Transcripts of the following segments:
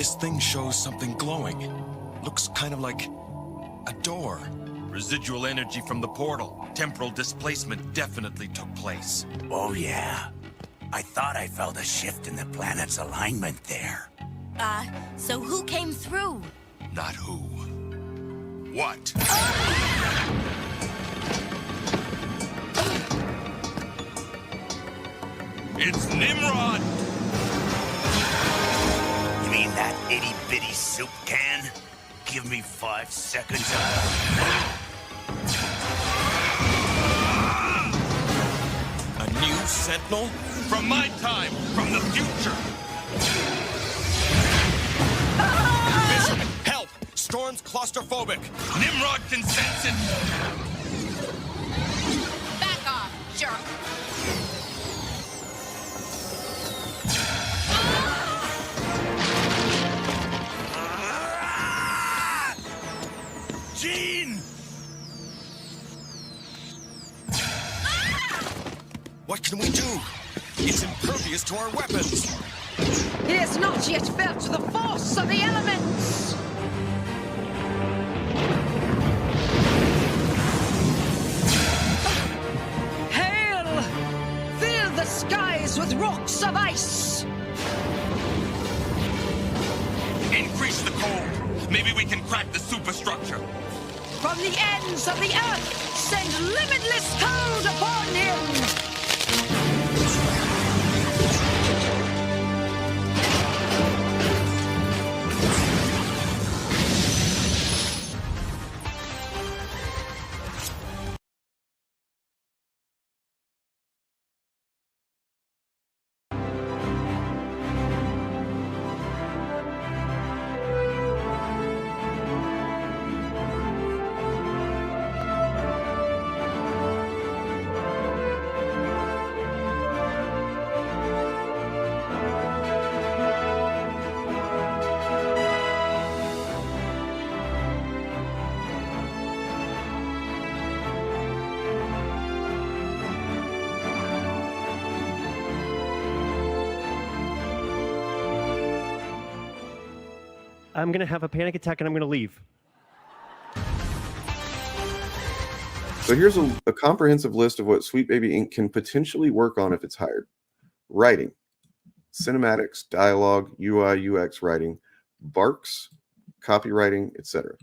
This thing shows something glowing. Looks kind of like a door. Residual energy from the portal. Temporal displacement definitely took place. Oh, yeah. I thought I felt a shift in the planet's alignment there. So who came through? Not who. What? It's Nimrod! You mean that itty-bitty soup can? Give me 5 seconds. A new sentinel? From my time, from the future! Bishop, help! Storm's claustrophobic! Nimrod can sense it! Back off, jerk! Gene! What can we do? It's impervious to our weapons! He has not yet felt the force of the elements! Hail! Fill the skies with rocks of ice! Increase the cold! Maybe we can crack the superstructure! From the ends of the earth, send limitless cold upon him! I'm going to have a panic attack and I'm going to leave. So here's a comprehensive list of what Sweet Baby Inc. can potentially work on if it's hired. Writing, cinematics, dialogue, UI, UX writing, barks, copywriting, etc.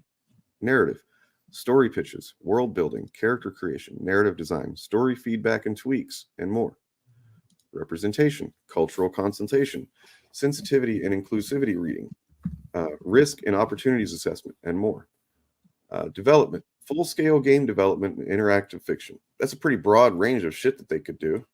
Narrative, story pitches, world building, character creation, narrative design, story feedback and tweaks, and more. Representation, cultural consultation, sensitivity and inclusivity reading, risk and opportunities assessment, and more. Development, full-scale game development and interactive fiction. That's a pretty broad range of shit that they could do.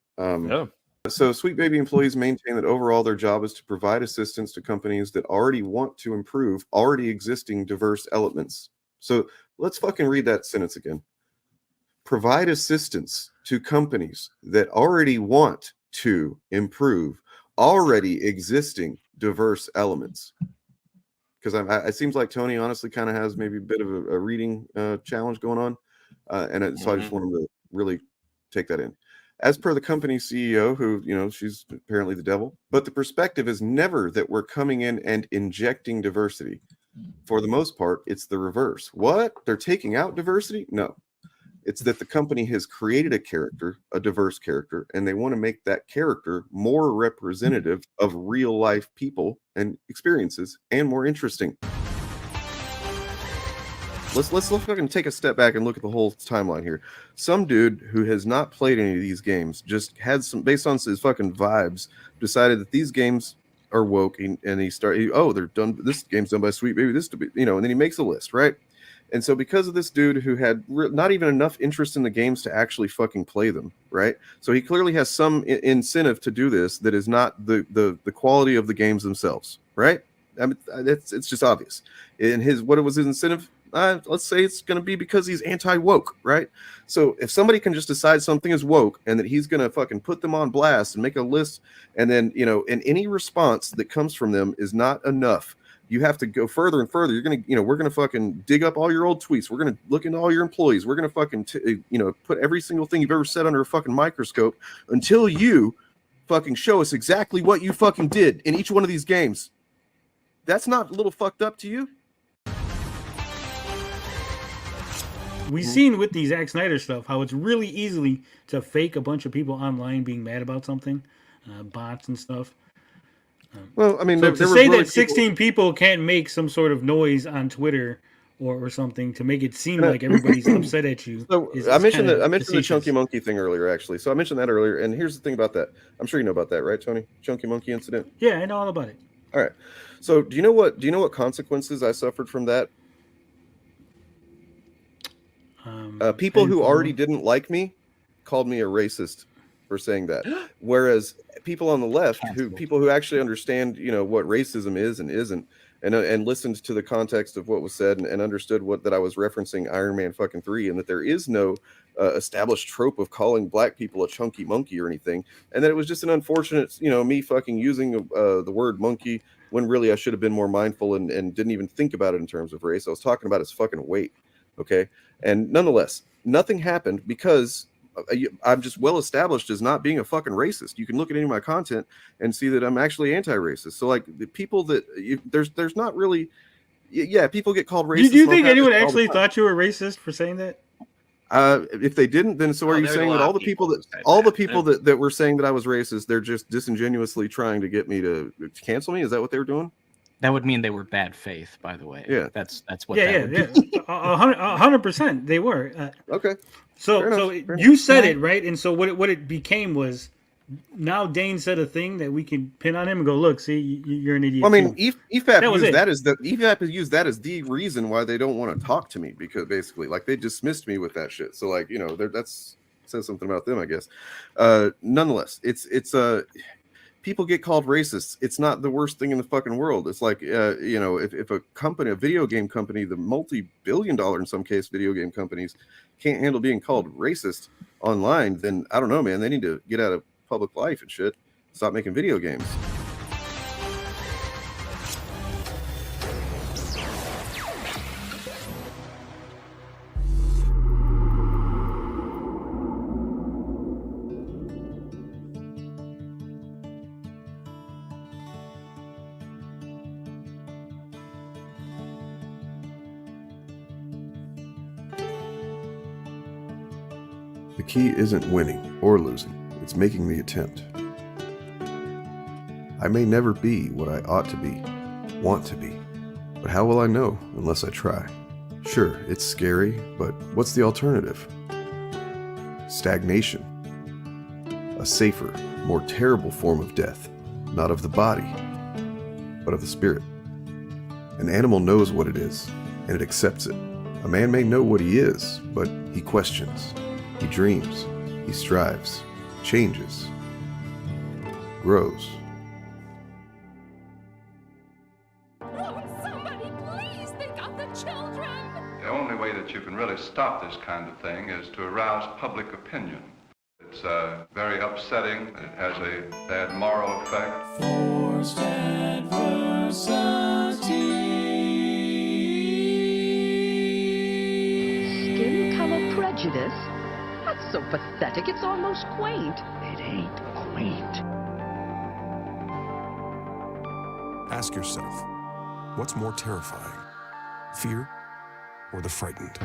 So Sweet Baby employees maintain that overall their job is to provide assistance to companies that already want to improve already existing diverse elements. So let's fucking read that sentence again. Provide assistance to companies that already want to improve already existing diverse elements. Because it seems like Tony honestly kind of has maybe a bit of a reading challenge going on. So I just want him to really take that in. As per the company CEO, who, she's apparently the devil, but the perspective is never that we're coming in and injecting diversity. For the most part, it's the reverse. What? They're taking out diversity? No. It's that the company has created a character, a diverse character, and they want to make that character more representative of real life people and experiences and more interesting. Let's fucking take a step back and look at the whole timeline here. Some dude who has not played any of these games just had some, based on his fucking vibes, decided that these games are woke, and he started, they're done. This game's done by Sweet Baby. This to be, and then he makes a list, right? And so because of this dude who had not even enough interest in the games to actually fucking play them, right? So he clearly has some incentive to do this that is not the quality of the games themselves, right? I mean, it's just obvious. And what was his incentive? Let's say it's going to be because he's anti-woke, right? So if somebody can just decide something is woke and that he's going to fucking put them on blast and make a list, and then, and any response that comes from them is not enough. You have to go further and further. You're going to, we're going to fucking dig up all your old tweets. We're going to look into all your employees. We're going to fucking, put every single thing you've ever said under a fucking microscope until you fucking show us exactly what you fucking did in each one of these games. That's not a little fucked up to you? We've seen with these Zack Snyder stuff how it's really easily to fake a bunch of people online being mad about something, bots and stuff. Well, I mean, so there to was say really that 16 people can't make some sort of noise on Twitter or something to make it seem like everybody's upset at you. So I mentioned the Chunky Monkey thing earlier, actually. So I mentioned that earlier, and here's the thing about that. I'm sure you know about that, right, Tony? Chunky Monkey incident. Yeah, I know all about it. All right. So do you know what consequences I suffered from that? People who already didn't like me called me a racist for saying that, whereas people on the left, people who actually understand, what racism is and isn't, and listened to the context of what was said and understood that I was referencing Iron Man fucking 3, and that there is no established trope of calling black people a chunky monkey or anything, and that it was just an unfortunate, me fucking using the word monkey when really I should have been more mindful and didn't even think about it in terms of race. I was talking about his fucking weight. Okay. And nonetheless, nothing happened because I'm just well established as not being a fucking racist. You can look at any of my content and see that I'm actually anti-racist. So like the people that there's not really, people get called racist. Do you think anyone actually thought you were racist for saying that? If they didn't, then so are you saying that all the people that were saying that I was racist, they're just disingenuously trying to get me to cancel me? Is that what they were doing? That would mean they were bad faith, by the way. Yeah, that's what. Yeah, 100%. They were. Okay. So you said it right, and so what it became was now Dane said a thing that we can pin on him and go, look, see, you're an idiot. Well, I mean, X-FAP used that as the reason why they don't want to talk to me, because basically, like, they dismissed me with that shit. So, like, that's says something about them, I guess. Nonetheless, it's people get called racists. It's not the worst thing in the fucking world. It's like, if a company, a video game company, the multi-billion-dollar in some case video game companies can't handle being called racist online, then I don't know, man. They need to get out of public life and shit. Stop making video games. The key isn't winning or losing, it's making the attempt. I may never be what I ought to be, want to be, but how will I know unless I try? Sure, it's scary, but what's the alternative? Stagnation. A safer, more terrible form of death, not of the body, but of the spirit. An animal knows what it is, and it accepts it. A man may know what he is, but he questions. He dreams, he strives, changes, grows. Oh, somebody, please, they got the children! The only way that you can really stop this kind of thing is to arouse public opinion. It's very upsetting, it has a bad moral effect. Forced adversity. Skin color prejudice? That's so pathetic, it's almost quaint. It ain't quaint. Ask yourself, what's more terrifying, fear or the frightened?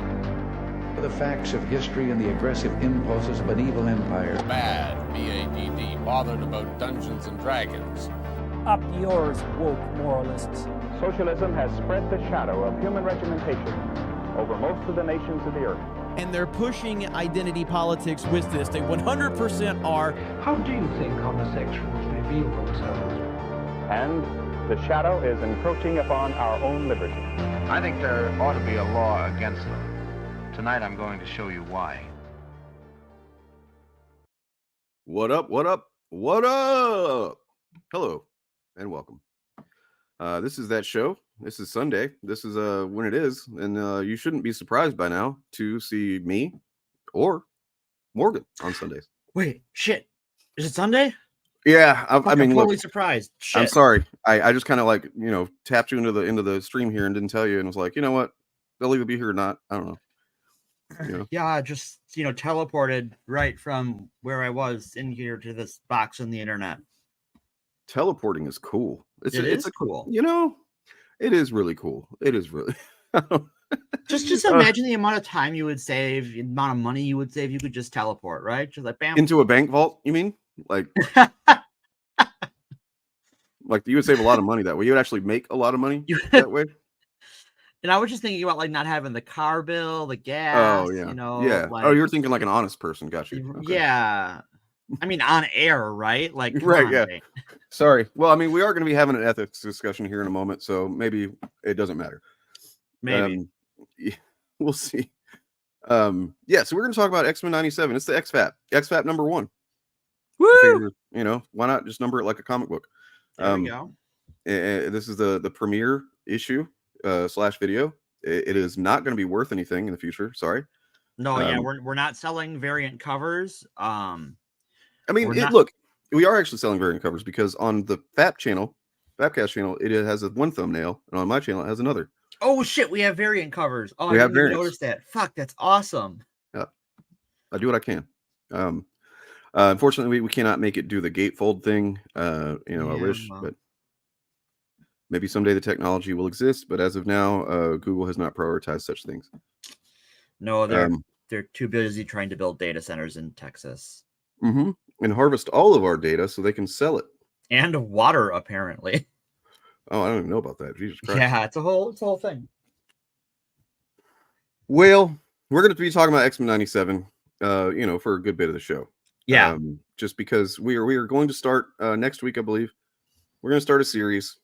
The facts of history and the aggressive impulses of an evil empire. Bad, B-A-D-D, bothered about Dungeons and Dragons. Up yours, woke moralists. Socialism has spread the shadow of human regimentation over most of the nations of the earth. And they're pushing identity politics with this. They 100% are. How do you think homosexuals reveal themselves? And the shadow is encroaching upon our own liberty. I think there ought to be a law against them. Tonight I'm going to show you why. What up, what up, what up? Hello, and welcome. This is that show. This is Sunday. This is when it is, and you shouldn't be surprised by now to see me or Morgan on Sundays. Wait, shit. Is it Sunday? Yeah, I mean, I'm totally look, surprised. Shit. I'm sorry. I just kind of like, tapped you into the stream here and didn't tell you, and was like, you know what? They'll either be here or not. I don't know. Yeah, I just teleported right from where I was in here to this box on the internet. Teleporting is cool. It's cool. It is really cool. It is really. Just imagine the amount of time you would save, the amount of money you would save. You could just teleport, right? Just like bam. Into a bank vault, you mean? Like you would save a lot of money that way. You would actually make a lot of money that way. And I was just thinking about like not having the car bill, the gas, Oh yeah, yeah. like, Oh, you're thinking like an honest person. Got you. Okay. Yeah. I mean, on air, right? Like, come right, on, yeah. mate. Sorry. Well, I mean, we are going to be having an ethics discussion here in a moment, so maybe it doesn't matter. Maybe. We'll see. Yeah, so we're going to talk about X-Men 97. It's the X-FAP. X-FAP number 1. Woo! Figure, why not just number it like a comic book? There we go. This is the premiere issue / video. It is not going to be worth anything in the future. Sorry. No, yeah, we're not selling variant covers. I mean, look, we are actually selling variant covers because on the FAP channel, Fapcast channel, it has one thumbnail, and on my channel, it has another. Oh shit, we have variant covers. Oh, we I have didn't even notice that. Fuck, that's awesome. Yeah, I do what I can. Unfortunately, we cannot make it do the gatefold thing. I wish, but maybe someday the technology will exist. But as of now, Google has not prioritized such things. No, they're too busy trying to build data centers in Texas. And harvest all of our data so they can sell it. And water, apparently. Oh, I don't even know about that. Jesus Christ. Yeah, it's a whole thing. Well, we're going to be talking about X-Men 97, for a good bit of the show. Yeah. Just because we are going to start next week, I believe. We're going to start a series.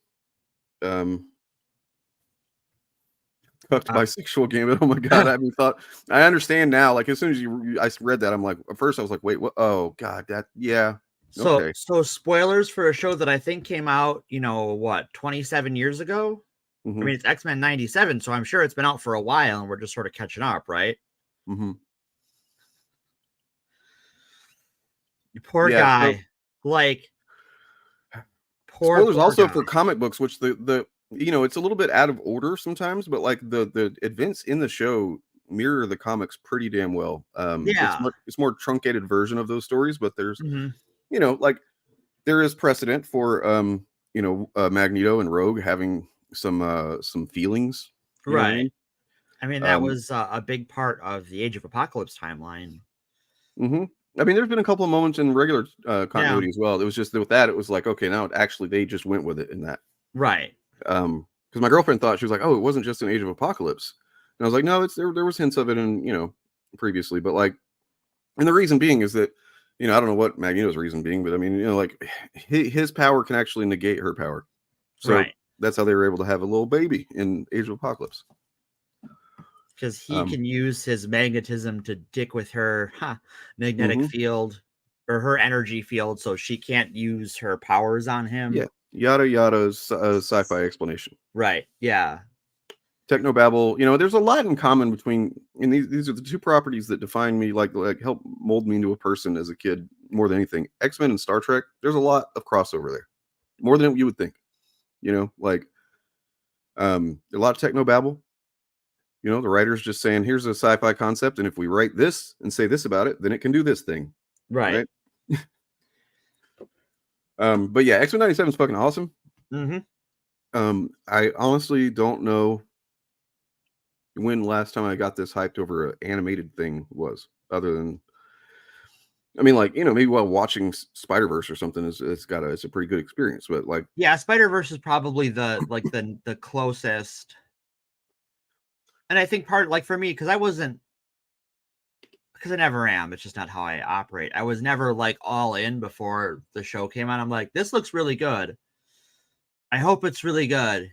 Bisexual Gambit. Oh my god! I haven't thought. I understand now. Like as soon as I read that, I'm like, at first I was like, wait, what? Oh god, yeah. Okay. So spoilers for a show that I think came out, 27 years ago. I mean, it's X-Men 97, so I'm sure it's been out for a while, and we're just sort of catching up, right? Poor guy. Spoilers also for comic books, which the it's a little bit out of order sometimes, but like the events in the show mirror the comics pretty damn well. It's more truncated version of those stories, but there's there is precedent for Magneto and Rogue having some feelings, right? I mean, that was a big part of the Age of Apocalypse timeline. I mean, there's been a couple of moments in regular continuity as well. It was just with that, it was like, okay, now actually they just went with it in that, right? Because my girlfriend thought, she was like, oh, it wasn't just an Age of Apocalypse, and I was like, no, there was hints of it in previously, but like, and the reason being is that I don't know what Magneto's reason being, but I mean, like his power can actually negate her power, so that's how they were able to have a little baby in Age of Apocalypse. Because he can use his magnetism to dick with her magnetic field or her energy field, so she can't use her powers on him. Yeah, yada yada, sci-fi explanation. Right. Yeah. Technobabble. There's a lot in common between, and these are the two properties that define me, like help mold me into a person as a kid more than anything. X-Men and Star Trek. There's a lot of crossover there, more than you would think. A lot of technobabble. The writer's just saying, here's a sci-fi concept, and if we write this and say this about it, then it can do this thing. Right? But yeah, X-Men 97 is fucking awesome. I honestly don't know when last time I got this hyped over an animated thing was, other than, I mean, like, maybe while watching Spider-Verse or something, it's a pretty good experience, but like, yeah, Spider-Verse is probably the closest. And I think for me, because I never am. It's just not how I operate. I was never like all in before the show came out. I'm like, this looks really good. I hope it's really good.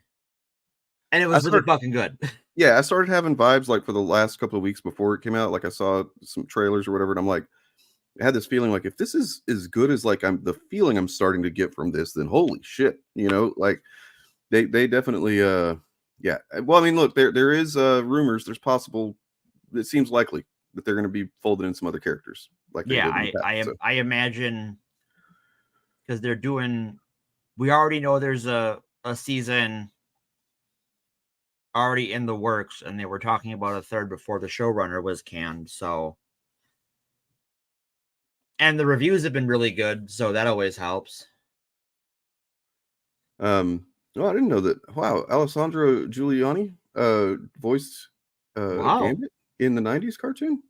And it was really fucking good. Yeah, I started having vibes like for the last couple of weeks before it came out. Like I saw some trailers or whatever, and I'm like, I had this feeling like if this is as good as like the feeling I'm starting to get from this, then holy shit, like they definitely yeah. Well, I mean, look, there is rumors. There's possible. It seems likely that they're going to be folded in some other characters. Like I imagine because they're doing. We already know there's a season already in the works, and they were talking about a third before the showrunner was canned. So, and the reviews have been really good, so that always helps. Oh, I didn't know that. Wow, Alessandro Giuliani voiced Wow. Gambit in the '90s cartoon.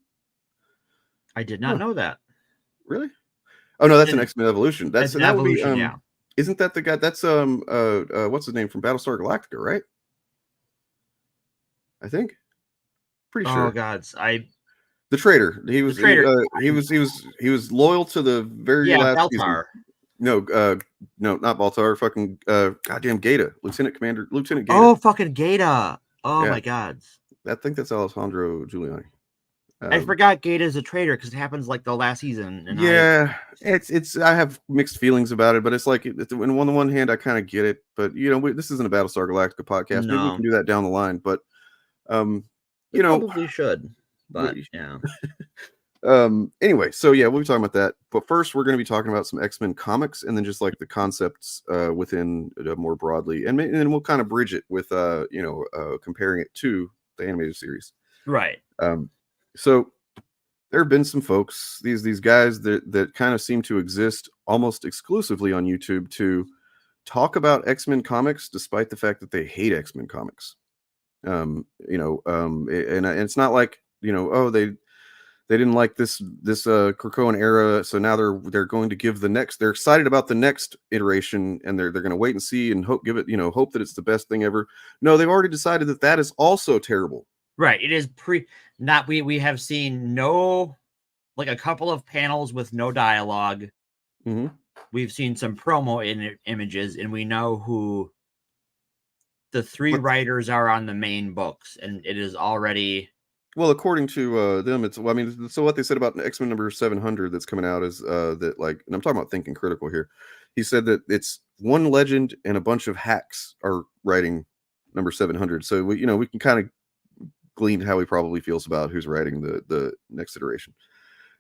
I did not know that. Really? Oh no, that's an X-Men Evolution. That's an that would be Evolution, yeah. Isn't that the guy? That's what's his name from Battlestar Galactica, right? I think. Pretty sure. Oh God, The traitor. He was The traitor. he was loyal to the very last season. Baltar. No, no, not Baltar. Fucking goddamn Gata, Lieutenant Gata. Oh, fucking Gata. Oh Yeah. my God. I think that's Alessandro Giuliani. I forgot Gata's a traitor because it happens like the last season. And it's I have mixed feelings about it, but it's like on the one hand I kind of get it, but you know this isn't a Battlestar Galactica podcast. Maybe we can do that down the line, but you know, probably should. But yeah. Anyway, so yeah, we'll be talking about that. But first, we're going to be talking about some X-Men comics, and then just like the concepts within more broadly, and then we'll kind of bridge it with comparing it to the animated series. Right. So there have been some folks, these guys that kind of seem to exist almost exclusively on YouTube to talk about X-Men comics, despite the fact that they hate X-Men comics. And it's not like they didn't like this Krakoan era, so now they're going to give they're excited about the next iteration, and they're going to wait and see and hope that it's the best thing ever. No, they've already decided that is also terrible. Right. It is we have seen like a couple of panels with no dialogue. Mm-hmm. We've seen some promo images, and we know who the three writers are on the main books, and it is already. Well, according to them, so what they said about X-Men number 700 that's coming out is that, like, and I'm talking about Thinking Critical here. He said that it's one legend and a bunch of hacks are writing number 700. So we can kind of glean how he probably feels about who's writing the next iteration.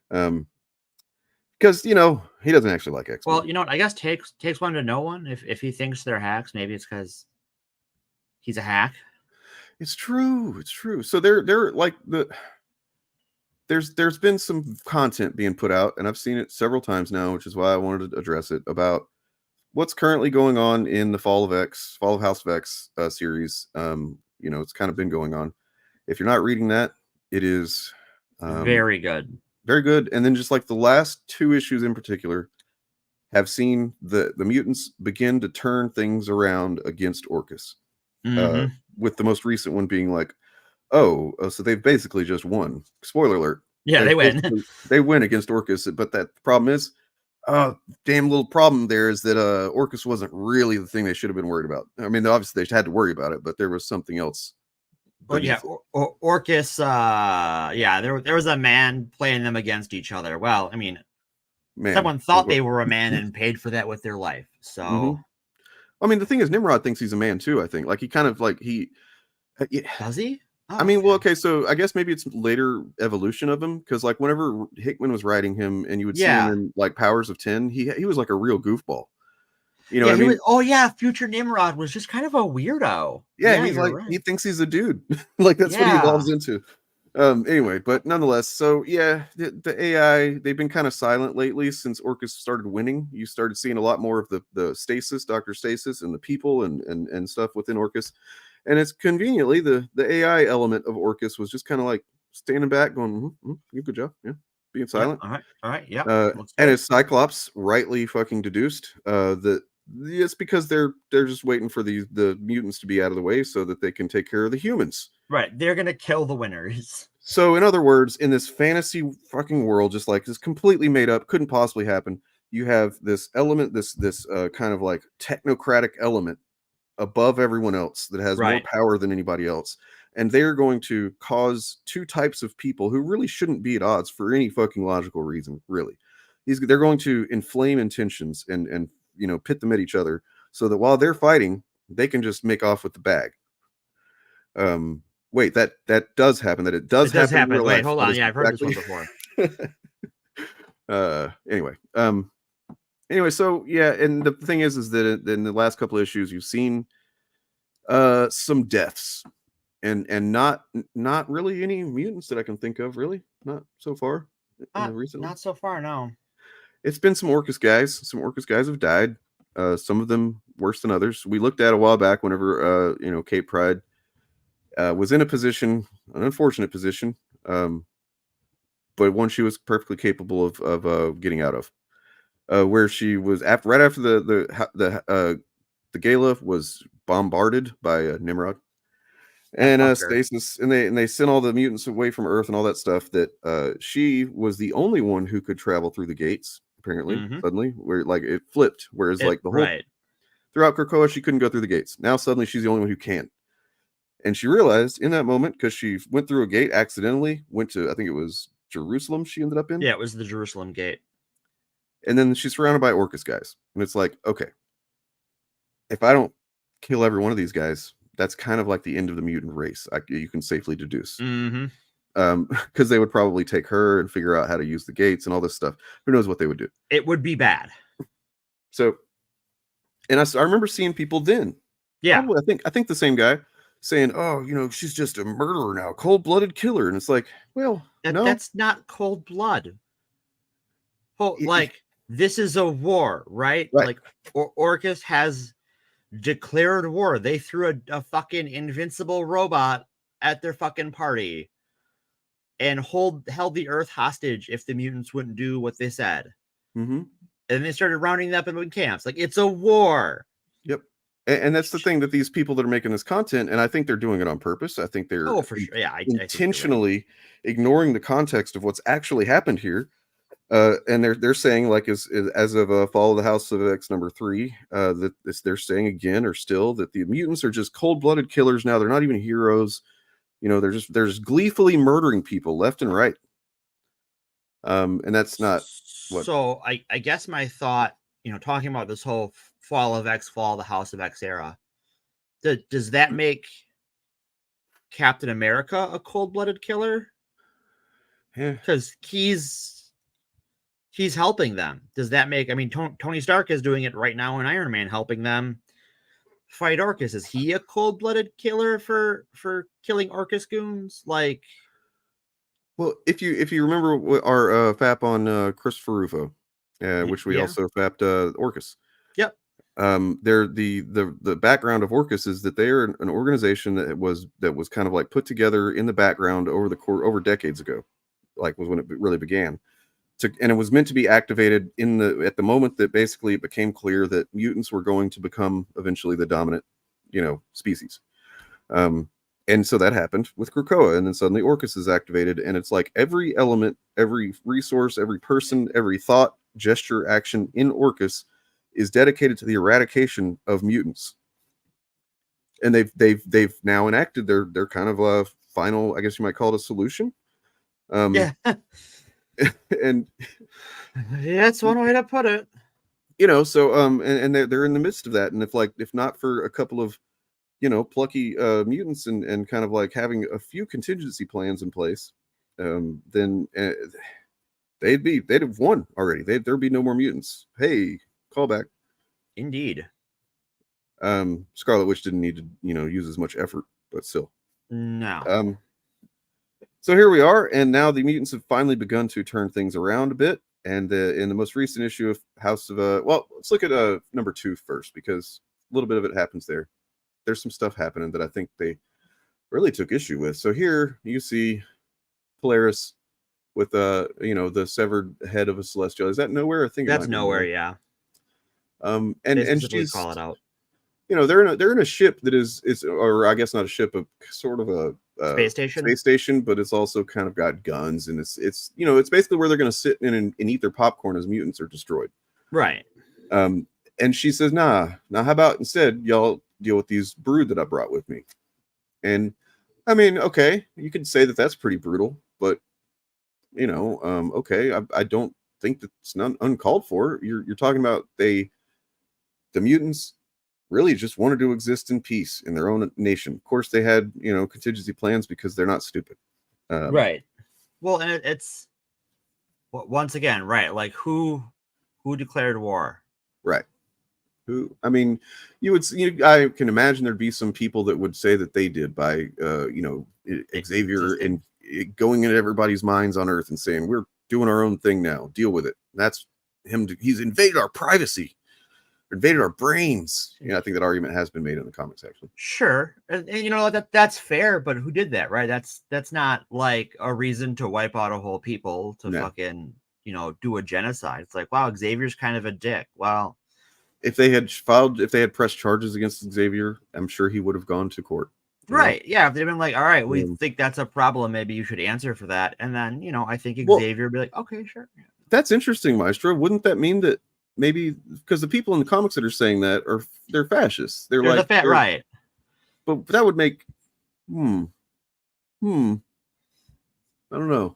Because he doesn't actually like X-Men. Well, I guess takes one to know one. If he thinks they're hacks, maybe it's because he's a hack. It's true. So they're like there's been some content being put out, and I've seen it several times now, which is why I wanted to address it, about what's currently going on in the Fall of House of X series. It's kind of been going on. If you're not reading that, it is very good. Very good. And then just like the last two issues in particular have seen the mutants begin to turn things around against Orcus. Mm-hmm. With the most recent one being like, so they've basically just won. Spoiler alert. Yeah, they win. They win against Orcus, but that problem is, damn little problem there is that Orcus wasn't really the thing they should have been worried about. I mean, obviously they had to worry about it, but there was something else. But yeah, Orcus, there was a man playing them against each other. Well, I mean, someone thought they were a man and paid for that with their life. So, I mean, the thing is, Nimrod thinks he's a man too. I think, like, he kind of like does he? I mean, well, okay, so I guess maybe it's later evolution of him, because like whenever Hickman was writing him, and you would see him in like Powers of 10, he was like a real goofball. You know what I mean? Future Nimrod was just kind of a weirdo. Yeah, he's like, he thinks he's a dude. Like, that's what he evolves into. Anyway, but nonetheless, so yeah, the AI, they've been kind of silent lately since Orcus started winning. You started seeing a lot more of the Stasis, Dr. Stasis, and the people and stuff within Orcus. And it's conveniently the AI element of Orcus was just kind of like standing back going, good job. Yeah. Being silent. All right. Yeah. And as Cyclops rightly fucking deduced, that it's because they're just waiting for the mutants to be out of the way so that they can take care of the humans. Right. They're going to kill the winners. So in other words, in this fantasy fucking world, just like this completely made up, couldn't possibly happen, you have this element, this kind of like technocratic element above everyone else that has more power than anybody else. And they're going to cause two types of people who really shouldn't be at odds for any fucking logical reason, really. They're going to inflame intentions and pit them at each other so that while they're fighting, they can just make off with the bag. Wait, that does happen. It does happen. Wait, hold on. Yeah, I've heard this one before. Anyway, so yeah, and the thing is that in the last couple of issues, you've seen some deaths, and not really any mutants that I can think of. Really, not so far. Recently, not so far. No. It's been some Orcus guys. Some Orcus guys have died. Some of them worse than others. We looked at a while back whenever Cape Pride was in a position, an unfortunate position, but one she was perfectly capable of getting out of. Where she was right after the gala was bombarded by Nimrod and Stasis, and they sent all the mutants away from Earth and all that stuff. That she was the only one who could travel through the gates. Apparently, suddenly, where like it flipped, whereas like the whole throughout Krakoa she couldn't go through the gates. Now suddenly she's the only one who can, and she realized in that moment, because she went through a gate accidentally, went to, I think it was Jerusalem. She ended up in. Yeah, it was the Jerusalem gate. And then she's surrounded by Orcus guys. And it's like, okay, if I don't kill every one of these guys, that's kind of like the end of the mutant race. You can safely deduce. Because they would probably take her and figure out how to use the gates and all this stuff. Who knows what they would do? It would be bad. So, and I remember seeing people then. Yeah. Probably, I think the same guy saying, oh, she's just a murderer now, cold-blooded killer. And it's like, well, no. That's not cold blood. Oh, like... This is a war, right? Like Orcus has declared war. They threw a fucking invincible robot at their fucking party and held the Earth hostage if the mutants wouldn't do what they said. And they started rounding them up in camps. Like, it's a war. Yep. And that's the thing, that these people that are making this content, and I think they're doing it on purpose. I think they're for sure. Yeah, intentionally ignoring the context of what's actually happened here. And they're saying, like, as of Fall of the House of X #3, that they're saying again, or still, that the mutants are just cold-blooded killers now. They're not even heroes. They're just gleefully murdering people left and right. And that's not what. So I guess my thought, talking about this whole Fall of the House of X era, does that make Captain America a cold-blooded killer? Yeah, because he's helping them. Does that make, Tony Stark is doing it right now in Iron Man, helping them fight Orcus. Is he a cold-blooded killer for killing Orcus goons? Like, well, if you remember our FAP on Christopher Rufo, which we also FAP'd Orcus. Yep. They're the background of Orcus is that they are an organization that was kind of like put together in the background over decades ago, like was when it really began. And it was meant to be activated at the moment that basically it became clear that mutants were going to become eventually the dominant, species. And so that happened with Krakoa, and then suddenly Orcus is activated, and it's like every element, every resource, every person, every thought, gesture, action in Orcus is dedicated to the eradication of mutants. And they've now enacted their kind of a final, I guess you might call it a solution. Yeah. And yeah, that's one way to put it. So and they're in the midst of that, and if not for a couple of plucky mutants and kind of like having a few contingency plans in place, then they'd have won already. There'd be no more mutants. Hey, callback. Indeed. Scarlet Witch didn't need to use as much effort, but still. No. So here we are, and now the mutants have finally begun to turn things around a bit. And in the most recent issue of House of let's look at #2 first, because a little bit of it happens there. There's some stuff happening that I think they really took issue with. So here you see Polaris with the severed head of a Celestial. Is that Nowhere? I think that's Nowhere. Yeah. And she's call it out. They're in a ship that is, or I guess not a ship, but sort of a space station, but it's also kind of got guns, and it's it's basically where they're going to sit in and eat their popcorn as mutants are destroyed. Right. And she says, nah, how about instead y'all deal with these brood that I brought with me? And okay, you could say that that's pretty brutal, but okay, I don't think that's not uncalled for. You're talking about the mutants really just wanted to exist in peace in their own nation. Of course, they had contingency plans because they're not stupid. Right. Well, and it's once again, right? Like who declared war? Right. Who? You would. I can imagine there'd be some people that would say that they did by Xavier and going into everybody's minds on Earth and saying, we're doing our own thing now. Deal with it. That's him. He's invaded our privacy. invaded our brains. I think that argument has been made in the comics, actually. Sure, and you know that's fair, but who did that, right? That's not like a reason to wipe out a whole people to fucking do a genocide. It's like, wow, Xavier's kind of a dick. Well, if they had pressed charges against Xavier, I'm sure he would have gone to court. Right? Yeah, if they've been like, all right, we think that's a problem, maybe you should answer for that, and then I think Xavier would be like, okay, sure. That's interesting, Maestro. Wouldn't that mean that maybe because the people in the comics that are saying that they're fascists? They're like right. But that would make I don't know.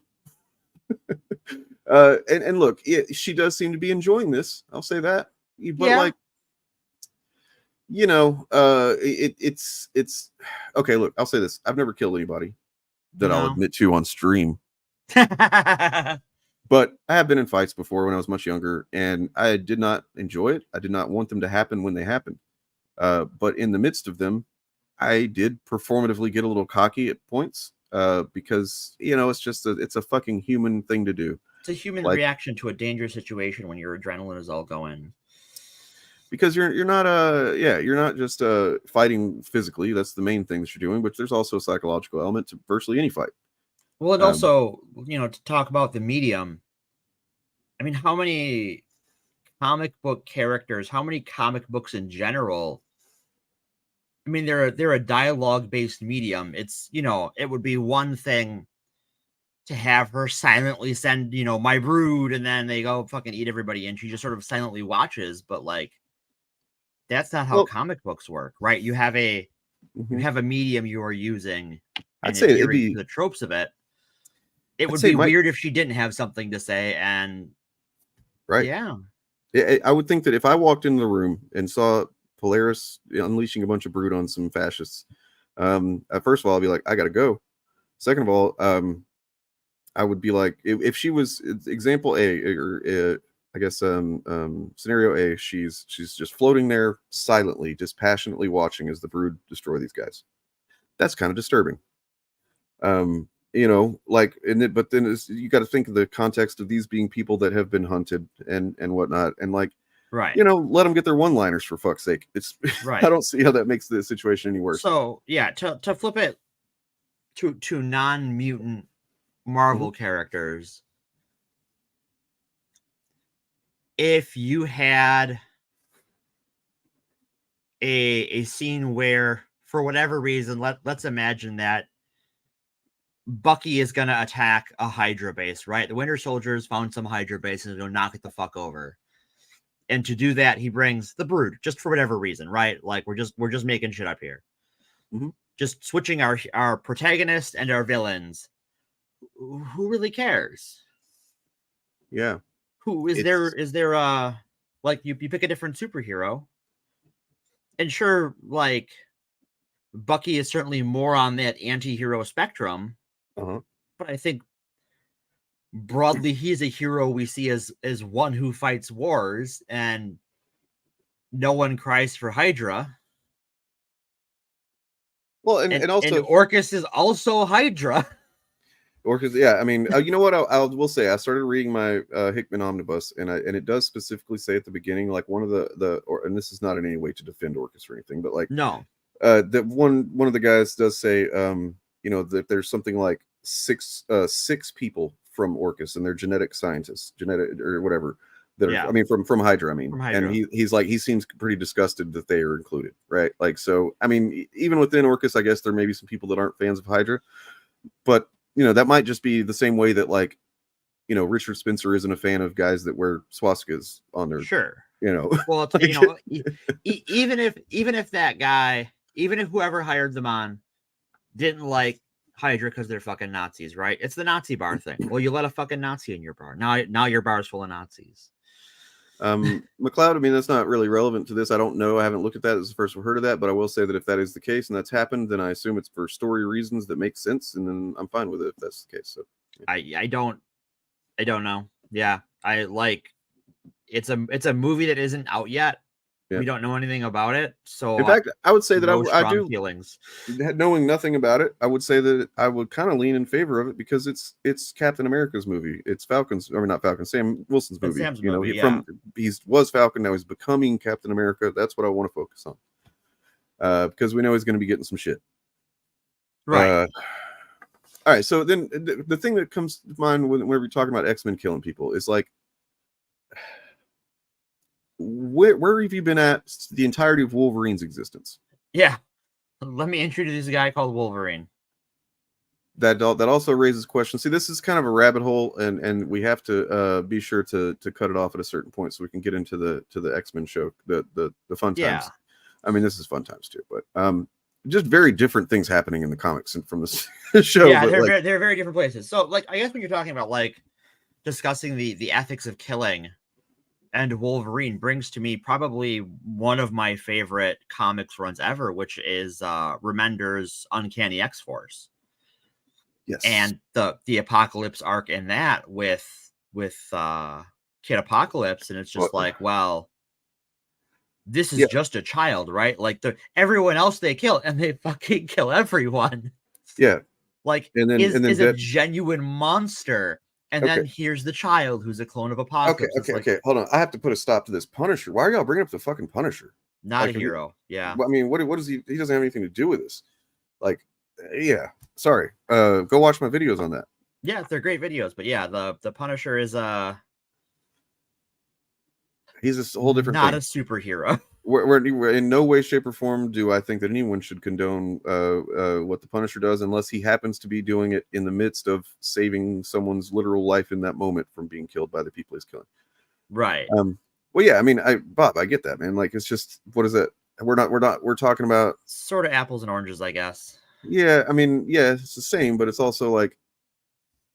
And look, she does seem to be enjoying this. I'll say that. But it's okay. Look, I'll say this: I've never killed anybody that I'll admit to on stream. But I have been in fights before when I was much younger, and I did not enjoy it. I did not want them to happen when they happened. But in the midst of them, I did performatively get a little cocky at points because it's a fucking human thing to do. It's a human reaction to a dangerous situation when your adrenaline is all going. Because you're not just fighting physically. That's the main thing that you're doing, but there's also a psychological element to virtually any fight. Well, and also, to talk about the medium, I mean, how many comic book characters, how many comic books in general, I mean, they're a dialogue-based medium. It's, it would be one thing to have her silently send, my brood, and then they go fucking eat everybody, and she just sort of silently watches, but, like, that's not how comic books work, right? You have a medium you are using, and I'd say it'd be the tropes of it. It would be weird if she didn't have something to say, and yeah, I would think that if I walked into the room and saw Polaris unleashing a bunch of brood on some fascists, first of all, I'd be like, I gotta go. Second of all, I would be like, if she was example A, or I guess scenario A, she's just floating there silently, just passionately watching as the brood destroy these guys. That's kind of disturbing. But then you got to think of the context of these being people that have been hunted and whatnot, and let them get their one-liners, for fuck's sake. It's right. I don't see how that makes the situation any worse. So yeah, to flip it to non-mutant Marvel characters, if you had a scene where, for whatever reason, let's imagine that Bucky is gonna attack a Hydra base, right? The Winter Soldiers found some Hydra bases and gonna knock it the fuck over. And to do that, he brings the Brood, just for whatever reason, right? Like we're just making shit up here. Just switching our protagonist and our villains. Who really cares? Yeah. Is there like you pick a different superhero? And sure, like Bucky is certainly more on that anti-hero spectrum. But I think broadly he's a hero we see as one who fights wars, and no one cries for Hydra. Well, and also Orcus is also Hydra. Orcus, yeah. I mean, you know what? I will say I started reading my Hickman Omnibus, and it does specifically say at the beginning, like one of and this is not in any way to defend Orcus or anything, but like that one of the guys does say that there's something like six people from Orcus, and they're genetic scientists, or whatever. That are, I mean, from Hydra. I mean, and he's like, he seems pretty disgusted that they are included, right? Like, so I mean, even within Orcus, I guess there may be some people that aren't fans of Hydra, but that might just be the same way that Richard Spencer isn't a fan of guys that wear swastikas on their Well, even if that guy, even if whoever hired them on didn't like Hydra because they're fucking Nazis, right? It's the Nazi bar thing. Well, you let a fucking Nazi in your bar. Now your bar's full of Nazis. McLeod, I mean, that's not really relevant to this. I don't know. I haven't looked at that. This is the first we've heard of that, but I will say that if that is the case and that's happened, then I assume it's for story reasons that make sense, and then I'm fine with it if that's the case. So I don't know. Yeah, I like it's a movie that isn't out yet. We don't know anything about it, so in fact, I would say that no I strong do. feelings. Knowing nothing about it, I would say that I would kind of lean in favor of it because it's Captain America's movie. It's Falcon's, or not Falcon, Sam Wilson's movie. Sam's you know, movie, he was Falcon, now he's becoming Captain America. That's what I want to focus on, because we know he's going to be getting some shit. Right. All right. So then the thing that comes to mind whenever you're talking about X-Men killing people is like, where have you been at the entirety of Wolverine's existence? Yeah. Let me introduce a guy called Wolverine. That also raises questions. See, this is kind of a rabbit hole, and we have to be sure to cut it off at a certain point so we can get into the X-Men show, the fun times. Yeah. I mean, this is fun times too, but just very different things happening in the comics and from this show. Yeah, but they're very different places. So, like, I guess when you're talking about like discussing the ethics of killing, and Wolverine brings to me probably one of my favorite comics runs ever, which is Remender's Uncanny X-Force. Yes. And the Apocalypse arc in that with Kid Apocalypse, and it's just like, well, this is just a child, right? Like everyone else they kill, and they fucking kill everyone. Yeah. Like, and then is a genuine monster. And then here's the child who's a clone of Apocalypse. Okay. Hold on. I have to put a stop to this. Punisher. Why are y'all bringing up the fucking Punisher? Not a hero. Yeah. I mean, what is he? He doesn't have anything to do with this. Like, yeah. Sorry. Go watch my videos on that. Yeah, they're great videos. But yeah, the Punisher is he's a whole different not thing. a superhero. We're in no way, shape, or form do I think that anyone should condone what the Punisher does, unless he happens to be doing it in the midst of saving someone's literal life in that moment from being killed by the people he's killing. Right. Well, yeah. I mean, Bob, I get that, man. Like, it's just, what is that? We're talking about sort of apples and oranges, I guess. Yeah. I mean, yeah, it's the same, but it's also like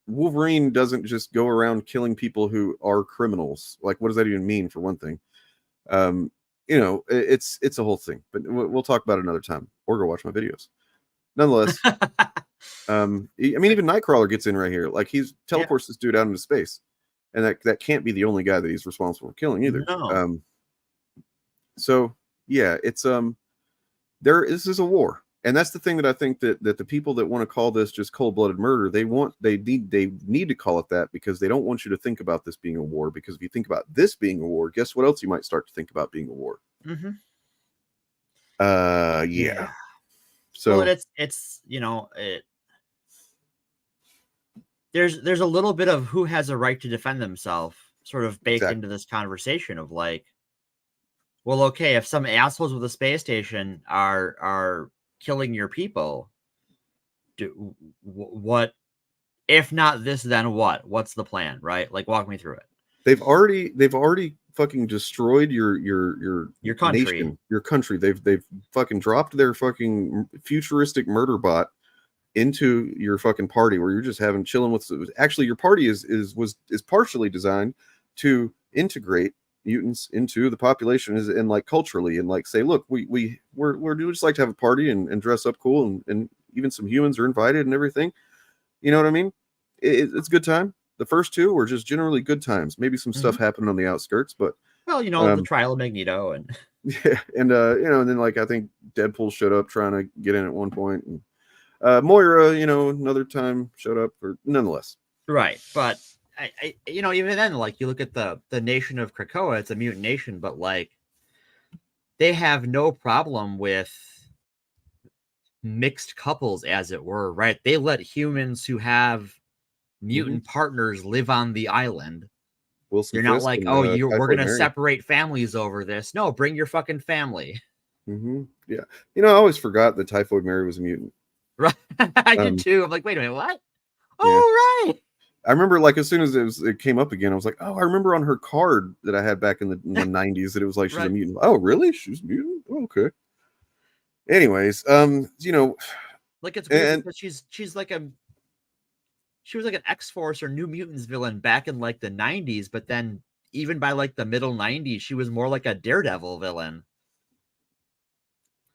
Wolverine doesn't just go around killing people who are criminals. Like, what does that even mean, for one thing? You know, it's a whole thing, but we'll talk about it another time, or go watch my videos. Nonetheless, I mean, even Nightcrawler gets in right here. Like, he teleports this dude out into space, and that can't be the only guy that he's responsible for killing either. No. So yeah, it's this is a war. And that's the thing that I think that the people that want to call this just cold-blooded murder, they need to call it that, because they don't want you to think about this being a war. Because if you think about this being a war, guess what else you might start to think about being a war? Mm-hmm. Yeah. So well, it's there's a little bit of who has a right to defend themselves sort of baked into this conversation of like, well, okay, if some assholes with a space station are killing your people, what if not this, then what's the plan, right? Like, walk me through it. They've already fucking destroyed your country. Nation, your country. They've fucking dropped their fucking futuristic murder bot into your fucking party, where you're just chilling with. Actually, your party is partially designed to integrate mutants into the population, and like culturally, and like say, look, we just like to have a party and dress up cool, and even some humans are invited and everything. You know what I mean? It's a good time. The first two were just generally good times. Maybe some stuff happened on the outskirts, but well, the trial of Magneto and yeah, and and then like I think Deadpool showed up trying to get in at one point, and Moira, another time showed up, or nonetheless. Right, but I even then, like, you look at the nation of Krakoa, it's a mutant nation, but like they have no problem with mixed couples, as it were, right? They let humans who have mutant partners live on the island. You're not like, we're going to separate families over this. No, bring your fucking family. Yeah. I always forgot that Typhoid Mary was a mutant. Right. I did too. I'm like, wait a minute, what? Oh, right. I remember, like, as soon as it came up again, I was like, oh, I remember on her card that I had back in the 90s that it was like, she's a mutant. Oh, really? She's a mutant? Oh, okay. Anyways, like, it's weird because she was like an X-Force or New Mutants villain back in like the 90s, but then even by like the middle 90s, she was more like a Daredevil villain.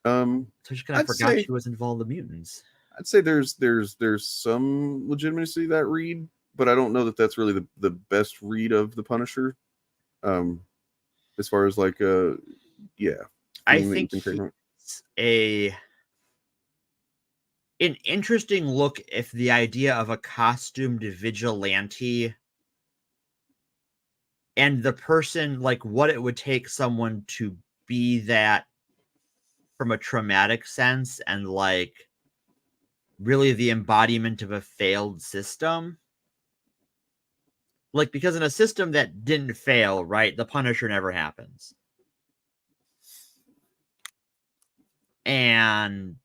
So she kind of forgot she was involved in mutants. I'd say there's some legitimacy to that read, but I don't know that that's really the best read of the Punisher. As far as like I thing that you think can take from it. it's an interesting look if the idea of a costumed vigilante and the person, like what it would take someone to be that from a traumatic sense and like really the embodiment of a failed system. Like, because in a system that didn't fail, right, the Punisher never happens. And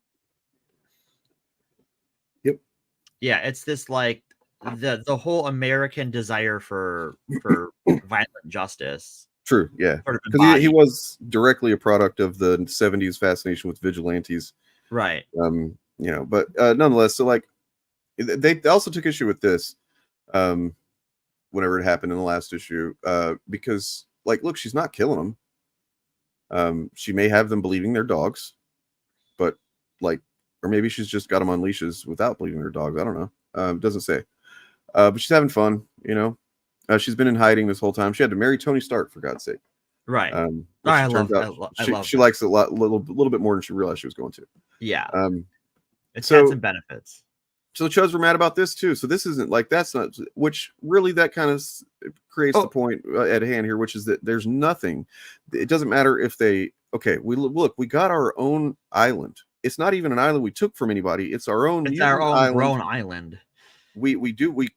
yeah, it's this like the whole American desire for violent justice. True, yeah, sort of because he embodied. was directly a product of the 70s fascination with vigilantes. Right. You know, but nonetheless, so like they also took issue with this whenever it happened in the last issue, because like, look, she's not killing them. She may have them believing they're dogs, but like, or maybe she's just got them on leashes without believing they're dogs. I don't know. Doesn't say. But she's having fun, you know. She's been in hiding this whole time. She had to marry Tony Stark, for God's sake. Right. I love she likes it a little bit more than she realized she was going to. Yeah. It's so had some benefits. So the Chuds were mad about this too. So this isn't like, that's not, which really that kind of creates the point at hand here, which is that there's nothing. It doesn't matter if they, okay, we got our own island. It's not even an island we took from anybody. It's our own. It's our own grown island. We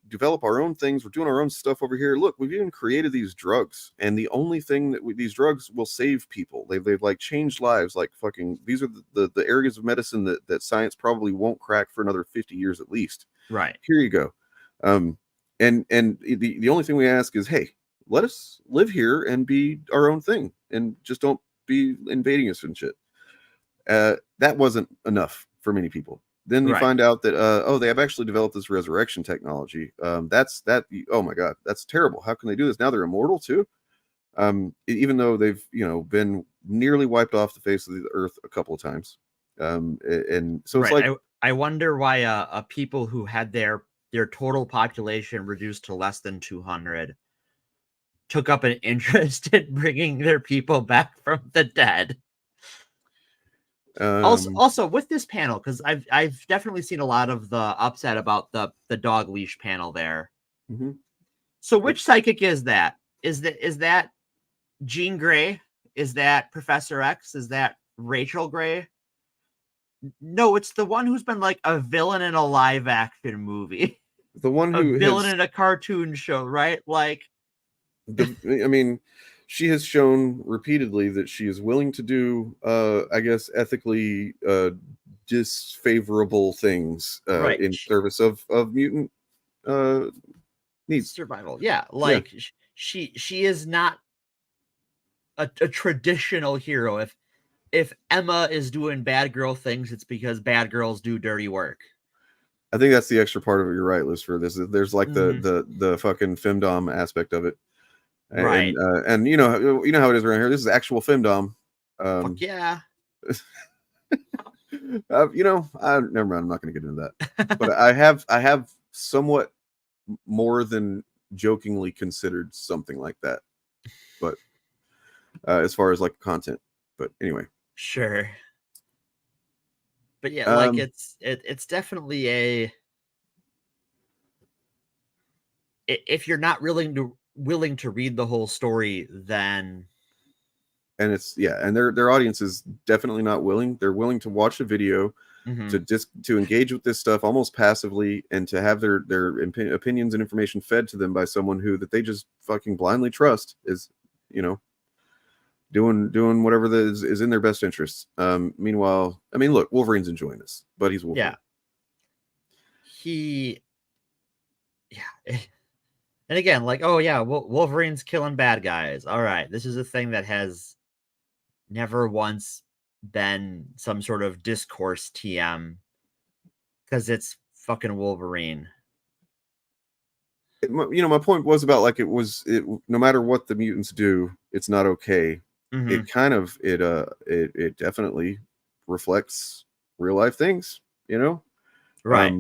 develop our own things. We're doing our own stuff over here. Look, we've even created these drugs, and the only thing that these drugs will save people. They've like changed lives. Like fucking, these are the areas of medicine that science probably won't crack for another 50 years at least. Right. Here you go. And the only thing we ask is, hey, let us live here and be our own thing, and just don't be invading us and shit. That wasn't enough for many people. Then you find out that they have actually developed this resurrection technology. Oh my god, that's terrible. How can they do this? Now they're immortal too. Even though they've been nearly wiped off the face of the earth a couple of times. And so it's like, I wonder why people who had their total population reduced to less than 200 took up an interest in bringing their people back from the dead. Also with this panel, because I've definitely seen a lot of the upset about the dog leash panel there. Mm-hmm. So which psychic is that? Is that Jean Grey? Is that Professor X? Is that Rachel Grey? No, it's the one who's been like a villain in a live action movie. The one who villain in a cartoon show, right? Like, I mean, she has shown repeatedly that she is willing to do, I guess, ethically disfavorable things in service of mutant needs, survival. Yeah, like she is not a traditional hero. If Emma is doing bad girl things, it's because bad girls do dirty work. I think that's the extra part of it. You're right, Liz. For this, there's like the fucking femdom aspect of it. Right. And you know how it is around here. This is actual femdom. Fuck yeah. Never mind. I'm not going to get into that. But I have somewhat more than jokingly considered something like that. But as far as like content, but anyway. Sure. But yeah, like it's definitely if you're not willing to read the whole story, then and it's and their audience is definitely not willing. They're willing to watch a video to engage with this stuff almost passively, and to have their opinions and information fed to them by someone that they just fucking blindly trust is doing whatever is in their best interests. Meanwhile, I mean, look, Wolverine's enjoying this, but he's Wolverine. And again, like, oh yeah, Wolverine's killing bad guys. All right, this is a thing that has never once been some sort of discourse TM, because it's fucking Wolverine. My point was about like no matter what the mutants do, it's not okay. Mm-hmm. It kind of it definitely reflects real life things, right?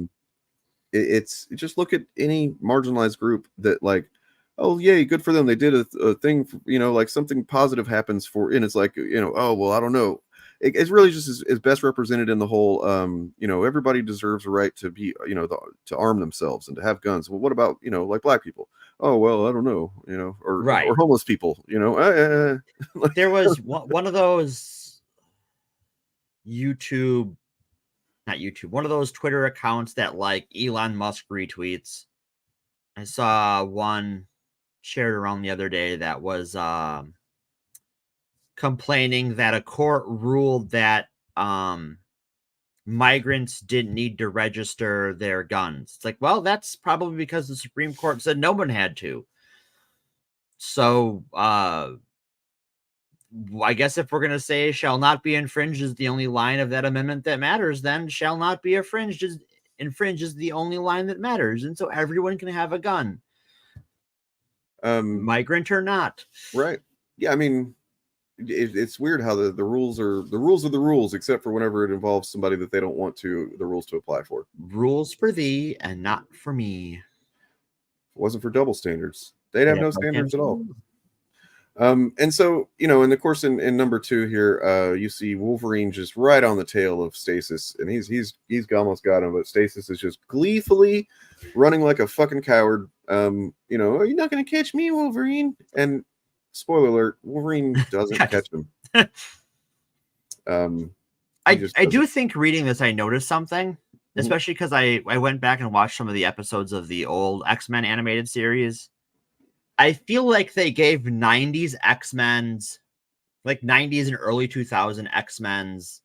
It's just look at any marginalized group that like oh yay, good for them, they did a thing, you know, like something positive happens for, and it's like, you know, oh well, I don't know. It's really just is best represented in the whole, you know, everybody deserves a right to be, you know, to arm themselves and to have guns. Well, what about, you know, like black people? Oh well, I don't know, you know, or homeless people, you know. There was one of those one of those Twitter accounts that like Elon Musk retweets. I saw one shared around the other day that was complaining that a court ruled that migrants didn't need to register their guns. It's like, well, that's probably because the Supreme Court said no one had to. So I guess if we're going to say shall not be infringed is the only line of that amendment that matters, then shall not be infringed is the only line that matters. And so everyone can have a gun. Migrant or not. Right. Yeah, I mean, it's weird how the rules are the rules, except for whenever it involves somebody that they don't want the rules to apply for. Rules for thee and not for me. If it wasn't for double standards, they'd have no standards at all. And so, you know, and of course in number 2 here, you see Wolverine just right on the tail of Stasis, and he's almost got him, but Stasis is just gleefully running like a fucking coward. You know, you're not gonna catch me, Wolverine. And spoiler alert, Wolverine doesn't catch him. I do think reading this, I noticed something, especially because I went back and watched some of the episodes of the old X-Men animated series. I feel like they gave 90s X-Men's, like 90s and early 2000 X-Men's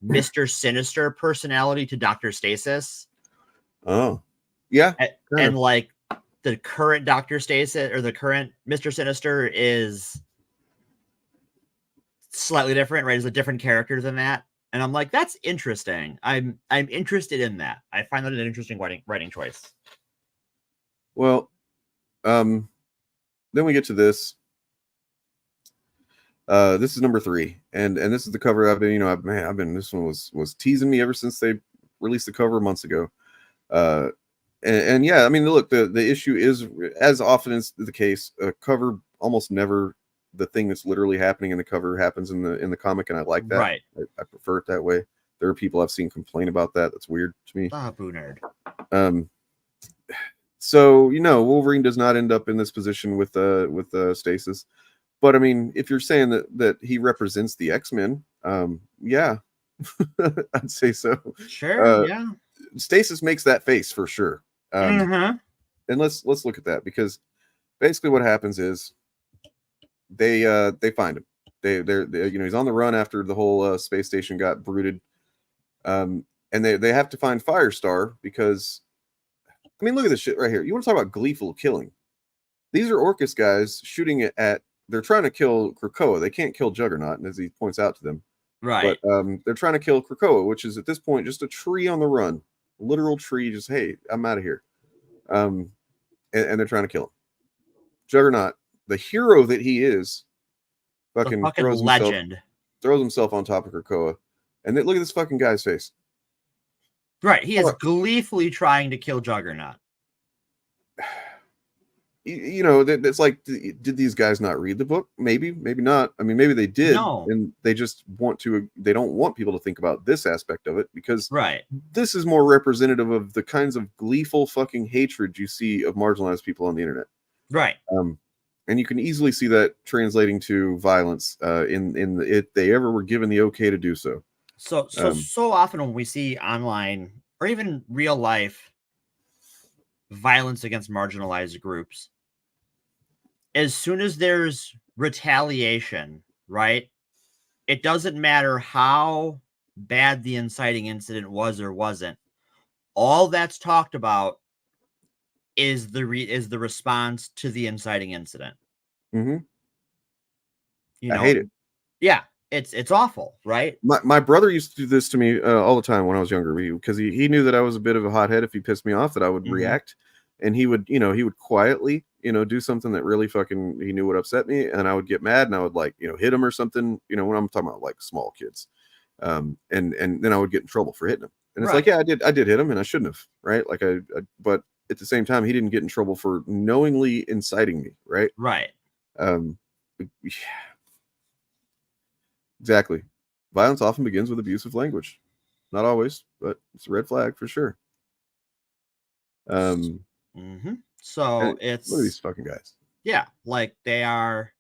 Mr. Sinister personality to Dr. Stasis. Oh, yeah. And like the current Dr. Stasis or the current Mr. Sinister is slightly different, right? Is a different character than that. And I'm like, that's interesting. I'm interested in that. I find that an interesting writing choice. Well, then we get to this. This is number 3, and this is the cover. I've been this one was teasing me ever since they released the cover months ago. And yeah, I mean, look, the issue is, as often is the case, a cover almost never the thing that's literally happening in the cover happens in the comic, and I like that. Right. I prefer it that way. There are people I've seen complain about that. That's weird to me. Boo nerd. So, you know, Wolverine does not end up in this position with Stasis. But I mean, if you're saying that he represents the X-Men, yeah, I'd say so. Sure, yeah. Stasis makes that face for sure. And let's look at that, because basically what happens is they find him. They're you know, he's on the run after the whole space station got brooded. And they have to find Firestar because, I mean, look at this shit right here. You want to talk about gleeful killing? These are Orcus guys shooting they're trying to kill Krakoa. They can't kill Juggernaut, and as he points out to them. Right. But they're trying to kill Krakoa, which is at this point just a tree on the run. Literal tree, just, hey, I'm out of here. And they're trying to kill him. Juggernaut, the hero that he is, fucking throws himself on top of Krakoa. And look at this fucking guy's face. Right, he is gleefully trying to kill Juggernaut. You know, it's like, did these guys not read the book? Maybe not. I mean, maybe they did, and they just they don't want people to think about this aspect of it, because this is more representative of the kinds of gleeful fucking hatred you see of marginalized people on the internet. Right. And you can easily see that translating to violence if they ever were given the okay to do so. So often when we see online or even real life violence against marginalized groups, as soon as there's retaliation, right, it doesn't matter how bad the inciting incident was or wasn't. All that's talked about is the response to the inciting incident. Mm-hmm. You know? I hate it. Yeah, it's awful, right? My brother used to do this to me all the time when I was younger, because he knew that I was a bit of a hothead. If he pissed me off, that I would react, and he would quietly, do something that really fucking, he knew would upset me, and I would get mad, and I would, like, hit him or something, when I'm talking about like small kids, and then I would get in trouble for hitting him. And it's like, yeah, I did hit him, and I shouldn't have, right? Like but at the same time, he didn't get in trouble for knowingly inciting me, right? Right. Exactly. Violence often begins with abusive language. Not always, but it's a red flag for sure. So it's look at these fucking guys. Yeah, like they are.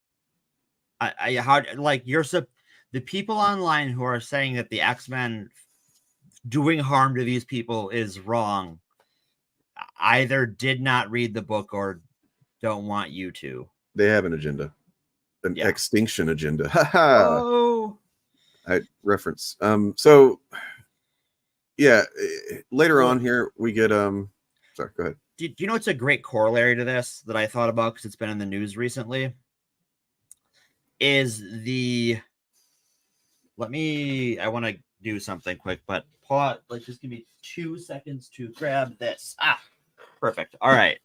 The people online who are saying that the X-Men doing harm to these people is wrong either did not read the book or don't want you to. They have an agenda, an extinction agenda. Oh, I reference. So yeah, later on here we get sorry, go ahead. Do you know what's a great corollary to this that I thought about because it's been in the news recently? Is I want to do something quick, but pause. Like, just give me 2 seconds to grab this. Perfect. All right.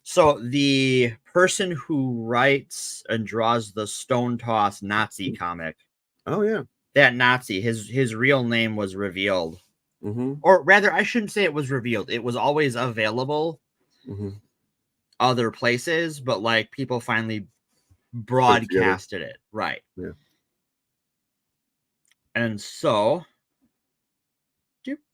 So the person who writes and draws the Stone Toss Nazi comic. Oh yeah. That Nazi, his real name was revealed. Mm-hmm. Or rather, I shouldn't say it was revealed. It was always available other places, but like people finally broadcasted it. Right. Yeah. And so I just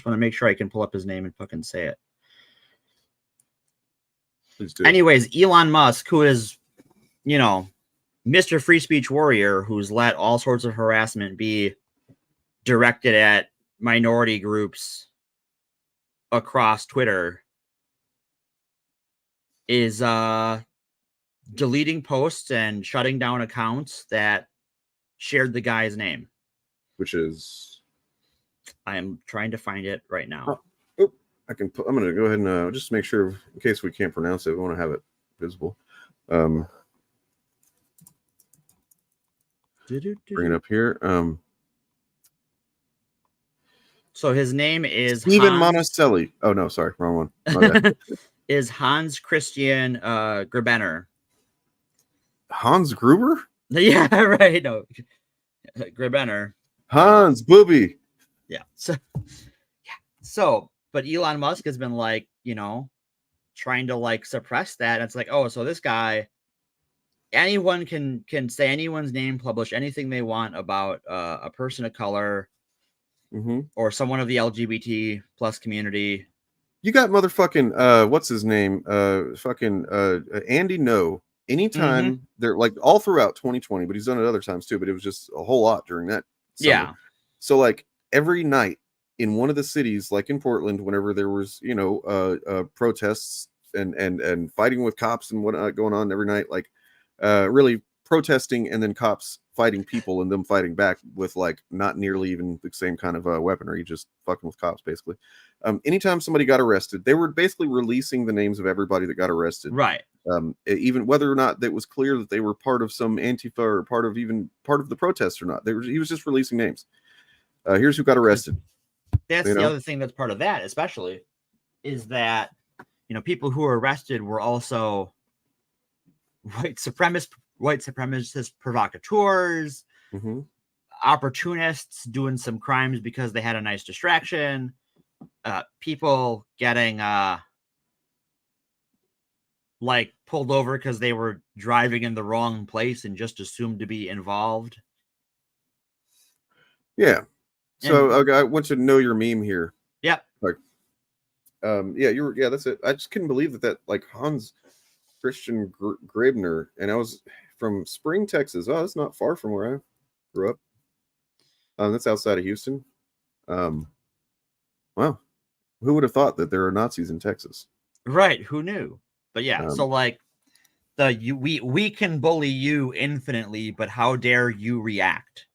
want to make sure I can pull up his name and fucking say it. Anyways, Elon Musk, who is, Mr. Free Speech Warrior, who's let all sorts of harassment be directed at minority groups across Twitter, is deleting posts and shutting down accounts that shared the guy's name. Which is? I am trying to find it right now. I'm going to go ahead and just make sure, in case we can't pronounce it, we want to have it visible. Bring it up here. So his name is Stephen Monticelli. Oh no, sorry, wrong one. My bad. Is Hans Christian Grebenner. Hans Gruber? Yeah, right. No, Grebenner. Hans Booby. Yeah. So, but Elon Musk has been like, trying to like suppress that. And it's like, oh, so this guy, anyone can say anyone's name, publish anything they want about a person of color or someone of the LGBT plus community. You got motherfucking what's his name? Andy No. Anytime they're like all throughout 2020, but he's done it other times too, but it was just a whole lot during that summer. Yeah. So like every night in one of the cities, like in Portland, whenever there was, protests and fighting with cops and whatnot going on every night, like really protesting and then cops fighting people and them fighting back with like not nearly even the same kind of weaponry, just fucking with cops basically. Anytime somebody got arrested, they were basically releasing the names of everybody that got arrested. Right. Even whether or not it was clear that they were part of some Antifa or part of the protests or not, he was just releasing names. Here's who got arrested. That's the other thing that's part of that, especially, is that people who were arrested were also white supremacist provocateurs, opportunists doing some crimes because they had a nice distraction, people getting like pulled over because they were driving in the wrong place and just assumed to be involved. Yeah. So I want you to know your meme here. Yep. Like, that's it. I just couldn't believe that like Hans Christian Grebenner, and I was from Spring, Texas. Oh, that's not far from where I grew up. That's outside of Houston. Wow. Who would have thought that there are Nazis in Texas? Right. Who knew? But yeah, so like we can bully you infinitely, but how dare you react?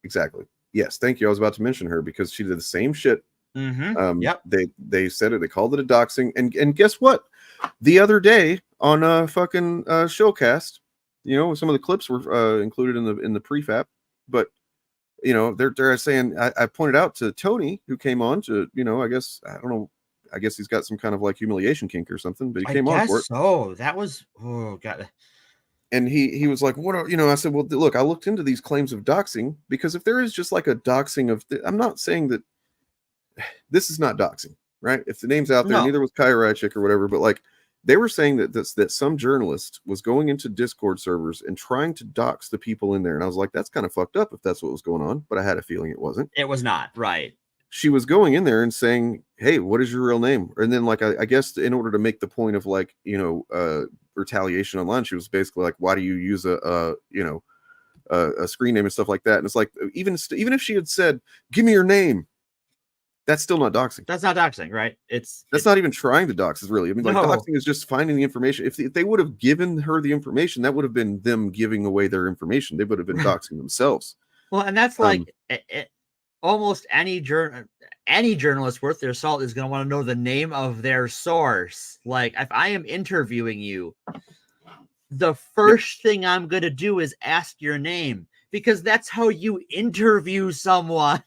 Exactly. Yes, thank you. I was about to mention her because she did the same shit. Yep. They said it. They called it a doxing. And guess what? The other day on a fucking showcast, some of the clips were included in the prefab, but they're saying I pointed out to Tony, who came on to I guess I don't know. I guess he's got some kind of like humiliation kink or something, but he came on for it. So that was, oh god. And he was like, what are, you know, I said, well, look, I looked into these claims of doxing, because if there is just like a doxing of, I'm not saying that this is not doxing, right? If the name's out there, neither was Kai Rychik or whatever, but like they were saying that some journalist was going into Discord servers and trying to dox the people in there. And I was like, that's kind of fucked up if that's what was going on, but I had a feeling it wasn't. It was not, right. She was going in there and saying, hey, what is your real name? And then like, I guess in order to make the point of like, you know, retaliation online, she was basically like, why do you use a screen name and stuff like that? And it's like, even if she had said, give me your name, that's still not doxing. That's not doxing, right? It's not even trying to dox, is really. I mean, like doxing is just finding the information. If they would have given her the information, that would have been them giving away their information. They would have been doxing themselves. Well, and that's like almost any journalist worth their salt is going to want to know the name of their source. Like, if I am interviewing you, the first thing I'm going to do is ask your name, because that's how you interview someone.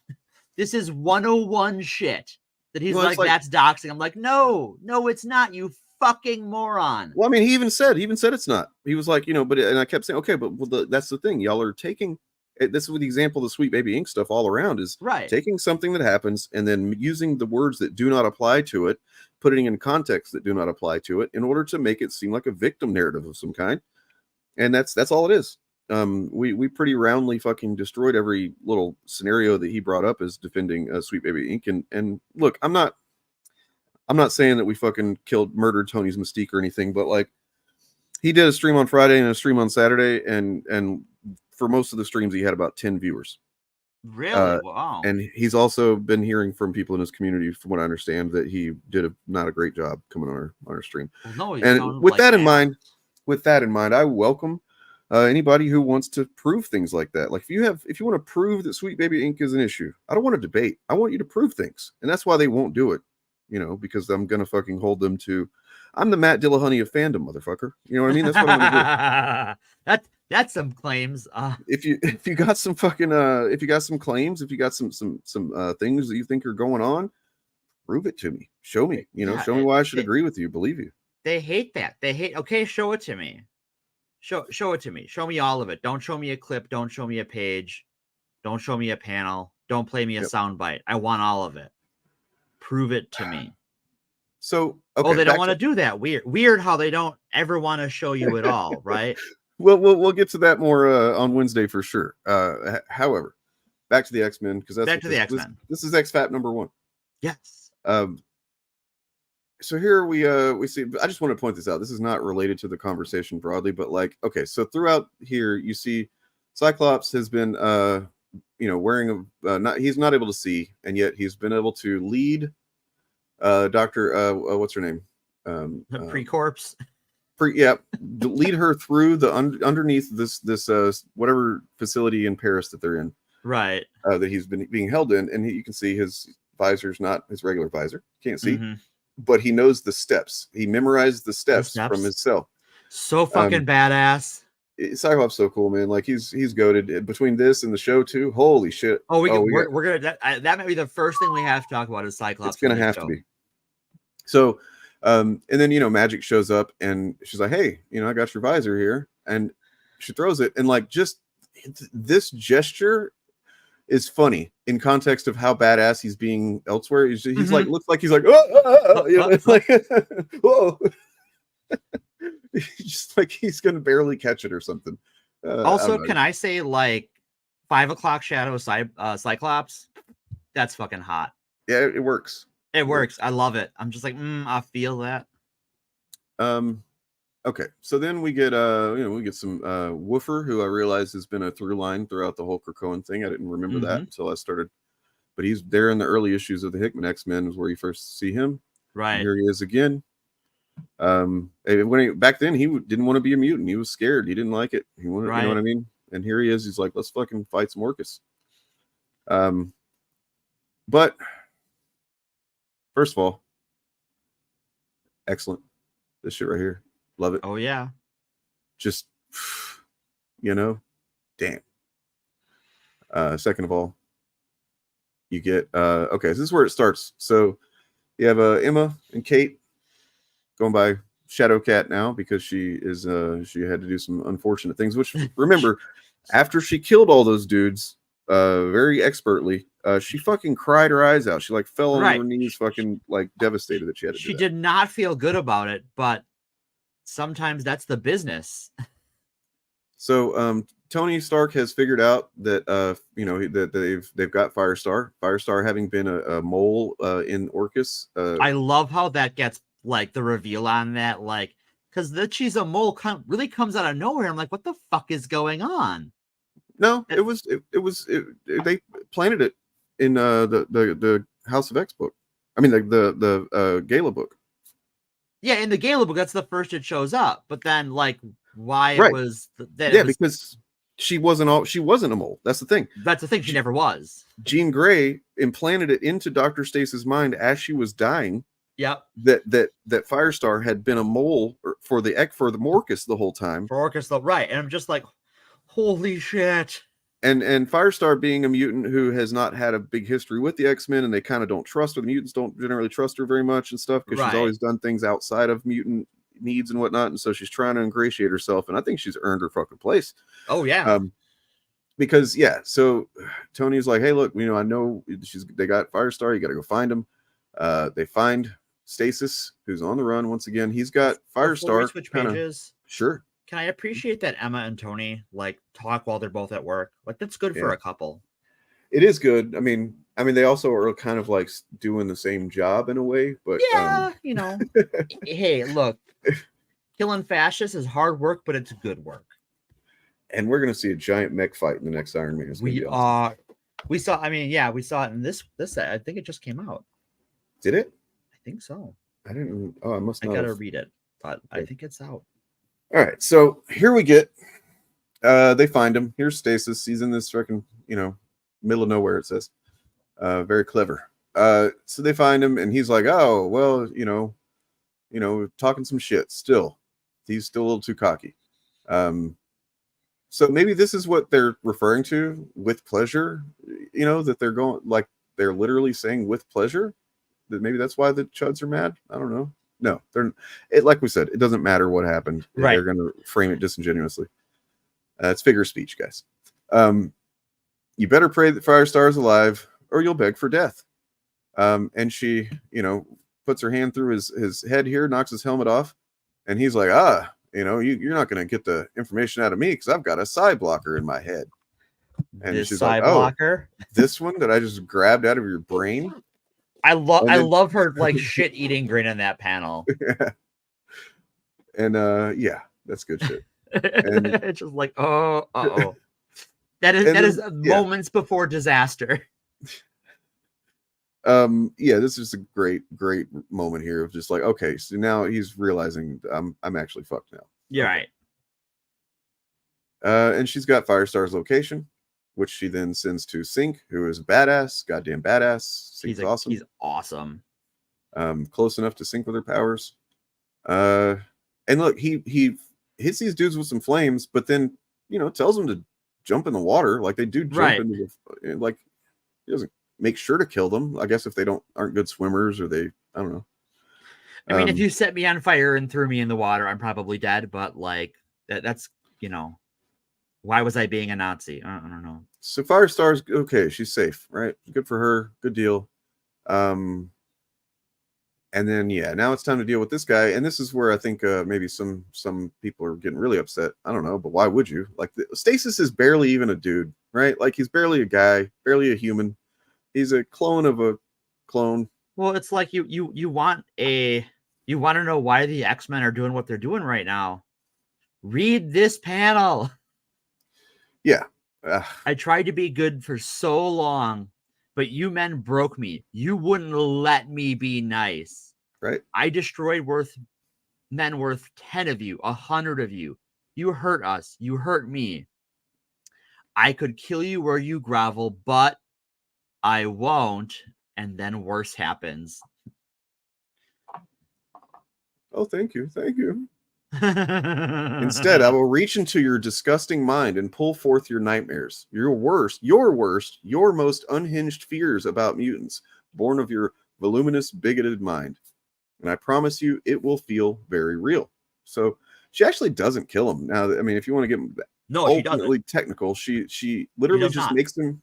This is 101 shit. That he's like, that's doxing. I'm like, no, it's not, you fucking moron. Well, I mean, he even said it's not. He was like, you know, and I kept saying, okay, but that's the thing. Y'all are taking, this is the example of the Sweet Baby Ink stuff all around, is taking something that happens and then using the words that do not apply to it, putting in context that do not apply to it in order to make it seem like a victim narrative of some kind. And that's all it is. We pretty roundly fucking destroyed every little scenario that he brought up as defending Sweet Baby Ink. And look, I'm not saying that we fucking murdered Tony's Mystique or anything, but like, he did a stream on Friday and a stream on Saturday, and for most of the streams he had about 10 viewers. Really? Wow. And he's also been hearing from people in his community, from what I understand, that he did not a great job coming on our stream. Well, no, and with that in mind, I welcome anybody who wants to prove things like that. Like if you want to prove that Sweet Baby Ink is an issue, I don't want to debate. I want you to prove things. And that's why they won't do it, you know, because I'm going to fucking hold them to, I'm the Matt Dillahunty of fandom, motherfucker. You know what I mean? That's what I'm going to do. That's some claims. If you got some fucking, if you got some claims, if you got some things that you think are going on, prove it to me. Show me, you know, show me why I should agree with you, believe you. They hate that. Okay, show it to me. Show it to me. Show me all of it. Don't show me a clip. Don't show me a page. Don't show me a panel. Don't play me a soundbite. I want all of it. Prove it to me. So, okay, they don't want to do that. Weird how they don't ever want to show you it all, right? Well, we'll get to that more on Wednesday for sure. However, back to the X-Men, because X-Men. This is X-FAP number 1. Yes. So here we see, I just want to point this out. This is not related to the conversation broadly, but like, okay, so throughout here you see Cyclops has been wearing he's not able to see, and yet he's been able to lead Dr. What's her name? Pre-corpse. Lead her through the underneath this whatever facility in Paris that they're in. Right. That he's been being held in, and you can see his visor's not his regular visor. Can't see. Mm-hmm. But he knows the steps. He memorized the steps from his cell. So fucking badass. Cyclops so cool, man. Like he's goated between this and the show too. Holy shit! Oh, we're gonna that might be the first thing we have to talk about is Cyclops. It's gonna have to be. So, and then Magic shows up and she's like, "Hey, I got your visor here," and she throws it, and like just this gesture is funny in context of how badass he's being elsewhere. He's like, looks like he's like, it's like, whoa. Just like he's gonna barely catch it or something. Also, can I say like 5 o'clock shadow Cyclops? That's fucking hot. Yeah, it works. It works. I love it. I'm just like, I feel that. Okay, so then we get we get some Woofer, who I realize has been a through line throughout the whole Krakoan thing. I didn't remember that until I started, but he's there in the early issues of the Hickman X-Men is where you first see him. Right. And here he is again. Back then he didn't want to be a mutant. He was scared. He didn't like it. He wanted, you know what I mean? And here he is. He's like, let's fucking fight some Orcus. But first of all, excellent. This shit right here. Love it. Oh yeah. Just, damn. Second of all, you get, okay, so this is where it starts. So you have Emma and Kate going by Shadow Cat now because she had to do some unfortunate things. Which remember, after she killed all those dudes, very expertly, she fucking cried her eyes out. She like fell on her knees, fucking like devastated that she had to do She that. did not feel good about it, but sometimes that's the business. So Tony Stark has figured out that that they've got Firestar. Firestar having been a mole in Orcus. I love how that gets like the reveal on that, like because that she's a mole really comes out of nowhere. I'm like, what the fuck is going on? No, they planted it in the House of X book. I mean the Gala book. Yeah, in the Gala book, that's the first it shows up. But then, like, why Right. it was that? Yeah, it was, because she wasn't a mole. That's the thing. That's the thing. She never was. Jean Grey implanted it into Dr. Stace's mind as she was dying. Yep. That Firestar had been a mole for the Morcus the whole time. For Orcus, right? And I'm just like, holy shit. And Firestar being a mutant who has not had a big history with the X-Men, and they kind of don't trust her. The mutants don't generally trust her very much and stuff because she's always done things outside of mutant needs and whatnot, and so she's trying to ingratiate herself, and I think she's earned her fucking place. Oh yeah. Because so Tony's like, hey, look, I know they got Firestar. You got to go find him. They find Stasis, who's on the run once again. He's got Firestar. Switch pages. Sure. Can I appreciate that Emma and Tony like talk while they're both at work? Like that's good for a couple. It is good. I mean, they also are kind of like doing the same job in a way, but yeah, hey, look, killing fascists is hard work, but it's good work. And we're gonna see a giant mech fight in the next Iron Man. We saw. We saw it in this set. I think it just came out. Did it? I think so. I didn't. Oh, I must. I gotta read it, but okay. I think it's out. All right, so here we get. They find him. Here's Stasis. He's in this freaking, middle of nowhere. It says, very clever. So they find him, and he's like, "Oh, well, talking some shit." Still, he's still a little too cocky. So maybe this is what they're referring to with pleasure. That they're going like they're literally saying with pleasure. That maybe that's why the Chuds are mad. I don't know. No, like we said, it doesn't matter what happened. Right. They're going to frame it disingenuously. It's figure of speech, guys. You better pray that Firestar is alive, or you'll beg for death. And she, puts her hand through his head here, knocks his helmet off, and he's like, you're not going to get the information out of me because I've got a psi blocker in my head. And she's like, blocker? This one that I just grabbed out of your brain. I love her like shit eating grin in that panel. Yeah. And that's good shit. And it's just like, that is moments before disaster. This is a great moment here of just like, okay, so now he's realizing I'm actually fucked now. You're right. And she's got Firestar's location, which she then sends to Sync, who is badass, goddamn badass. Sync's awesome. He's awesome. Close enough to sync with her powers. And look, he hits these dudes with some flames, but then tells them to jump in the water, like they do jump into the, like he doesn't make sure to kill them. I guess if they aren't good swimmers, or I don't know. I mean, if you set me on fire and threw me in the water, I'm probably dead. But like that's why was I being a Nazi? I don't know. So Firestar's okay. She's safe, right? Good for her. Good deal. And then now it's time to deal with this guy. And this is where I think maybe some people are getting really upset. I don't know, but why would you? Like Stasis is barely even a dude, right? Like he's barely a guy, barely a human. He's a clone of a clone. Well, it's like you want to know why the X-Men are doing what they're doing right now. Read this panel. Yeah. I tried to be good for so long, but you men broke me. You wouldn't let me be nice. Right. I destroyed men worth 10 of you, 100 of you. You hurt us. You hurt me. I could kill you where you grovel, but I won't. And then worse happens. Oh, thank you. Thank you. Instead, I will reach into your disgusting mind and pull forth your nightmares, your worst, your most unhinged fears about mutants, born of your voluminous, bigoted mind. And I promise you, it will feel very real. So she actually doesn't kill him. Now, I mean, if you want to get she doesn't. ultimately technical, she literally just not. makes him.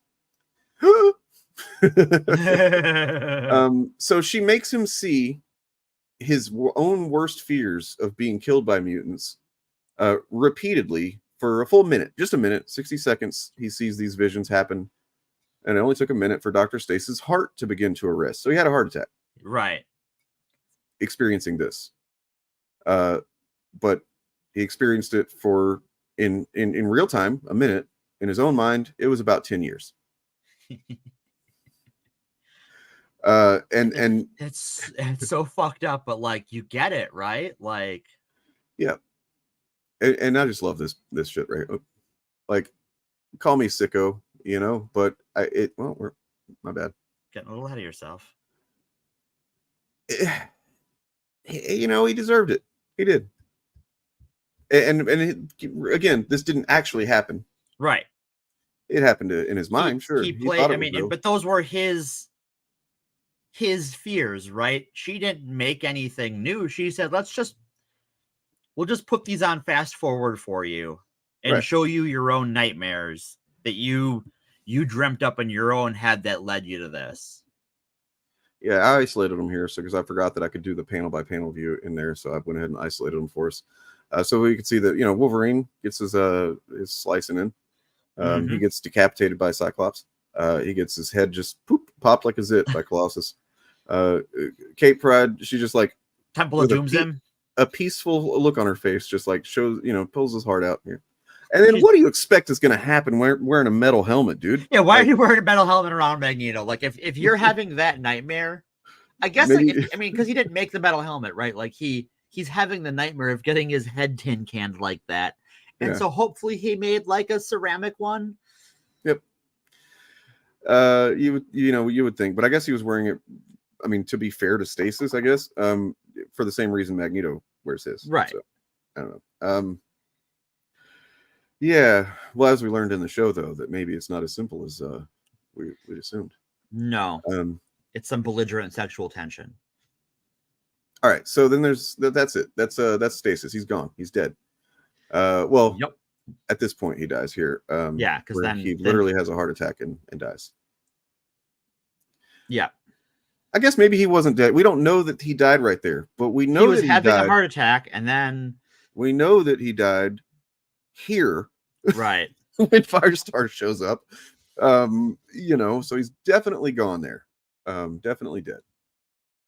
So she makes him see his own worst fears of being killed by mutants repeatedly for a full minute, just a minute, 60 seconds. He sees these visions happen, and it only took a minute for Dr. Stace's heart to begin to arrest. So he had a heart attack. Right. Experiencing this. But he experienced it for in real time, a minute. In his own mind, it was about 10 years. And it's so fucked up, but like you get it, right? Like, yeah. And I just love this shit, right? Like, call me sicko, you know, but my bad. Getting a little ahead of yourself. You know, he deserved it. He did. And again, this didn't actually happen. Right. It happened in his mind, sure. He played, I mean, but those were his fears, right? She didn't make anything new. She said, we'll just put these on fast forward for you and show you your own nightmares that you dreamt up in your own head that led you to this. Yeah, I isolated them here because I forgot that I could do the panel by panel view in there, so I went ahead and isolated them for us. So we could see that, you know, Wolverine gets his slicing in. He gets decapitated by Cyclops. He gets his head just popped like a zit by Colossus. Kate Pride, she just like Temple of Doom's him. A peaceful look on her face, just like shows, you know, pulls his heart out here. And then what do you expect is going to happen wearing a metal helmet, dude? Yeah, why are you wearing a metal helmet around Magneto? Like, if you're having that nightmare, I guess, because he didn't make the metal helmet, right? Like, he's having the nightmare of getting his head tin canned like that. And so hopefully he made, like, a ceramic one. Yep. You would think, but I guess he was wearing it, I mean, to be fair to Stasis, I guess, for the same reason Magneto wears his. Right. So, I don't know. Yeah. Well, as we learned in the show, though, that maybe it's not as simple as we assumed. No. It's some belligerent sexual tension. All right. So then that's it. That's Stasis. He's gone. He's dead. At this point, he dies here. Yeah, because then he literally has a heart attack and dies. Yeah. I guess maybe he wasn't dead. We don't know that he died right there, but we know he was that having died. A heart attack, and then we know that he died here, right? When Firestar shows up, you know, so he's definitely gone there, definitely dead.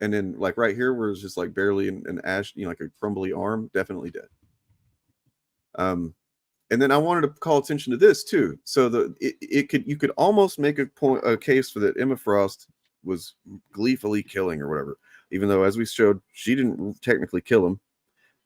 And then, like right here, where it's just like barely an ash, you know, like a crumbly arm, definitely dead. And then I wanted to call attention to this too. So you could almost make a case for that Emma Frost was gleefully killing or whatever, even though, as we showed, she didn't technically kill him.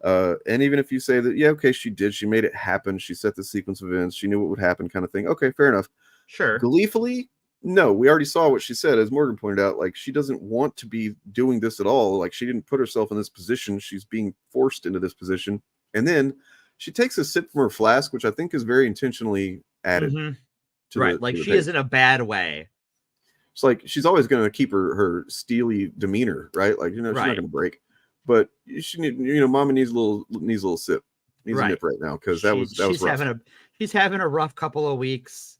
And even if you say that, yeah, okay, she did, she made it happen, she set the sequence of events, she knew what would happen, kind of thing. Okay, fair enough. Sure. Gleefully, no, we already saw what she said, as Morgan pointed out. Like, she doesn't want to be doing this at all. Like, she didn't put herself in this position. She's being forced into this position. And then she takes a sip from her flask, which I think is very intentionally added. Right, like she is in a bad way. It's like she's always going to keep her steely demeanor, right? Like, you know, she's not going to break. But she need, you know, Mama needs a little sip, needs a nip right now, because that was rough. She's having a rough couple of weeks.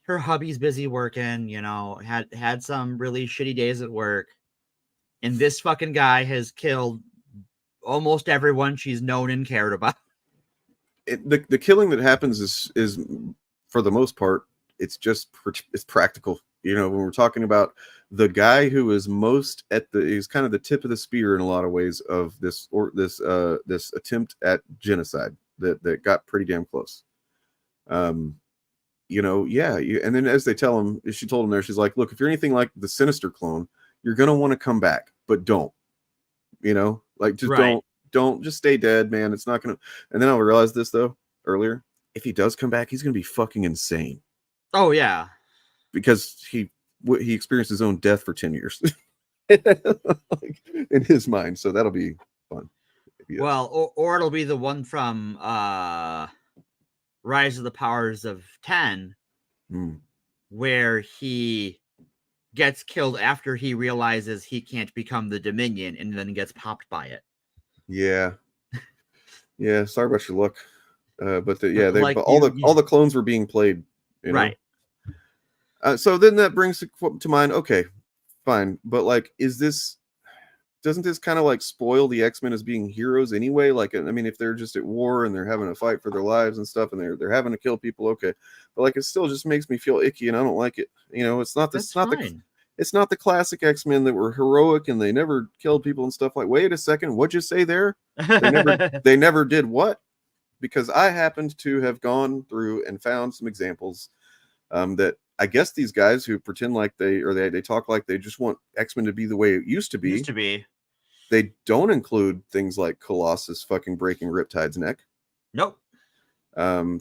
Her hubby's busy working, you know, had some really shitty days at work, and this fucking guy has killed almost everyone she's known and cared about. The killing that happens is for the most part, it's practical. You know, when we're talking about the guy who is most he's kind of the tip of the spear in a lot of ways of this attempt at genocide that got pretty damn close. You know, yeah. And then as they tell him, she told him there, she's like, look, if you're anything like the Sinister clone, you're going to want to come back, but don't, you know, like, just don't just stay dead, man. It's not going to. And then I realized this though earlier, if he does come back, he's going to be fucking insane. Oh yeah. Because he experienced his own death for 10 years like, in his mind. So that'll be fun. Well, or it'll be the one from Rise of the Powers of 10, where he gets killed after he realizes he can't become the Dominion and then gets popped by it. Yeah. Yeah, sorry about your luck. But Like all the clones were being played, you know? Right. So then that brings to mind, okay, fine. But like, doesn't this kind of like spoil the X-Men as being heroes anyway? Like, I mean, if they're just at war and they're having a fight for their lives and stuff, and they're having to kill people, okay. But like, it still just makes me feel icky, and I don't like it. You know, it's not the classic X-Men that were heroic and they never killed people and stuff. Like, wait a second, what'd you say there? They never did what? Because I happened to have gone through and found some examples that I guess these guys who pretend like they talk like they just want X-Men to be the way it used to be. They don't include things like Colossus fucking breaking Riptide's neck. Nope.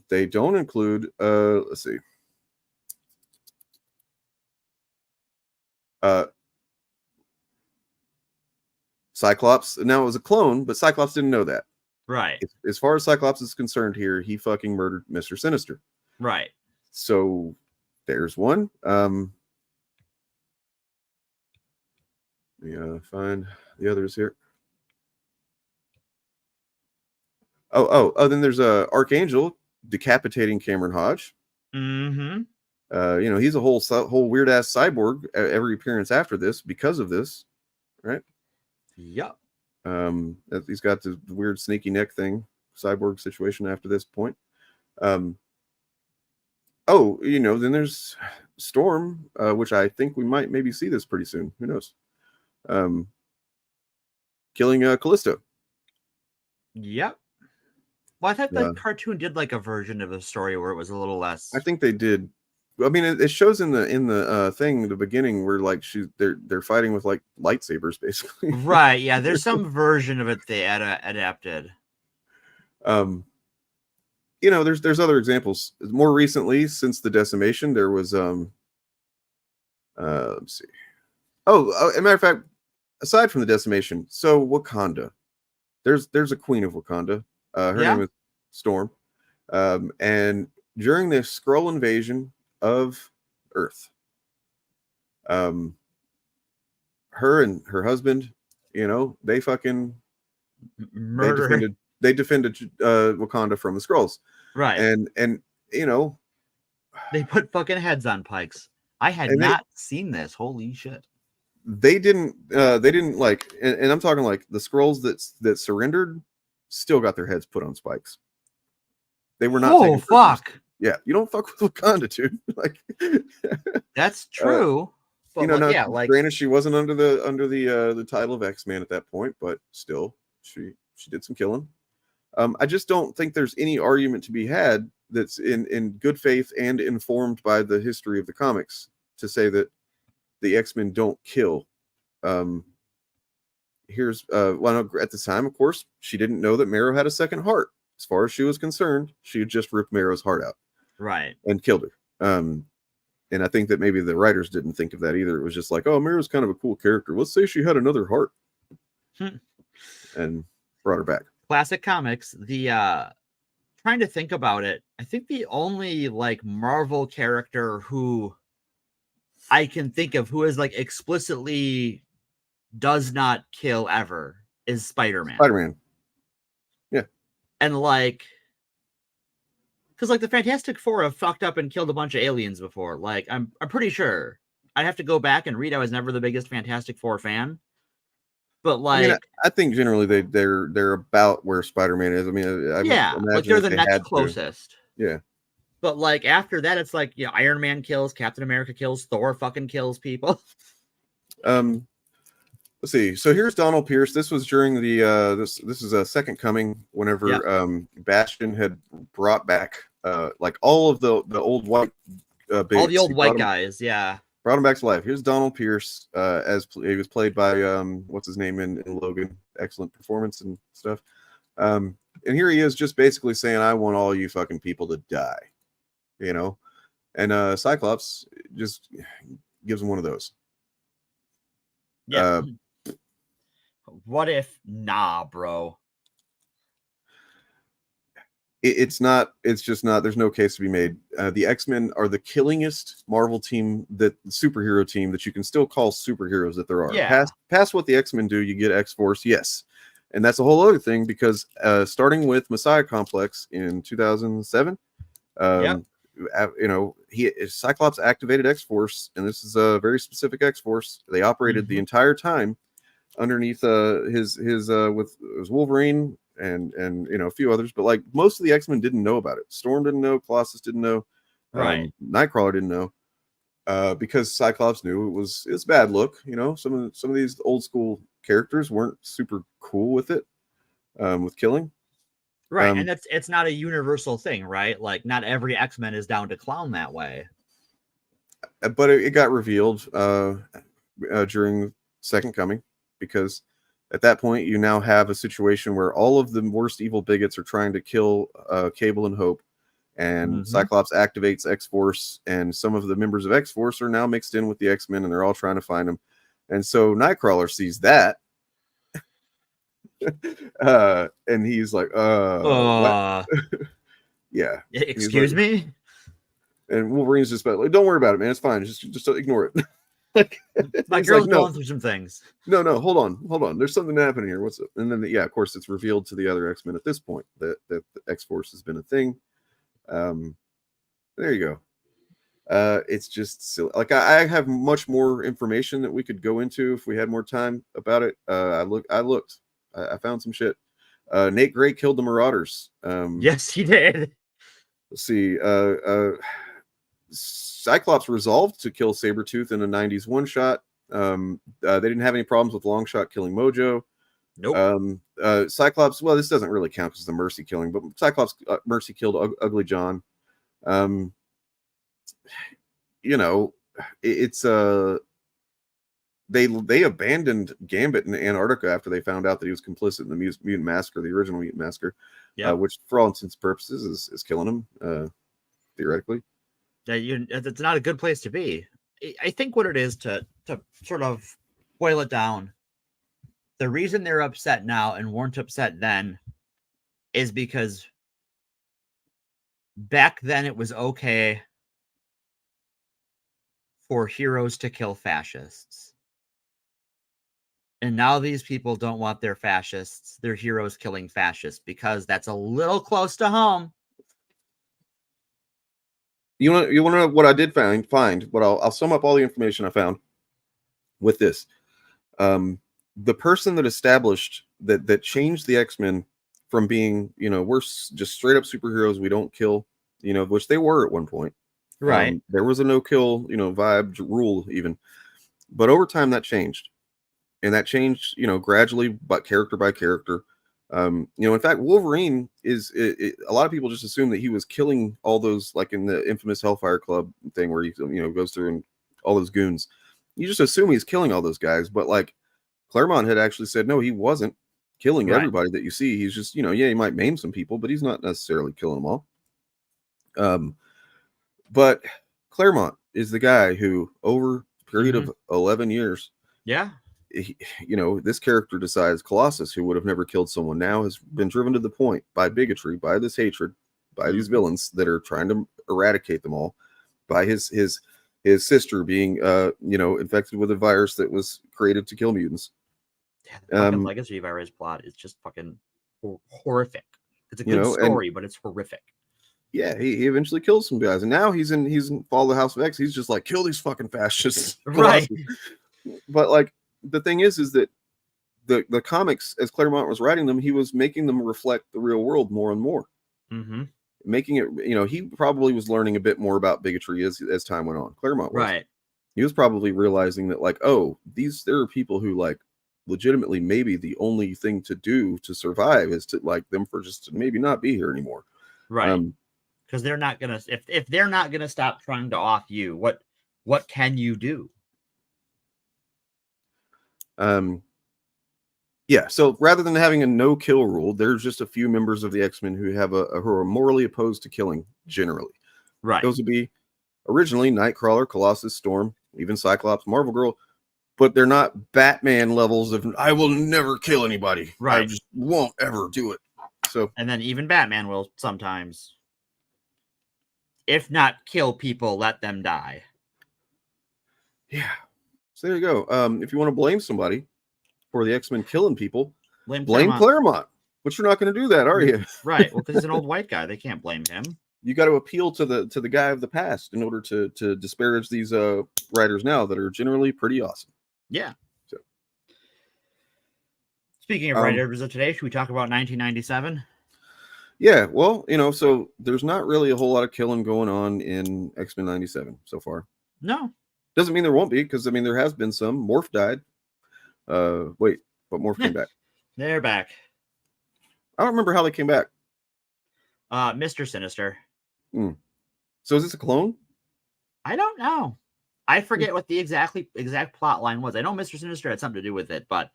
They don't include let's see. Cyclops. Now it was a clone, but Cyclops didn't know that. Right. As far as Cyclops is concerned here, he fucking murdered Mr. Sinister. Right. So there's one. Find the others here. Then there's Archangel decapitating Cameron Hodge. Mm-hmm. He's a whole weird ass cyborg every appearance after this because of this, right? Yep. He's got the weird sneaky neck thing, cyborg situation after this point. Then there's Storm, which I think we might maybe see this pretty soon. Who knows? Killing Callisto. Yep. Well, I thought the cartoon did like a version of a story where it was a little less. I think they did. I mean, it shows in the thing, the beginning, where like they're fighting with like lightsabers, basically. Right. Yeah. There's some version of it they adapted. There's other examples. More recently, since the decimation, there was let's see. As a matter of fact, aside from the decimation, so Wakanda, there's a queen of Wakanda. Her name is Storm. And during the Skrull invasion of Earth, her and her husband, they fucking murder. They defended Wakanda from the Skrulls. Right. And they put fucking heads on pikes. I had not seen this. Holy shit. They didn't like, and I'm talking like the Skrulls that surrendered still got their heads put on spikes. They were not. Oh fuck! Yeah, you don't fuck with Wakanda, dude. Like, that's true. But granted, she wasn't under the title of X-Man at that point, but still, she did some killing. I just don't think there's any argument to be had that's in good faith and informed by the history of the comics to say that the X-Men don't kill. At the time, of course, she didn't know that Marrow had a second heart. As far as she was concerned, she had just ripped Marrow's heart out. Right. And killed her. And I think that maybe the writers didn't think of that either. It was just like, oh, Marrow's kind of a cool character. Let's say she had another heart. And brought her back. Classic comics. Trying to think about it, I think the only like Marvel character who I can think of who is like explicitly does not kill ever is Spider-Man. Spider-Man. Yeah. And like, because like the Fantastic Four have fucked up and killed a bunch of aliens before. Like, I'm pretty sure. I'd have to go back and read. I was never the biggest Fantastic Four fan. But like, I think generally they're about where Spider-Man is. I mean, like they're the next closest. Yeah. But like after that, it's like Iron Man kills, Captain America kills, Thor fucking kills people. Let's see. So here's Donald Pierce. This was during the this is a Second Coming. Whenever Bastion had brought back like all of the old white all the old white guys, brought him back to life. Here's Donald Pierce as he was played by what's his name in Logan. Excellent performance and stuff. And here he is just basically saying, I want all you fucking people to die. And Cyclops just gives him one of those. Yeah. What if, nah, bro? It's not. It's just not. There's no case to be made. The X-Men are the killingest Marvel team, that superhero team that you can still call superheroes that there are. Yeah. Past what the X-Men do, you get X-Force, yes, and that's a whole other thing because starting with Messiah Complex in 2007, Cyclops activated X-Force, and this is a very specific X-Force. They operated the entire time underneath his Wolverine and a few others, but like most of the X-Men didn't know about it. Storm didn't know, Colossus didn't know, Nightcrawler didn't know, because Cyclops knew it was bad look. Some of these old school characters weren't super cool with it, with killing. Right, and it's not a universal thing, right? Like not every X-Men is down to clown that way. But it got revealed during Second Coming, because at that point you now have a situation where all of the worst evil bigots are trying to kill Cable and Hope, and Cyclops activates X-Force, and some of the members of X-Force are now mixed in with the X-Men, and they're all trying to find him. And so Nightcrawler sees that, and he's like, what? Yeah. Excuse me? And Wolverine's just like, don't worry about it, man. It's fine. Just ignore it. My girl's going through some things. No, hold on. There's something happening here. What's up? And then, of course, it's revealed to the other X-Men at this point that the X-Force has been a thing. There you go. It's just silly. Like I have much more information that we could go into if we had more time about it. I looked. I found some shit. Nate Gray killed the Marauders. Yes, he did. Let's see. Cyclops resolved to kill Sabretooth in a 90s one-shot. They didn't have any problems with Longshot killing Mojo. Nope. Cyclops, well, this doesn't really count because it's the Mercy killing, but Cyclops Mercy killed Ugly John. It's they abandoned Gambit in Antarctica after they found out that he was complicit in the Mutant Massacre, the original Mutant Massacre, which for all intents and purposes is killing him, theoretically. It's not a good place to be. I think what it is, to sort of boil it down, the reason they're upset now and weren't upset then is because back then it was okay for heroes to kill fascists. And now these people don't want their heroes killing fascists, because that's a little close to home. You want to know what I did find? But I'll sum up all the information I found with this. The person that established that changed the X-Men from being, we're just straight up superheroes, we don't kill, which they were at one point. Right. There was a no-kill, vibe rule even. But over time that changed. And that changed, gradually, but character by character. In fact, Wolverine is a lot of people just assume that he was killing all those, like in the infamous Hellfire Club thing where he goes through and all those goons. You just assume he's killing all those guys, but like Claremont had actually said no, he wasn't killing everybody that you see. He's just, he might maim some people, but he's not necessarily killing them all. But Claremont is the guy who, over a period of 11 years, this character decides Colossus, who would have never killed someone, now has been driven to the point by bigotry, by this hatred, by these villains that are trying to eradicate them all, by his sister being infected with a virus that was created to kill mutants. The fucking legacy virus plot is just fucking horrific. It's a good story, but it's horrific. Yeah, he eventually kills some guys, and now he's in Fall of the House of X. He's just like, kill these fucking fascists, right? But like, the thing is that the comics, as Claremont was writing them, he was making them reflect the real world more and more. Making it, he probably was learning a bit more about bigotry as time went on. Claremont was. Right. He was probably realizing that, like, there are people who, like, legitimately maybe the only thing to do to survive is to, like, them for just to maybe not be here anymore. Right. Because they're not gonna, if they're not gonna stop trying to off you, what can you do? So rather than having a no-kill rule, there's just a few members of the X-Men who have who are morally opposed to killing generally. Right. Those would be originally Nightcrawler, Colossus, Storm, even Cyclops, Marvel Girl, but they're not Batman levels of I will never kill anybody. Right. I just won't ever do it. So, and then even Batman will sometimes, if not kill people, let them die. Yeah. So there you go. If you want to blame somebody for the X-Men killing people, blame Claremont. But you're not going to do that, are you? Right. Well, because he's an old white guy, they can't blame him. You got to appeal to the guy of the past in order to disparage these writers now that are generally pretty awesome. Yeah. So, speaking of writers of today, should we talk about 1997? Yeah. Well, so there's not really a whole lot of killing going on in X-Men 97 so far. No. Doesn't mean there won't be, because there has been some. Morph died. Wait, but Morph came back. They're back. I don't remember how they came back. Mr. Sinister. So is this a clone? I don't know. I forget what the exact plot line was. I know Mr. Sinister had something to do with it, but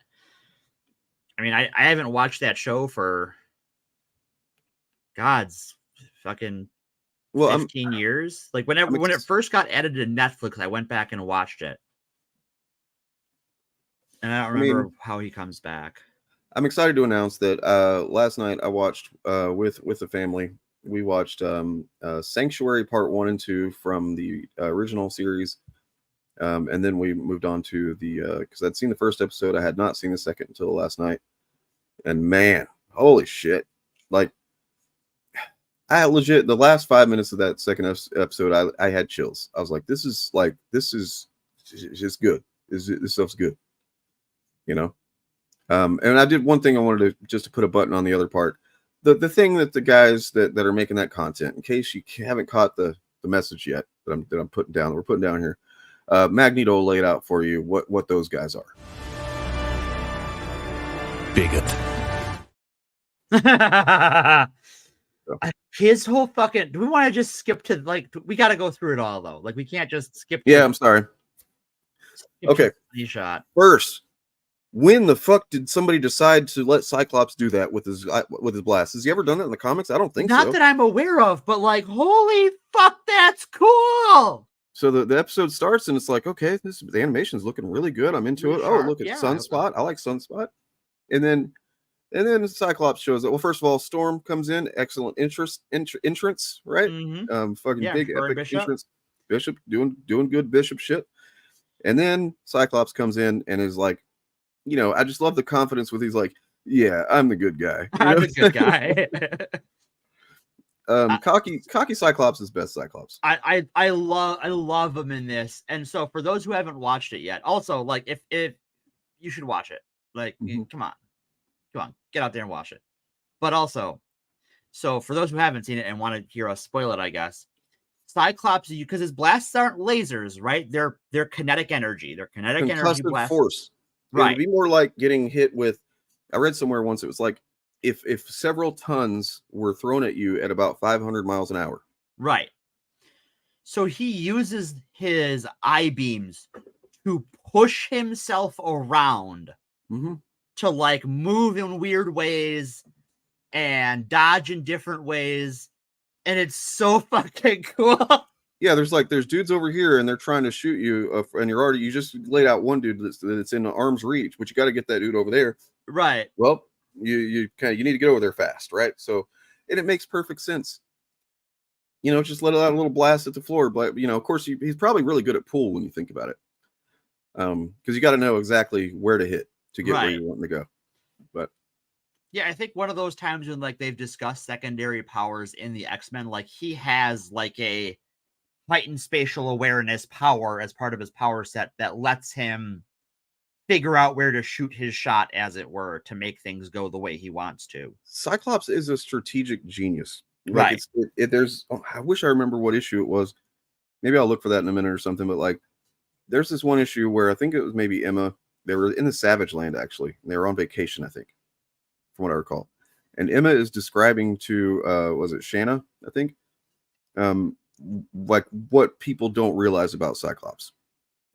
I mean, I haven't watched that show for God's fucking 15 years. Like when it first got added to Netflix, I went back and watched it. And I don't remember how he comes back. I'm excited to announce that last night I watched with the family. We watched Sanctuary Part 1 and 2 from the original series. And then we moved on to the because I'd seen the first episode. I had not seen the second until last night. And man, holy shit. Like, I legit, the last 5 minutes of that second episode, I had chills. I was like, this is just good. This stuff's good. And I did one thing I wanted to put a button on the other part. The thing that the guys that are making that content, in case you haven't caught the message yet that I'm putting down, we're putting down here. Magneto laid out for you what those guys are. Bigot. His whole fucking. Do we want to just skip to we got to go through it all though? Like we can't just skip. Yeah, I'm sorry. Okay. Shot First, when the fuck did somebody decide to let Cyclops do that with his blast? Has he ever done that in the comics? I don't think so. Not that I'm aware of, but like, holy fuck, that's cool. So the episode starts and it's like, okay, the animation's looking really good. I'm into it. Oh, look at Sunspot. I like Sunspot. And then Cyclops shows up. Well, first of all, Storm comes in. Excellent entrance, right? Fucking big epic Bishop. entrance. Bishop doing good Bishop shit. And then Cyclops comes in and is like, I just love the confidence with he's like, yeah, I'm the good guy. I'm the good guy. Cocky Cyclops is best Cyclops. I love him in this. And so for those who haven't watched it yet, also like if you should watch it. Like come on, get out there and watch it. But also, so for those who haven't seen it and want to hear us spoil it, I guess, Cyclops, because his blasts aren't lasers, right? They're kinetic energy. They're kinetic energy blasts. Force. Right. It'd be more like getting hit with. I read somewhere once it was like if several tons were thrown at you at about 500 miles an hour. Right. So he uses his eye beams to push himself around to like move in weird ways and dodge in different ways. And it's so fucking cool. Yeah, there's dudes over here and they're trying to shoot you, and you just laid out one dude that's in arm's reach, but you got to get that dude over there. Right. Well, you need to get over there fast, right? So, and it makes perfect sense. Just let out a little blast at the floor, but of course he's probably really good at pool when you think about it, because you got to know exactly where to hit to get where you want to go. But yeah, I think one of those times when like they've discussed secondary powers in the X-Men, like he has like a heightened spatial awareness power as part of his power set that lets him figure out where to shoot his shot, as it were, to make things go the way he wants to. Cyclops is a strategic genius. Right. I wish I remember what issue it was. Maybe I'll look for that in a minute or something. But like, there's this one issue where I think it was maybe Emma. They were in the Savage Land, actually. And they were on vacation, I think, from what I recall. And Emma is describing to, was it Shanna, I think? Like what people don't realize about Cyclops,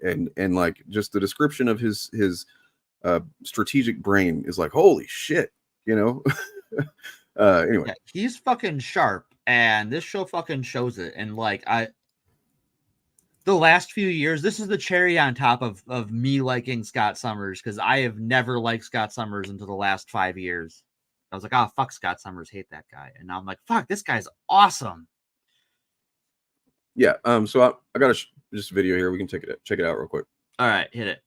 and like just the description of his strategic brain is like, holy shit, anyway. Yeah, he's fucking sharp, and this show fucking shows it. And like the last few years, this is the cherry on top of me liking Scott Summers, because I have never liked Scott Summers until the last 5 years. I was like, oh fuck, Scott Summers, hate that guy, and now I'm like, fuck, this guy's awesome. Yeah. So I got just a video here. We can check it out real quick. All right, hit it.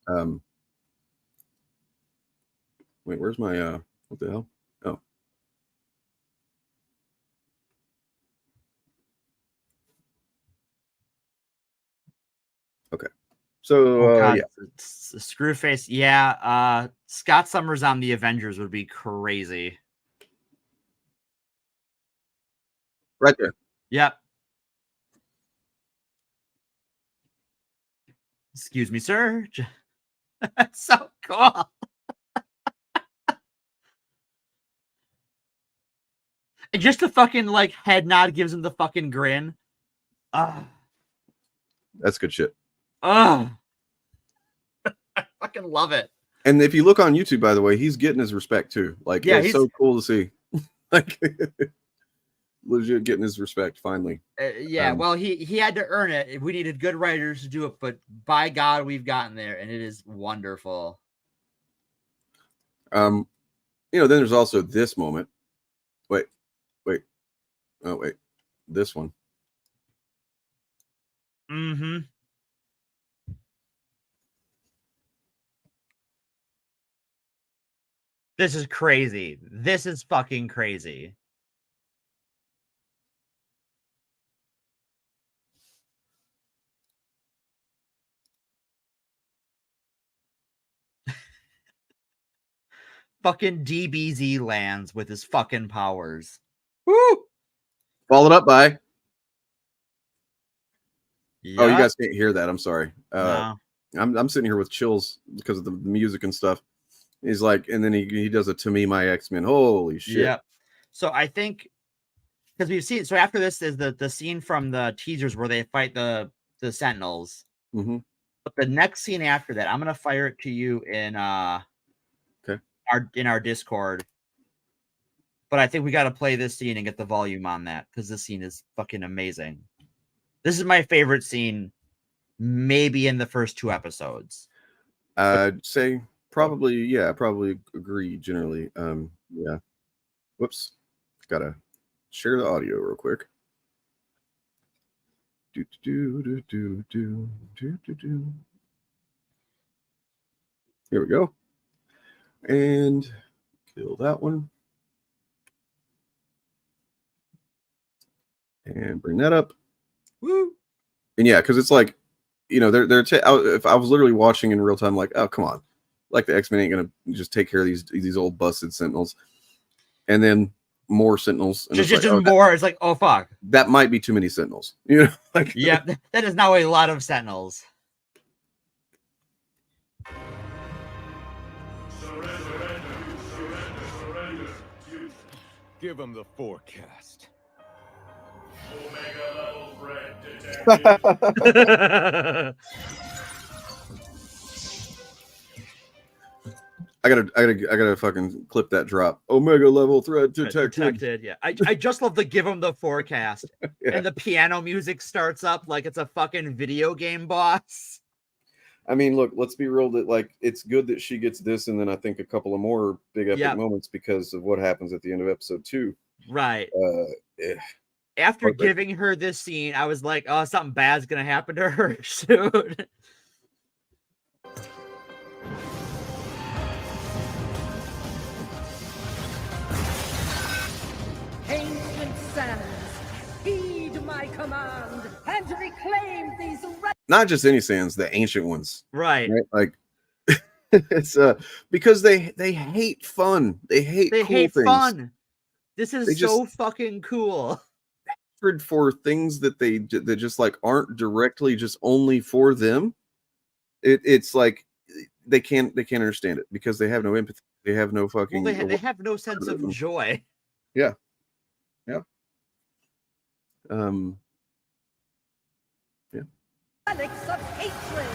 Wait, where's my what the hell? Oh. Okay. So yeah. Screwface. Yeah. Scott Summers on the Avengers would be crazy. Right there. Yep. Excuse me, sir. That's so cool. And just the fucking like head nod gives him the fucking grin. That's good shit. I fucking love it. And if you look on YouTube, by the way, he's getting his respect too. Like, yeah, it's so cool to see. Like, legit getting his respect finally. Yeah, well, he had to earn it. We needed good writers to do it, but by God, we've gotten there, and it is wonderful. You know, then there's also this moment. Wait. Oh, wait. This one. Mm-hmm. This is crazy. This is fucking crazy. Fucking DBZ lands with his fucking powers. Woo! Followed up by. Yep. Oh, you guys can't hear that. I'm sorry. No. I'm sitting here with chills because of the music and stuff. He's like, and then he does it to me, my X-Men. Holy shit. Yeah. So I think because we've seen, so after this is the scene from the teasers where they fight the Sentinels. Mm-hmm. But the next scene after that, I'm gonna fire it to you in our Discord. But I think we got to play this scene and get the volume on that because this scene is fucking amazing. This is my favorite scene, maybe in the first 2 episodes. I'd say probably agree generally. Yeah. Whoops. Gotta share the audio real quick. Here we go. And kill that one. And bring that up. Woo. And yeah, because it's like, you know, if I was literally watching in real time, like, oh, come on. Like the X-Men ain't gonna just take care of these old busted Sentinels. And then more Sentinels. And Just more. It's like, oh fuck. That might be too many Sentinels. You know, like yeah, that is now a lot of Sentinels. Give him the forecast. Omega level threat detected. I gotta fucking clip that drop. Omega level threat detected. Yeah, I just love the give him the forecast, yeah. And the piano music starts up like it's a fucking video game boss. I mean, look, let's be real. That like it's good that she gets this, and then I think a couple of more big epic moments because of what happens at the end of episode 2. Right. Yeah. After giving her this scene, I was like, oh, something bad's gonna happen to her soon. Ancient sands, heed my command and reclaim these Not just any sands, the ancient ones. Right. Like it's because they hate fun. They hate things. Fun. This is so fucking cool. For things that that just like aren't directly just only for them. It's like they can't understand it because they have no empathy. They have no fucking. Well, they have no sense of joy. Yeah. Yeah. Yeah. relics of hatred.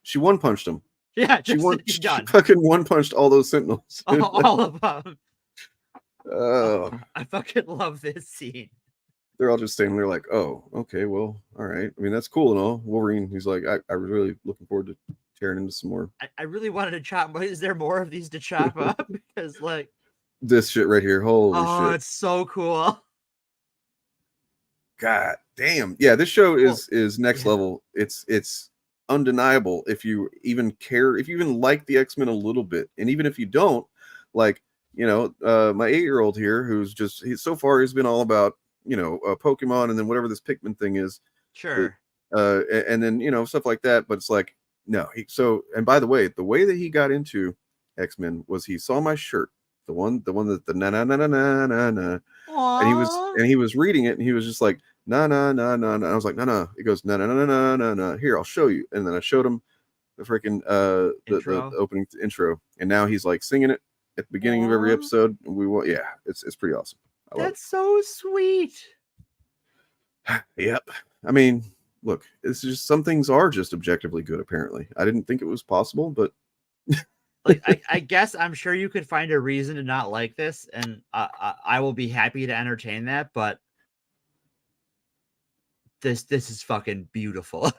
She one-punched him. Yeah, she fucking one-punched all those Sentinels. All of them. I fucking love this scene. They're all just standing there like, oh, okay, well, all right. I mean, that's cool and all. Wolverine, he's like, I was really looking forward to tearing into some more. I really wanted to chop, but is there more of these to chop up? Because like this shit right here, holy shit. It's so cool. God damn. Yeah, this show is next level. It's undeniable if you even care, if you even like the X-Men a little bit. And even if you don't, like, you know, my 8-year-old here, who's just so far he's been all about, you know, Pokemon and then whatever this Pikmin thing is. Sure. And then, you know, stuff like that. But it's like, no. And by the way that he got into X-Men was he saw my shirt, the one that the na na na na na na na, and he was reading it and he was just like na na na na na. I was like no. It goes na na na na na na. Here, I'll show you. And then I showed him the freaking the opening intro, and now he's like singing it at the beginning of every episode. And it's pretty awesome. That's so sweet. Yep. I mean, look, it's just some things are just objectively good. Apparently, I didn't think it was possible, but like I guess I'm sure you could find a reason to not like this, and I will be happy to entertain that. But this is fucking beautiful.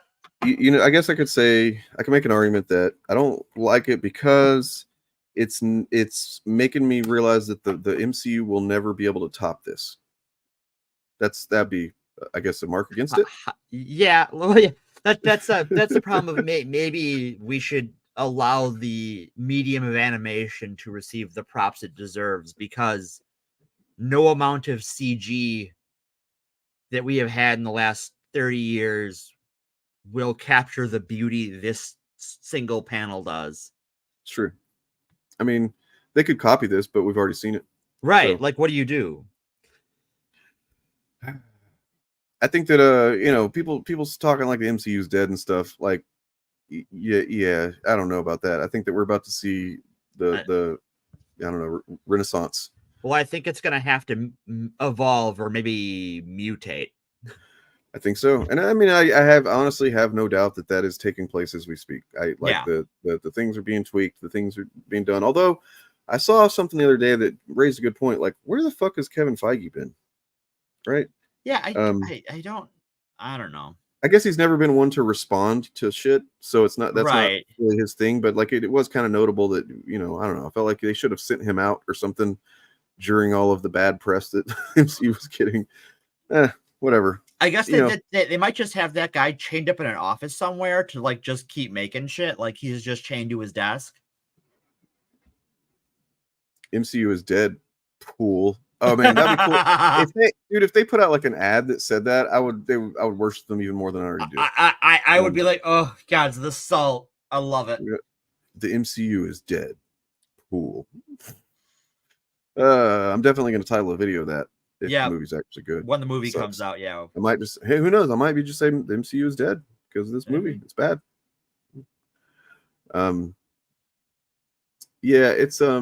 You know, I guess I could say I can make an argument that I don't like it because it's making me realize that the MCU will never be able to top this. That'd be, I guess, a mark against it. Yeah, well, yeah. That's a problem of maybe we should allow the medium of animation to receive the props it deserves, because no amount of CG that we have had in the last 30 years will capture the beauty this single panel does. It's true. I mean, they could copy this, but we've already seen it. Right. So, like, what do you do? I think that you know, people's talking like the MCU is dead and stuff. Like, yeah, I don't know about that. I think that we're about to see the I don't know, renaissance. Well, I think it's going to have to evolve or maybe mutate. I think so. And I mean, I honestly have no doubt that is taking place as we speak. I like the things are being tweaked, the things are being done. Although I saw something the other day that raised a good point. Like, where the fuck has Kevin Feige been? Right? Yeah, I don't know. I guess he's never been one to respond to shit, so that's not really his thing. But like, it was kind of notable that, you know, I don't know. I felt like they should have sent him out or something during all of the bad press that MCU was getting. Whatever. I guess they might just have that guy chained up in an office somewhere to like just keep making shit. Like he's just chained to his desk. MCU is dead. Cool. Oh man, that'd be cool. If they put out like an ad that said that, I would worship them even more than I already do. I would be like, oh god, the salt. I love it. The MCU is dead. Cool. I'm definitely going to title a video of that. If the movie's actually good. When the movie comes out, yeah. I might just, hey, who knows? I might be just saying the MCU is dead because of this movie. It's bad. Yeah, it's I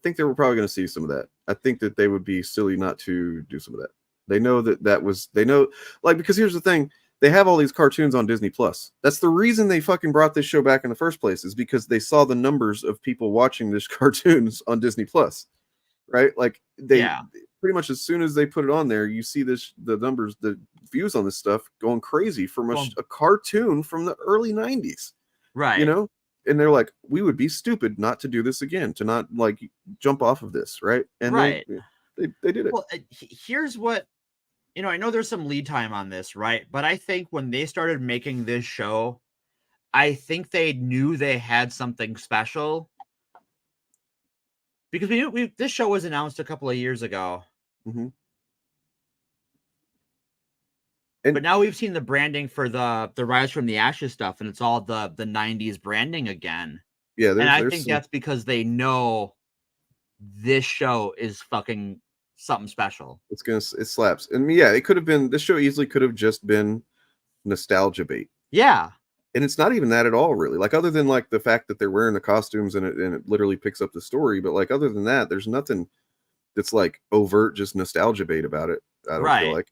think they were probably going to see some of that. I think that they would be silly not to do some of that. They know they know, like, because here's the thing, they have all these cartoons on Disney Plus. That's the reason they fucking brought this show back in the first place, is because they saw the numbers of people watching this cartoons on Disney Plus. Right? Like pretty much as soon as they put it on there, you see the numbers, the views on this stuff going crazy from a cartoon from the early 90s. Right. You know? And they're like, we would be stupid not to do this again, to not like jump off of this, right? And they did it. Well, here's what, you know, I know there's some lead time on this, right? But I think when they started making this show, I think they knew they had something special. Because this show was announced a couple of years ago. Mm-hmm. But now we've seen the branding for the Rise from the Ashes stuff, and it's all the 90s branding again. Yeah, and I think that's because they know this show is fucking something special. It slaps. And yeah, it could have been, this show easily could have just been nostalgia bait. Yeah. And it's not even that at all, really. Like, other than like the fact that they're wearing the costumes and it literally picks up the story, but like, other than that, there's nothing that's like overt, just nostalgia bait about it. I don't feel like.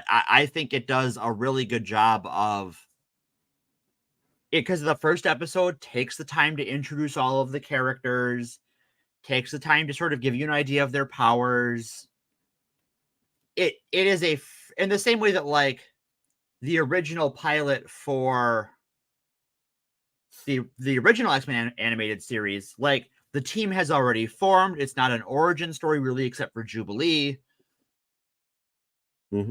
I think it does a really good job of it, because the first episode takes the time to introduce all of the characters. takes the time to sort of give you an idea of their powers. It is in the same way that like the original pilot for the original X-Men animated series, like the team has already formed. It's not an origin story really, except for Jubilee.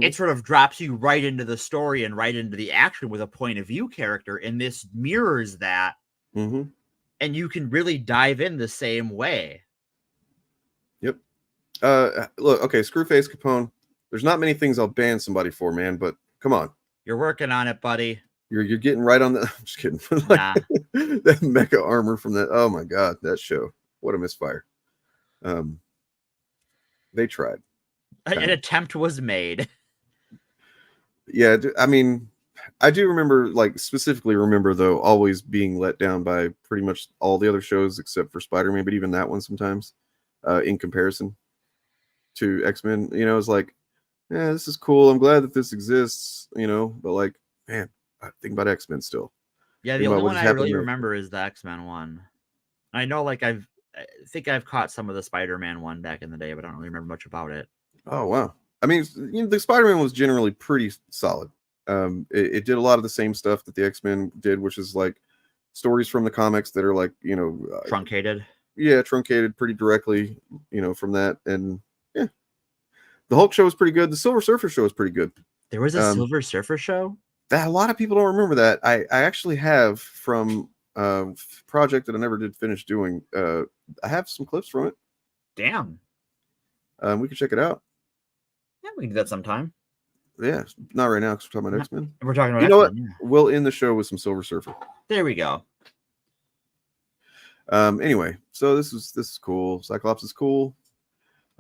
It sort of drops you right into the story and right into the action with a point of view character, and this mirrors that. And you can really dive in the same way. Yep. Look, okay, Screwface Capone. There's not many things I'll ban somebody for, man, but come on. You're working on it, buddy. You're getting right on the. I'm just kidding. Like, that mecha armor from that. Oh my god, that show. What a misfire. They tried. An attempt was made. Yeah, I mean, I do remember, like, specifically remember though, always being let down by pretty much all the other shows except for Spider-Man, but even that one sometimes, in comparison to X-Men, you know, it's like, yeah, this is cool. I'm glad that this exists, you know, but like, man, I think about X-Men still. Yeah, the only one I really remember is the X-Men one. I know, like, I think I've caught some of the Spider-Man one back in the day, but I don't really remember much about it. Oh, wow. I mean, you know, the Spider-Man was generally pretty solid. It did a lot of the same stuff that the X-Men did, which is like stories from the comics that are like, you know, truncated. Yeah, truncated pretty directly, you know, from that. And yeah, the Hulk show was pretty good. The Silver Surfer show was pretty good. There was a Silver Surfer show? That a lot of people don't remember that. I actually have from project that I never did finish doing. I have some clips from it. Damn. We can check it out. Yeah, we can do that sometime. Yeah, not right now because we're talking about X-Men. We're talking about X-Men. Know what? Yeah. We'll end the show with some Silver Surfer. There we go. Anyway, so this is cool. Cyclops is cool.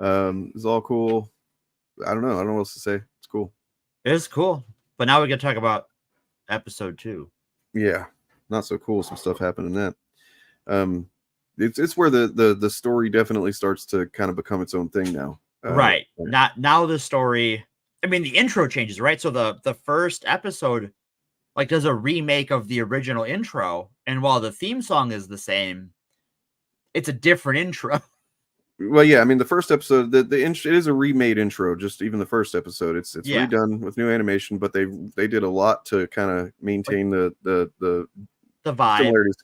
It's all cool. I don't know what else to say. It's cool. It is cool. But now we can talk about episode 2. Yeah, not so cool. Some stuff happened in that. It's where the story definitely starts to kind of become its own thing now. Right. Now the story. I mean, the intro changes, right? So the first episode, like, does a remake of the original intro, and while the theme song is the same, it's a different intro. Well, yeah, I mean, the first episode, it is a remade intro. Just even the first episode, it's redone with new animation, but they did a lot to kind of maintain the vibe. Similarities.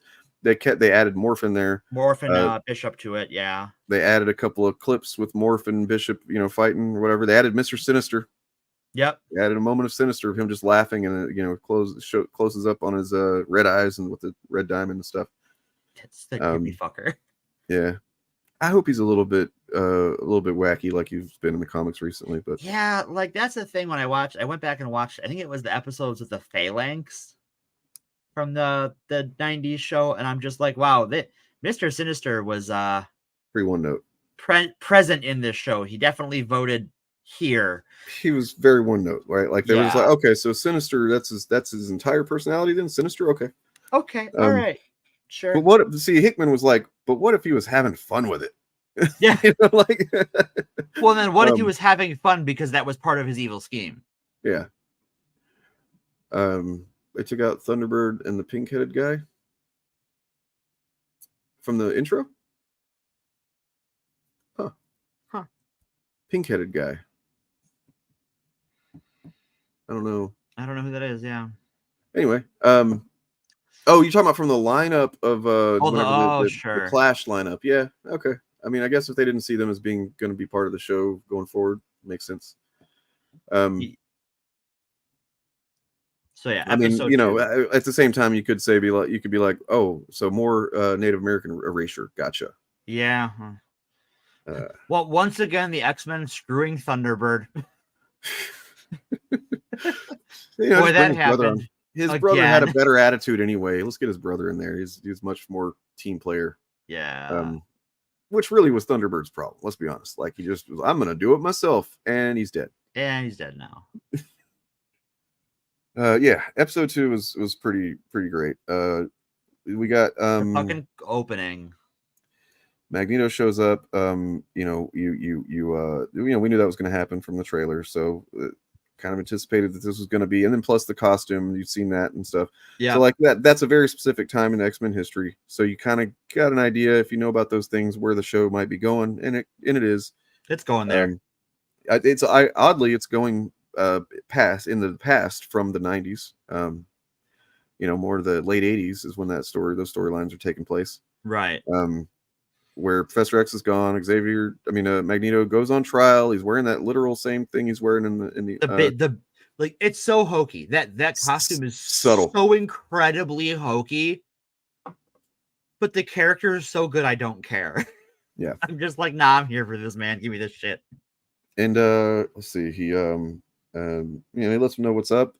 They added Morph in there. Morph and Bishop to it, yeah. They added a couple of clips with Morph and Bishop, you know, fighting or whatever. They added Mr. Sinister. Yep. They added a moment of Sinister of him just laughing, and you know, closes up on his red eyes and with the red diamond and stuff. It's the creepy fucker. Yeah. I hope he's a little bit wacky like he's been in the comics recently, but yeah, like that's the thing. When I went back and watched, I think it was the episodes with the Phalanx from the 90s show, and I'm just like, wow, Mr. Sinister was free one note present in this show. He definitely voted here. He was very one note, right? Like they were just like, okay, so Sinister, that's his entire personality then? Sinister, okay. Okay, all right. Sure. But what Hickman was like, but what if he was having fun with it? Yeah. You know, like well, then what if he was having fun because that was part of his evil scheme? Yeah. They took out Thunderbird and the pink-headed guy from the intro. Huh. Pink-headed guy. I don't know who that is. Yeah. Anyway, oh, you're talking about from the lineup of sure. the Clash lineup. Yeah, okay. I mean, I guess if they didn't see them as being going to be part of the show going forward, makes sense. So yeah, I mean, you know, at the same time, you could be like, oh, so more Native American erasure. Gotcha. Yeah. Well, once again, the X-Men screwing Thunderbird. You know, boy, that happened. His brother had a better attitude anyway. Let's get his brother in there. He's much more team player. Yeah. Which really was Thunderbird's problem. Let's be honest. Like he just was, I'm gonna do it myself, and he's dead. And he's dead now. Yeah, episode 2 was pretty great. We got the fucking opening. Magneto shows up. You know, we knew that was going to happen from the trailer. So kind of anticipated that this was going to be, and then plus the costume, you've seen that and stuff. Yeah. So like that's a very specific time in X-Men history. So you kind of got an idea, if you know about those things, where the show might be going, and it is. It's going there. Oddly, it's going in the past from the 90s. More the late 80s is when those storylines are taking place. Right. Where Professor X is gone, Magneto goes on trial. He's wearing that literal same thing he's wearing in the like, it's so hokey. That costume is subtle, so incredibly hokey, but the character is so good I don't care. Yeah. I'm just like, nah, I'm here for this, man. Give me this shit. And let's see, he lets them know what's up.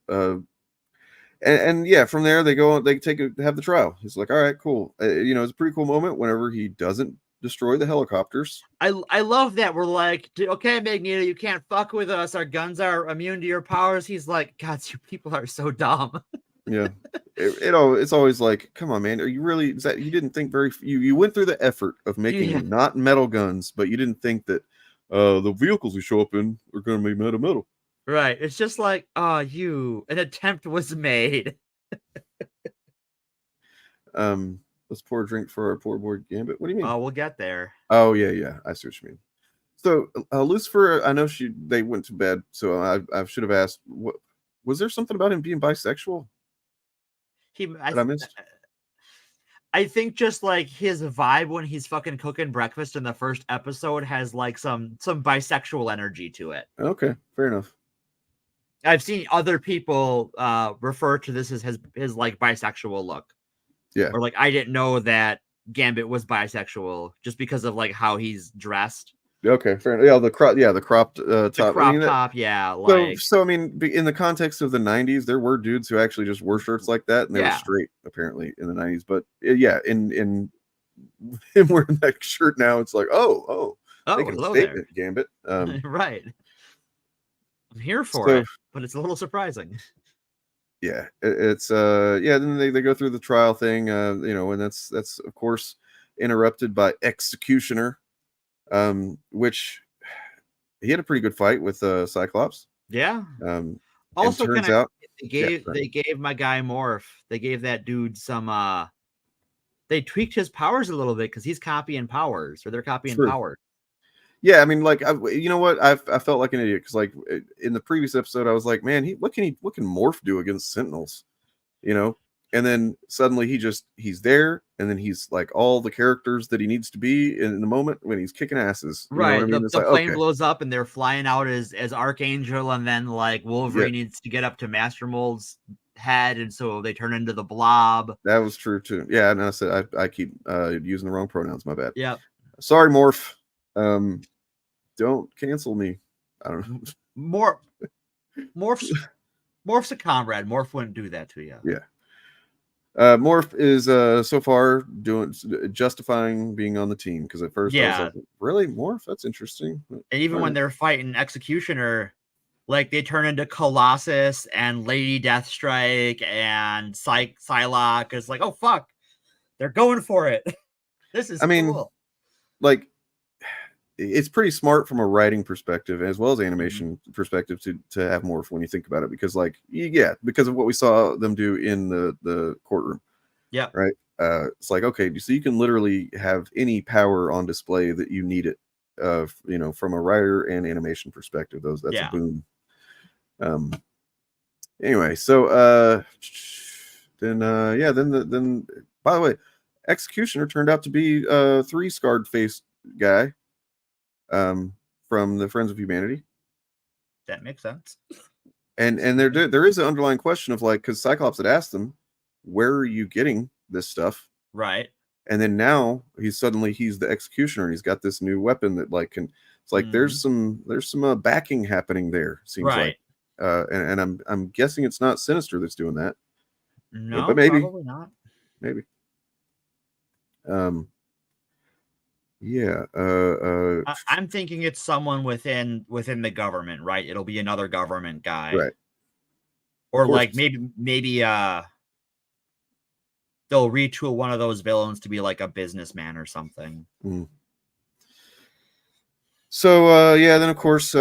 And yeah, from there they go on, have the trial. He's like, all right, cool. It's a pretty cool moment whenever he doesn't destroy the helicopters. I love that we're like, okay, Magneto, you can't fuck with us. Our guns are immune to your powers. He's like, God, you people are so dumb. Yeah. It's always like, come on, man. Are you really, you didn't think you went through the effort of making not metal guns, but you didn't think that the vehicles we show up in are going to be metal. Right. It's just like, an attempt was made. Let's pour a drink for our poor boy Gambit. What do you mean? Oh, we'll get there. Oh, yeah. I see what you mean. So Lucifer, I know they went to bed, so I should have asked, what was there something about him being bisexual? I missed. I think just like his vibe when he's fucking cooking breakfast in the first episode has like some bisexual energy to it. Okay, fair enough. I've seen other people refer to this as his like bisexual look. Yeah. Or like, I didn't know that Gambit was bisexual just because of like how he's dressed. Okay, fair enough. Yeah, the cropped top. The crop top, yeah. Like, so in the context of the 90s, there were dudes who actually just wore shirts like that, and they were straight apparently in the 90s. But yeah, in him wearing that shirt now, it's like, making a statement, Gambit. Right. I'm here for it, but it's a little surprising. Yeah, then they go through the trial thing, and that's of course interrupted by Executioner, which he had a pretty good fight with Cyclops. Yeah. Also, turns out they gave my guy Morph. They gave that dude some. They tweaked his powers a little bit because he's copying powers, or they're copying powers. Yeah, I mean, like, you know what? I felt like an idiot because, like, in the previous episode, I was like, man, what can Morph do against Sentinels? And then suddenly he's there, and then he's like all the characters that he needs to be in the moment when he's kicking asses. Right. The plane blows up, and they're flying out as Archangel, and then like Wolverine needs to get up to Master Mold's head, and so they turn into the Blob. That was true too. Yeah, and I said I keep using the wrong pronouns. My bad. Yeah. Sorry, Morph. Don't cancel me. I don't know. Morph's a comrade. Morph wouldn't do that to you. Yeah. Morph is so far justifying being on the team, because at first I was like, really, Morph? That's interesting. And even when they're fighting Executioner, like they turn into Colossus and Lady Deathstrike and Psylocke. It's like, oh fuck, they're going for it. This is cool. Like, it's pretty smart from a writing perspective as well as animation perspective to have Morph when you think about it, because because of what we saw them do in the courtroom. Yeah. Right. It's like, okay, so you can literally have any power on display that you need it. From a writer and animation perspective, that's a boom. Anyway, so then by the way, Executioner turned out to be a 3 scarred face guy. From the Friends of Humanity. That makes sense. And there is an underlying question of like, because Cyclops had asked them, where are you getting this stuff? Right. And then now he's the Executioner, and he's got this new weapon that like can. It's like there's some backing happening there. Seems like, and I'm guessing it's not Sinister that's doing that. No, but maybe probably not. Maybe. I'm thinking it's someone within the government, right? It'll be another government guy, right? Or like maybe they'll retool one of those villains to be like a businessman or something. So then of course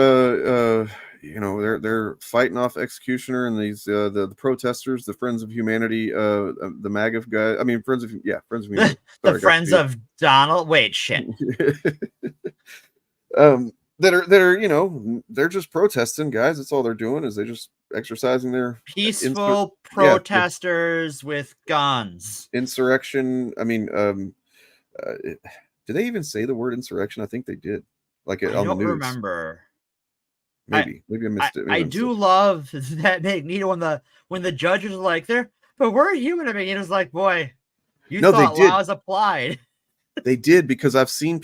you know, they're fighting off Executioner and these the protesters, the Friends of Humanity, the MAGA guy. I mean, Friends of Humanity. The Friends of Donald. Wait, shit. That are you know, they're just protesting, guys. That's all they're doing is they just exercising their peaceful protesters with guns. Insurrection. I mean, did they even say the word insurrection? I think they did. Like I on the don't news. remember. Maybe I missed it. I do love that Magneto when the judges are like, but we're human. I mean, it was like, boy, you thought laws applied. They did, because I've seen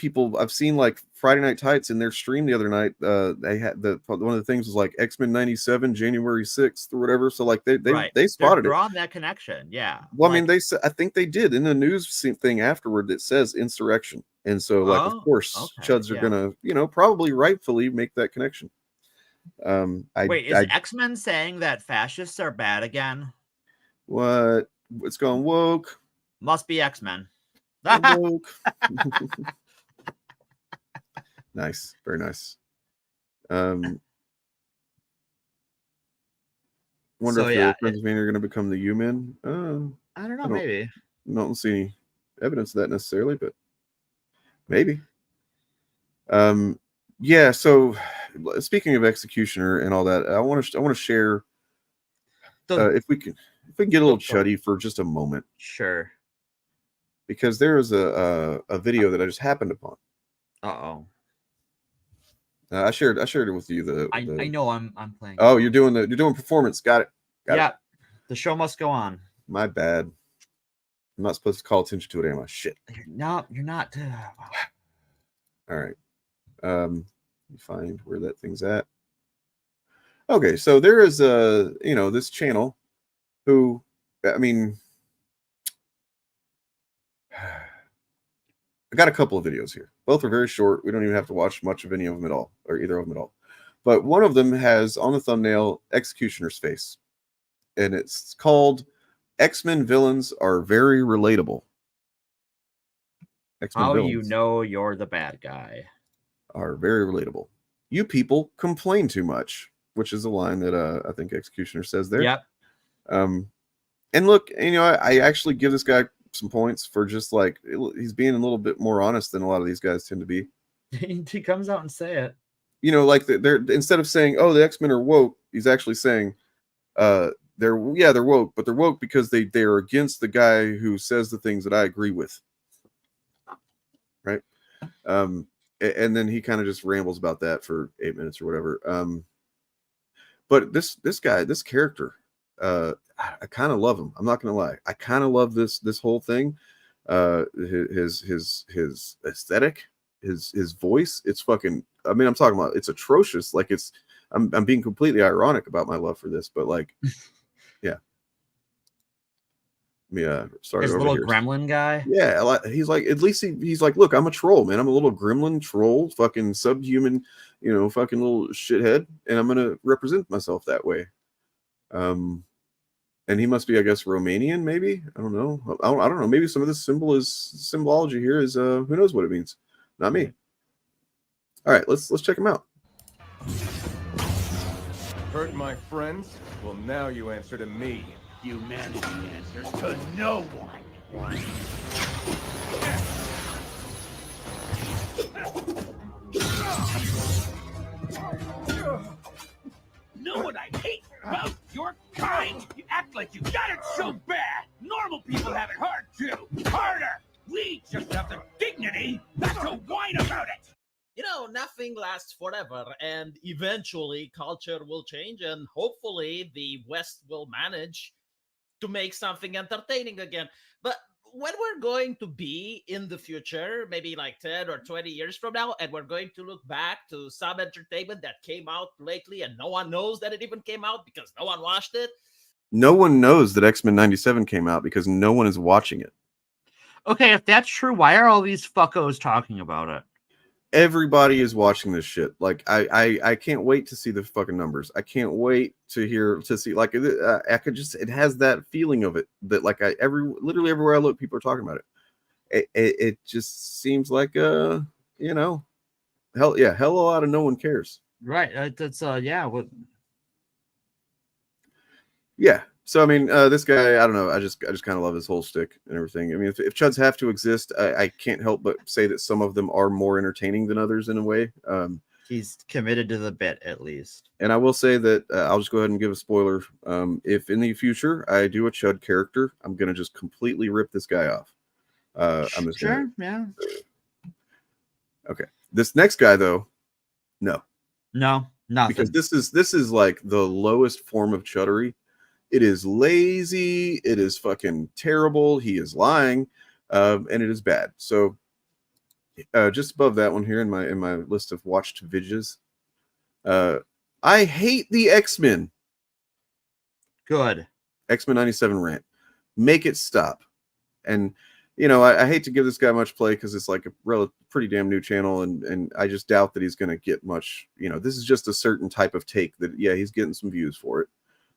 like Friday Night Tights in their stream the other night. They had one of the things was like X-Men 97, January 6th or whatever. So like they spotted They're it. on that connection. Yeah. Well, I mean, I think they did in the news thing afterward that says insurrection. And so like, of course, Chuds are gonna, you know, probably rightfully make that connection. Wait, is X-Men saying that fascists are bad again? What's going woke? Must be X-Men. Woke. Nice, very nice. Wonder if the Friends of Humanity are going to become the U-Men. I don't know, maybe. I don't see any evidence of that necessarily, but maybe. Yeah. So, speaking of Executioner and all that, I want to share. If we can get a little chuddy for just a moment. Sure. Because there is a video that I just happened upon. I shared it with you. I know I'm playing. Oh, you're doing performance. Got it. Yeah. The show must go on. My bad. I'm not supposed to call attention to it, am I? Shit. No, you're not. All right. Find where that thing's at. Okay, so there is this channel who, I mean, I got a couple of videos here. Both are very short. We don't even have to watch much of any of them at all, or either of them at all. But one of them has on the thumbnail Executioner's face, and it's called "X-Men Villains Are Very Relatable." X-Men How villains you know you're the bad guy are very relatable. You people complain too much, which is a line that I think Executioner says there. Yep. And look, I actually give this guy some points for just like he's being a little bit more honest than a lot of these guys tend to be. He comes out and say it. Like they're instead of saying, "Oh, the X-Men are woke," he's actually saying, they're woke, but they're woke because they're against the guy who says the things that I agree with." Right. And then he kind of just rambles about that for 8 minutes or whatever. But this guy, this character, I kind of love him. I'm not gonna lie. I kind of love this whole thing. His aesthetic, his voice. It's fucking. I mean, I'm talking about. It's atrocious. Like it's. I'm being completely ironic about my love for this, but like, yeah. Sorry. His little gremlin guy. Yeah, he's like, at least he's like, look, I'm a troll, man. I'm a little gremlin troll, fucking subhuman, fucking little shithead, and I'm gonna represent myself that way. And he must be, I guess, Romanian, maybe. I don't know. I don't know. Maybe some of this symbology here is who knows what it means. Not me. All right, let's check him out. Hurt my friends? Well, now you answer to me. Humanity answers to no one. Know what I hate about your kind? You act like you got it so bad. Normal people have it hard too. Harder. We just have the dignity not to whine about it. Nothing lasts forever, and eventually culture will change, and hopefully the West will manage to make something entertaining again. But when we're going to be in the future, maybe like 10 or 20 years from now, and we're going to look back to some entertainment that came out lately and no one knows that it even came out because no one watched it. No one knows that X-Men 97 came out because no one is watching it. Okay, if that's true, why are all these fuckos talking about it? Everybody is watching this shit. Like I can't wait to see the fucking numbers. I can't wait to see like I could just, it has that feeling of it that like literally everywhere I look, people are talking about it. It just seems like hell a lot of no one cares. Right. That's yeah. What? Yeah. So I mean, this guy, I don't know. I just kind of love his whole shtick and everything. I mean, if chuds have to exist, I can't help but say that some of them are more entertaining than others in a way. He's committed to the bit at least. And I will say that I'll just go ahead and give a spoiler. If in the future I do a chud character, I'm gonna just completely rip this guy off. I'm just Sure. Yeah. Okay. This next guy though, no, nothing. Because this is like the lowest form of chuddery. It is lazy. It is fucking terrible. He is lying, and it is bad. So, just above that one here in my list of watched videos, I hate the X-Men. Good. X-Men 97 rant. Make it stop. And you know, I hate to give this guy much play because it's like a pretty damn new channel, and I just doubt that he's going to get much. You know, this is just a certain type of take that he's getting some views for it.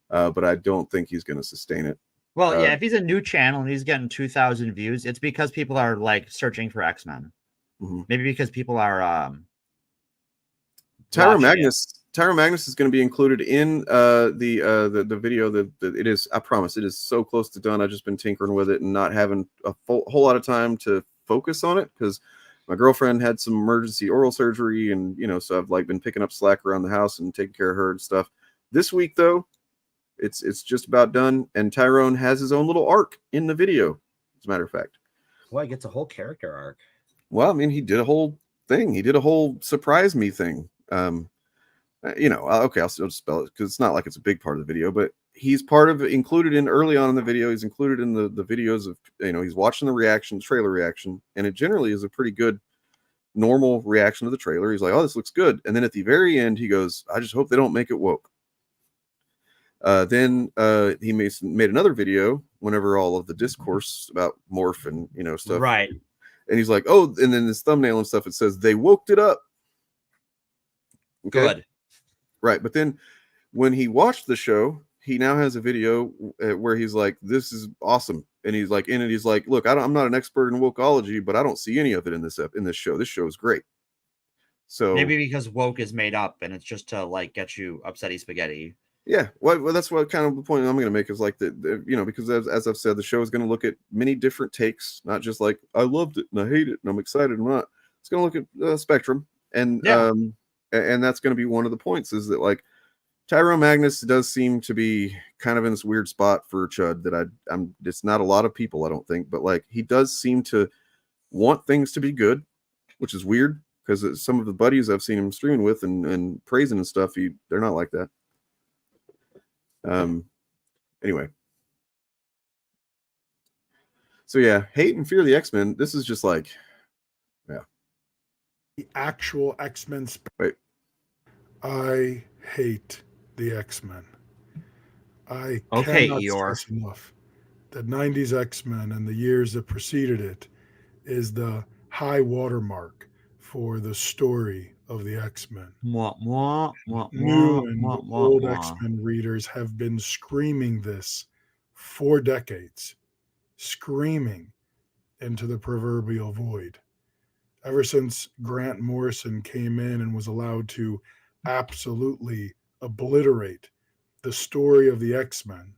But I don't think he's going to sustain it. Well, yeah, if he's a new channel and he's getting 2,000 views, it's because people are like searching for X-Men. Mm-hmm. Maybe because people are Tyro Magnus is going to be included in the video that it is. I promise it is so close to done. I've just been tinkering with it and not having a whole lot of time to focus on it because my girlfriend had some emergency oral surgery, and you know, so I've like been picking up slack around the house and taking care of her and stuff. This week though, it's just about done, and Tyrone has his own little arc in the video, as a matter of fact. Well, he gets a whole character arc. Well, I mean, he did a whole thing. He did a whole surprise me thing. You know, okay, I'll just spell it because it's not like it's a big part of the video, but he's included in early on in the video. He's included in the videos of, you know, he's watching the trailer reaction, and it generally is a pretty good, normal reaction to the trailer. He's like, oh, this looks good. And then at the very end, he goes, I just hope they don't make it woke. Then he made another video whenever all of the discourse about morph and, you know, stuff. Right. And he's like, oh, and then this thumbnail and stuff, it says they woked it up. Okay? Good. Right. But then when he watched the show, he now has a video where he's like, this is awesome. And he's like, in it, he's like, look, I'm not an expert in wokeology, but I don't see any of it in this show. This show is great. So maybe because woke is made up and it's just to like get you upsetty spaghetti. Yeah, well, that's what kind of the point I'm going to make is like the you know, because as I've said, the show is going to look at many different takes, not just like I loved it and I hate it and I'm excited and not. It's going to look at the spectrum, and that's going to be one of the points is that like Tyrone Magnus does seem to be kind of in this weird spot for chud that I'm. It's not a lot of people, I don't think, but like he does seem to want things to be good, which is weird because some of the buddies I've seen him streaming with and praising and stuff, they're not like that. Anyway, so yeah, hate and fear the X-Men. This is just like, yeah, the actual X-Men. Wait, I hate the X-Men. I cannot stress enough. The 90s X-Men and the years that preceded it is the high watermark for the story of the X-Men. New and old X-Men readers have been screaming this for decades, screaming into the proverbial void. Ever since Grant Morrison came in and was allowed to absolutely obliterate the story of the X-Men,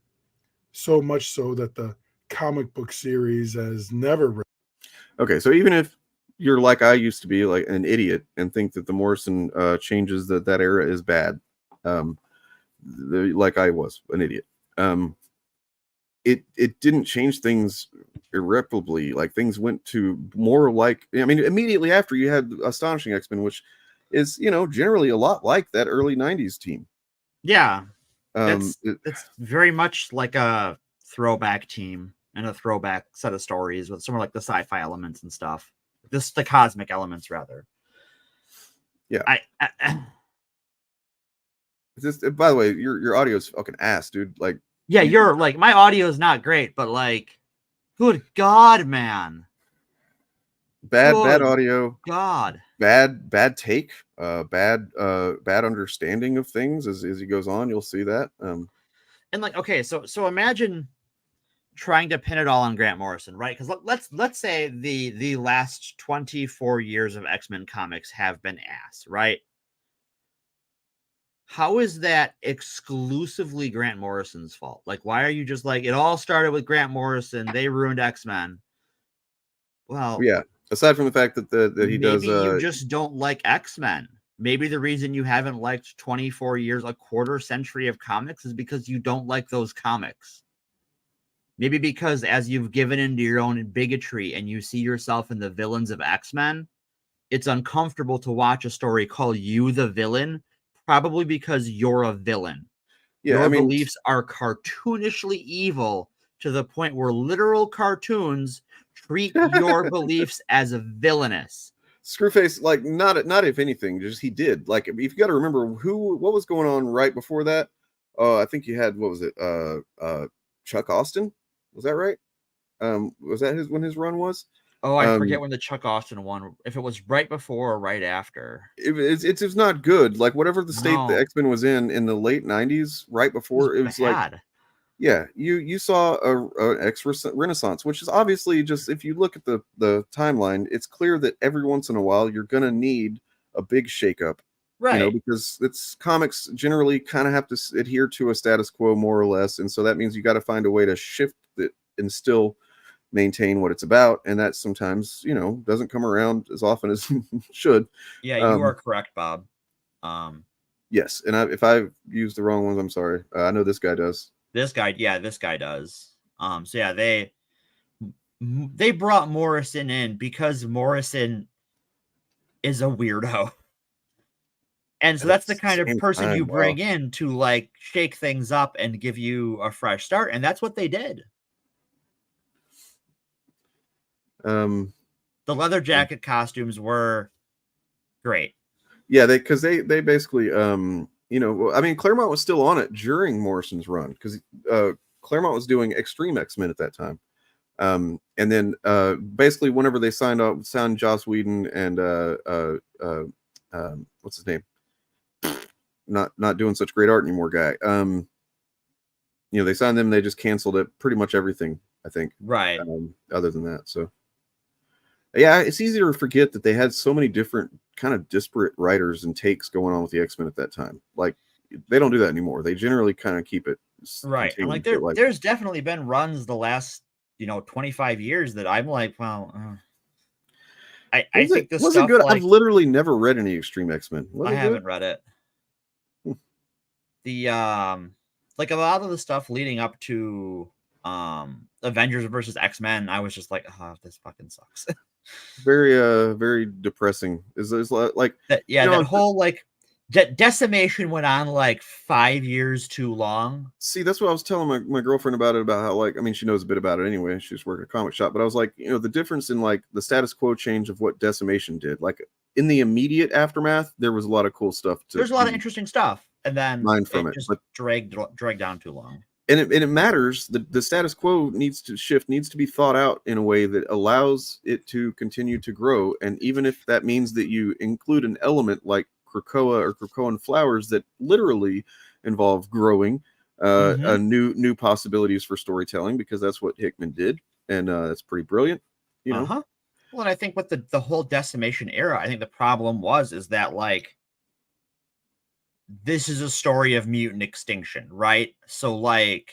so much so that the comic book series has never. Okay, so even if you're like I used to be, like an idiot, and think that the Morrison changes that era is bad, like I was an idiot. It didn't change things irreparably. Like things went to more like, I mean, immediately after you had Astonishing X-Men, which is, you know, generally a lot like that early 90s team. Yeah. It's very much like a throwback team and a throwback set of stories with some of like the sci-fi elements and stuff. The cosmic elements, rather. Yeah. Just, by the way, your audio is fucking ass, dude. Like, yeah, you're like, my audio is not great, but like, good God, man. Bad audio. God. Bad take. Bad understanding of things as he goes on. You'll see that. And like, okay, so imagine trying to pin it all on Grant Morrison, right? Because let's say the last 24 years of X-Men comics have been ass, right? how is that exclusively Grant Morrison's fault? Like, why are you just like, it all started with Grant Morrison, they ruined X-Men? Well, yeah. Aside from the fact that he does, maybe you just don't like X-Men. Maybe the reason you haven't liked 24 years, a quarter century of comics, is because you don't like those comics. Maybe because as you've given into your own bigotry and you see yourself in the villains of X-Men, it's uncomfortable to watch a story call you the villain, probably because you're a villain. Yeah, Your beliefs are cartoonishly evil to the point where literal cartoons treat your beliefs as villainous. Screwface, like, not if anything, just he did. Like, if you got to remember what was going on right before that. I think you had, what was it? Chuck Austin, was that right? Was that when his run was? Oh, I forget when the Chuck Austin one. If it was right before or right after. It's not good. Like, whatever the state the X-Men was in the late 90s, right before, it was bad. like, yeah, you saw an X renaissance, which is obviously just, if you look at the timeline, it's clear that every once in a while you're gonna need a big shakeup, right? You know, because it's comics generally kind of have to adhere to a status quo more or less, and so that means you got to find a way to shift it and still maintain what it's about, and that sometimes, you know, doesn't come around as often as should. Yeah, you are correct, Bob. Yes, and if I've used the wrong ones, I'm sorry. I know this guy does. This guy does. So yeah, they brought Morrison in because Morrison is a weirdo. And so that's the kind of person you bring in to like shake things up and give you a fresh start. And that's what they did. The leather jacket costumes were great. Yeah, because they basically, you know, I mean, Claremont was still on it during Morrison's run, because Claremont was doing Extreme X-Men at that time. And then basically whenever they signed Joss Whedon and what's his name? Not doing such great art anymore, guy. You know, they signed them, they just canceled it, pretty much everything, I think. Right. Other than that, so yeah, it's easy to forget that they had so many different kind of disparate writers and takes going on with the X-Men at that time. Like, they don't do that anymore. They generally kind of keep it right. And like there's definitely been runs the last, you know, 25 years that I'm like, well, I think this was stuff, it good. like, I've literally never read any Extreme X-Men. I haven't read it. The like a lot of the stuff leading up to Avengers versus X-Men, I was just like, oh, this fucking sucks. Very depressing. Is like that, yeah, you know, that whole like decimation went on like 5 years too long. See, that's what I was telling my girlfriend about it, about how, like, I mean, she knows a bit about it anyway. She's working at a comic shop, but I was like, you know, the difference in like the status quo change of what decimation did. Like, in the immediate aftermath, there was a lot of cool stuff. There's a lot of interesting stuff, and then it just dragged down too long. And it matters. The status quo needs to shift, needs to be thought out in a way that allows it to continue to grow. And even if that means that you include an element like Krakoa or Krakoan flowers that literally involve growing new possibilities for storytelling, because that's what Hickman did, and that's pretty brilliant. You know. Well, and I think with the whole decimation era, I think the problem is that, like, this is a story of mutant extinction, right? So, like,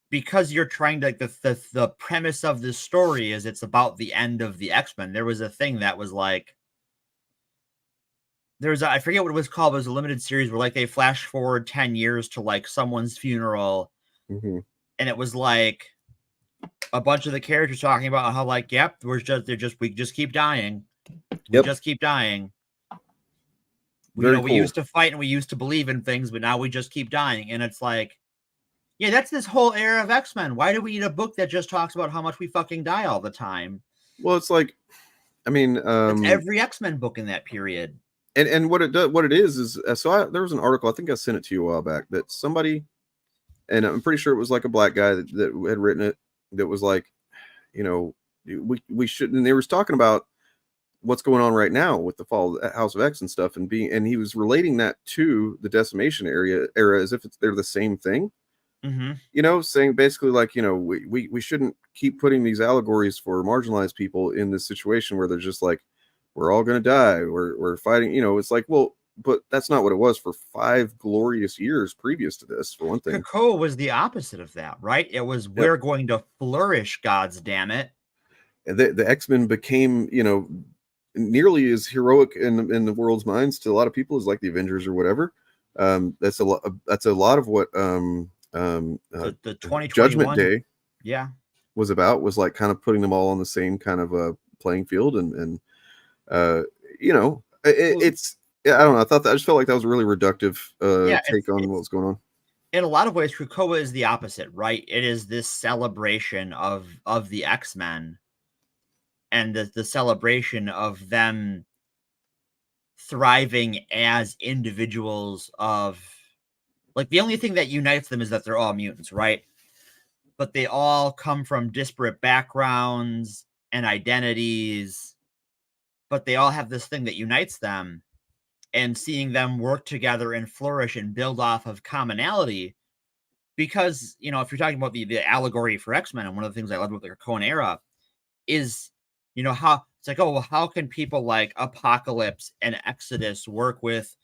because you're trying to, like, the premise of this story is it's about the end of the X-Men. There was a thing that was like, I forget what it was called, but it was a limited series where, like, they flash forward 10 years to, like, someone's funeral. Mm-hmm. And it was like a bunch of the characters talking about how, like, yep, we just keep dying. We just keep dying. We used to fight and we used to believe in things, but now we just keep dying. And it's like, yeah, that's this whole era of X-Men. Why do we need a book that just talks about how much we fucking die all the time? Well, it's like, I mean, it's every X-Men book in that period. And what it is so there was an article, I think I sent it to you a while back, that somebody, and I'm pretty sure it was like a black guy that had written it, that was like, you know, we shouldn't. And they was talking about what's going on right now with the fall of the House of X and stuff, and he was relating that to the decimation era as if they're the same thing. Mm-hmm. You know, saying basically, like, you know, we shouldn't keep putting these allegories for marginalized people in this situation where they're just like, we're all going to die, we're fighting. You know, it's like, well, but that's not what it was for 5 glorious years previous to this, for one thing. Krakoa was the opposite of that, right? It was, we're going to flourish, gods damn it. The X-Men became, nearly as heroic in the world's minds to a lot of people as like the Avengers or whatever. That's a lot of what the 2021 Judgment Day was about, was like kind of putting them all on the same kind of playing field, and it's I don't know, I just felt like that was a really reductive take on what's going on. In a lot of ways, Krakoa is the opposite, right? It is this celebration of the X-Men, and the celebration of them thriving as individuals. Of like, the only thing that unites them is that they're all mutants, right? But they all come from disparate backgrounds and identities, but they all have this thing that unites them, and seeing them work together and flourish and build off of commonality. Because, if you're talking about the allegory for X-Men, and one of the things I loved with the Krakoan era is, how it's like, oh, well, how can people like Apocalypse and Exodus work with,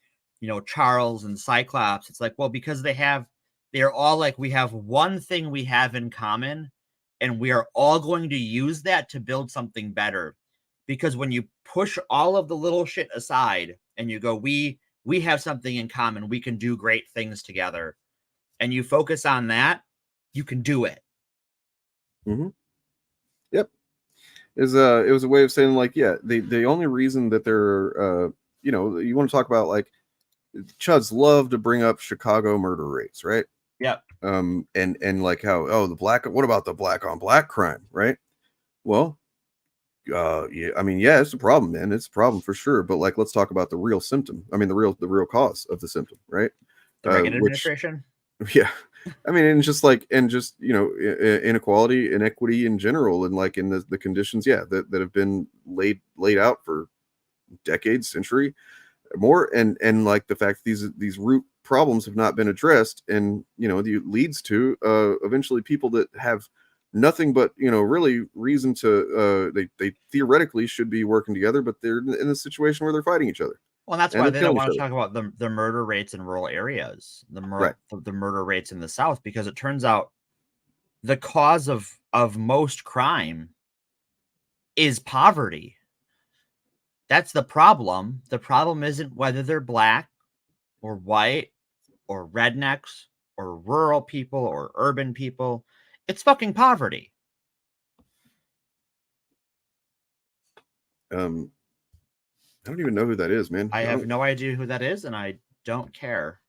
Charles and Cyclops? It's like, well, because they're all like, we have one thing we have in common, and we are all going to use that to build something better. Because when you push all of the little shit aside and you go, we have something in common, we can do great things together, and you focus on that, you can do it. Mm-hmm. Yep. It was a way of saying, like, yeah, the only reason that they're you want to talk about, like, Chuds love to bring up Chicago murder rates, right? Yeah. And like how, what about the black on black crime, right? Well, yeah, I mean, yeah, it's a problem, man. It's a problem for sure. But like, let's talk about the real symptom. I mean, the real cause of the symptom, right? The Reagan administration. Yeah, I mean, and just inequality, inequity in general, and like in the conditions, that have been laid out for decades, century, more, and like the fact that these root problems have not been addressed, and it leads to eventually people that have nothing but really reason to they theoretically should be working together, but they're in a situation where they're fighting each other. Well, that's why they don't want to talk about the murder rates in rural areas, the murder rates in the South, because it turns out the cause of most crime is poverty. That's the problem. The problem isn't whether they're black or white or rednecks or rural people or urban people. It's fucking poverty. I don't even know who that is, man. I have no idea who that is, and I don't care.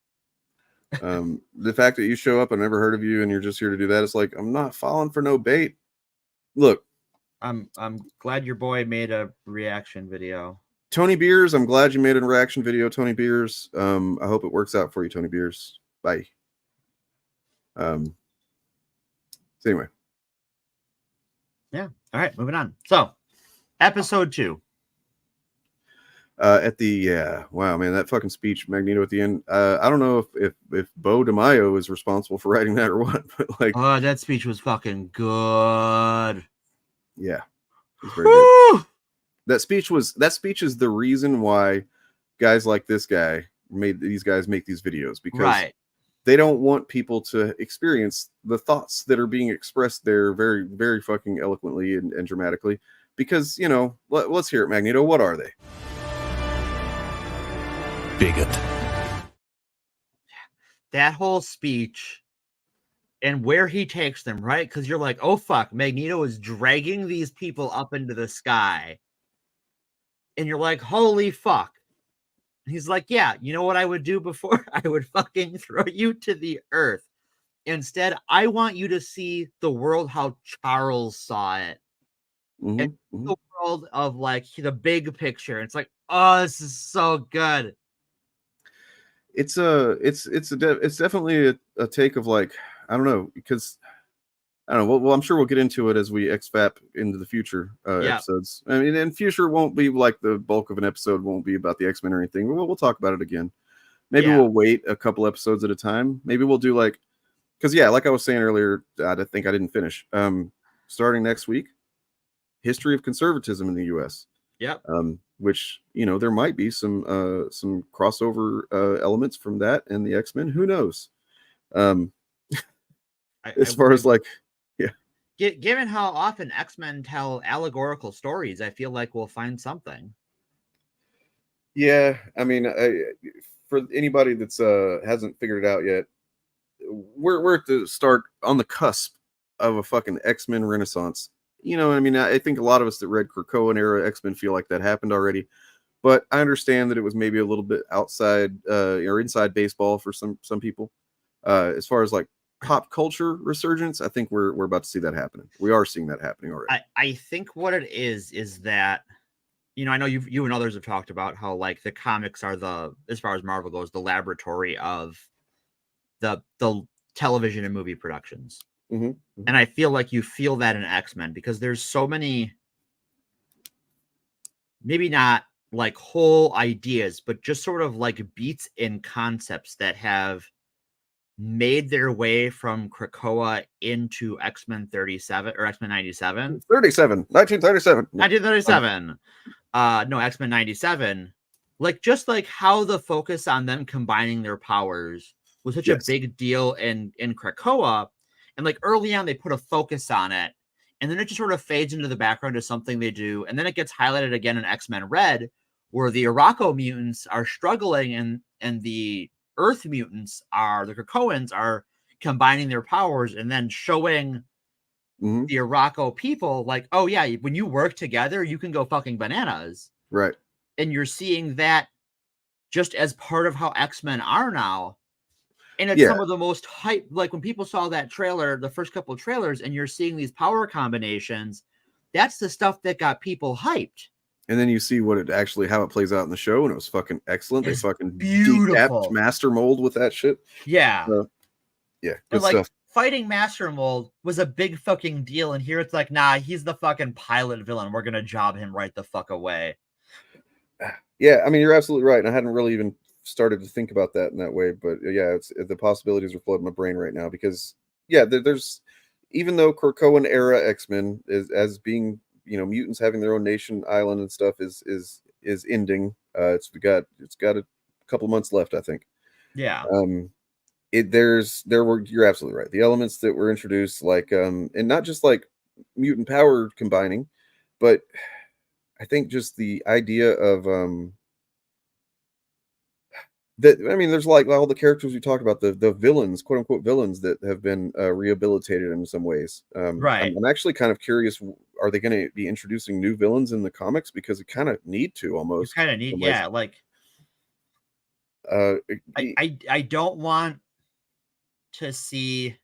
The fact that you show up, I never heard of you, and you're just here to do that, it's like, I'm not falling for no bait. Look, I'm glad your boy made a reaction video. Tony Beers, I'm glad you made a reaction video, Tony Beers. I hope it works out for you, Tony Beers. Bye. So anyway. Yeah. All right, moving on. So, episode 2. Wow, man, that fucking speech, Magneto at the end. I don't know if Bo DeMaio is responsible for writing that or what, but like, oh, that speech was fucking good. Yeah, it was very good. That speech is the reason why guys like this guy make these videos, because they don't want people to experience the thoughts that are being expressed there very, very fucking eloquently and dramatically. Because let's hear it, Magneto. What are they? Bigot. That whole speech and where he takes them, right? Because you're like, oh fuck, Magneto is dragging these people up into the sky. And you're like, holy fuck. And he's like, yeah, you know what I would do before? I would fucking throw you to the earth. Instead, I want you to see the world how Charles saw it. Mm-hmm. And the world of like the big picture. It's like, oh, this is so good. It's definitely a take of like, I don't know, because I don't know. Well, I'm sure we'll get into it as we X-FAP into the future episodes. I mean, and future won't be like the bulk of an episode won't be about the X-Men or anything. We'll talk about it again. Maybe we'll wait a couple episodes at a time. Be we'll do like, because like I was saying earlier, I think I didn't finish. Starting next week, history of conservatism in the U.S. Yep. which, you know, there might be some crossover elements from that and the X-Men. Who knows? As far as like, yeah. Given how often X-Men tell allegorical stories, I feel like we'll find something. Yeah, I mean, for anybody that's hasn't figured it out yet, we're at the start on the cusp of a fucking X-Men renaissance. You know, I mean, I think a lot of us that read Krakoan era X-Men feel like that happened already, but I understand that it was maybe a little bit outside or inside baseball for some people. As far as like pop culture resurgence, I think we're about to see that happening. We are seeing that happening already. I think what it is that, you know, I know you and others have talked about how like the comics are as far as Marvel goes, the laboratory of the television and movie productions. Mm-hmm. Mm-hmm. And I feel like you feel that in X-Men because there's so many, maybe not like whole ideas, but just sort of like beats and concepts that have made their way from Krakoa into X-Men 37 or X-Men 97. 1937. 1937. No, X-Men 97. Like just like how the focus on them combining their powers was such a big deal in Krakoa. And like early on, they put a focus on it. And then it just sort of fades into the background as something they do. And then it gets highlighted again in X-Men Red, where the Araco mutants are struggling and the Earth mutants the Krakoans are combining their powers and then showing the Araco people like, oh yeah, when you work together, you can go fucking bananas. Right. And you're seeing that just as part of how X-Men are now. And it's some of the most hype, like when people saw that trailer, the first couple of trailers, and you're seeing these power combinations, that's the stuff that got people hyped. And then you see how it plays out in the show, and it was fucking excellent. They fucking beautiful decapped Master Mold with that shit. Yeah. Yeah. But like fighting Master Mold was a big fucking deal. And here it's like, nah, he's the fucking pilot villain. We're going to job him right the fuck away. Yeah. I mean, you're absolutely right. And I hadn't really even started to think about that in that way, but yeah, the possibilities are flooding my brain right now because there's, even though Krakoan era X-Men is as being, you know, mutants having their own nation island and stuff is ending. It's got a couple months left, I think. Yeah. You're absolutely right. The elements that were introduced, like and not just like mutant power combining, but I think just the idea of there's like all the characters we talked about, the villains, quote unquote villains that have been rehabilitated in some ways. Right. I'm actually kind of curious, are they going to be introducing new villains in the comics? Because it kind of need to almost. You kind of need, yeah. Like, I don't want to see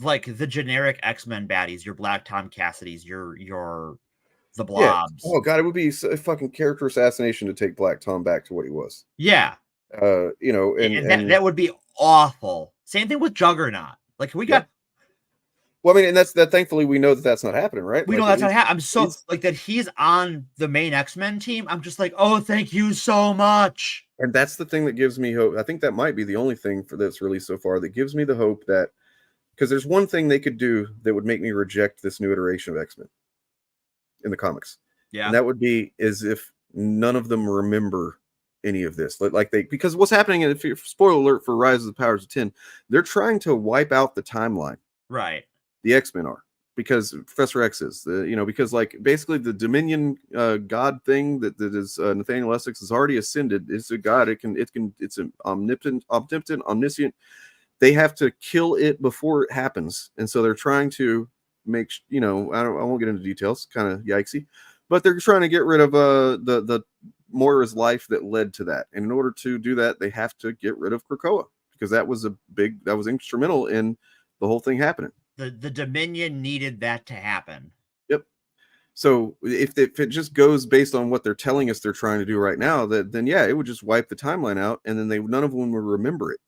like the generic X-Men baddies, your Black Tom Cassidys, your the Blobs. Yeah. Oh god, it would be a fucking character assassination to take Black Tom back to what he was. Yeah. You know, and that would be awful. Same thing with Juggernaut. Like we got. Well, I mean, and that's that. Thankfully, we know that's not happening, right? We know that's not happening. I'm so like that he's on the main X-Men team. I'm just like, oh, thank you so much. And that's the thing that gives me hope. I think that might be the only thing for this release so far that gives me the hope that, because there's one thing they could do that would make me reject this new iteration of X-Men in the comics. Yeah. And that would be as if none of them remember any of this. Because what's happening, if spoiler alert for Rise of the Powers of 10, they're trying to wipe out the timeline. Right. The X-Men are, because Professor X is, because like basically the Dominion God thing that is Nathaniel Essex has already ascended. It's a God. It's an omnipotent, omniscient. They have to kill it before it happens, and so they're trying to make, I won't get into details, kind of yikesy, but they're trying to get rid of the Moira's life that led to that. And in order to do that, they have to get rid of Krakoa, because that was instrumental in the whole thing happening. The Dominion needed that to happen. Yep. So if it just goes based on what they're telling us they're trying to do right now, then yeah, it would just wipe the timeline out, and then none of them would remember it.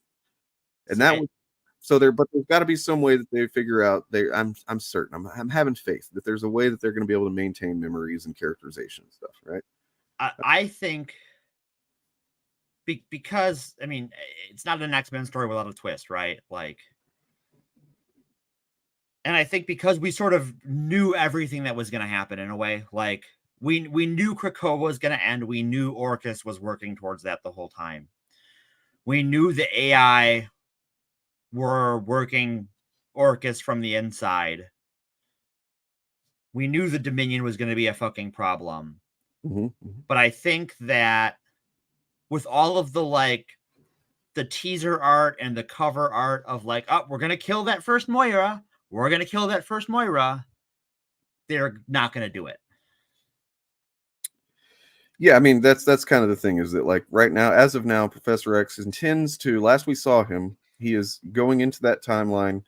And that would, but there's got to be some way that they figure out. I'm certain. I'm having faith that there's a way that they're going to be able to maintain memories and characterization and stuff, right? I think because I mean, it's not an X-Men story without a twist, right? Like, And I think because we sort of knew everything that was going to happen in a way, like we knew Krakoa was going to end. We knew Orcus was working towards that the whole time. We knew the AI were working Orcus from the inside. We knew the Dominion was going to be a fucking problem. But I think that with all of the the teaser art and the cover art of oh, we're going to kill that first Moira. We're going to kill that first Moira. They're not going to do it. Yeah, I mean, that's kind of the thing, is that right now, as of now, Professor X intends to, last we saw him, he is going into that timeline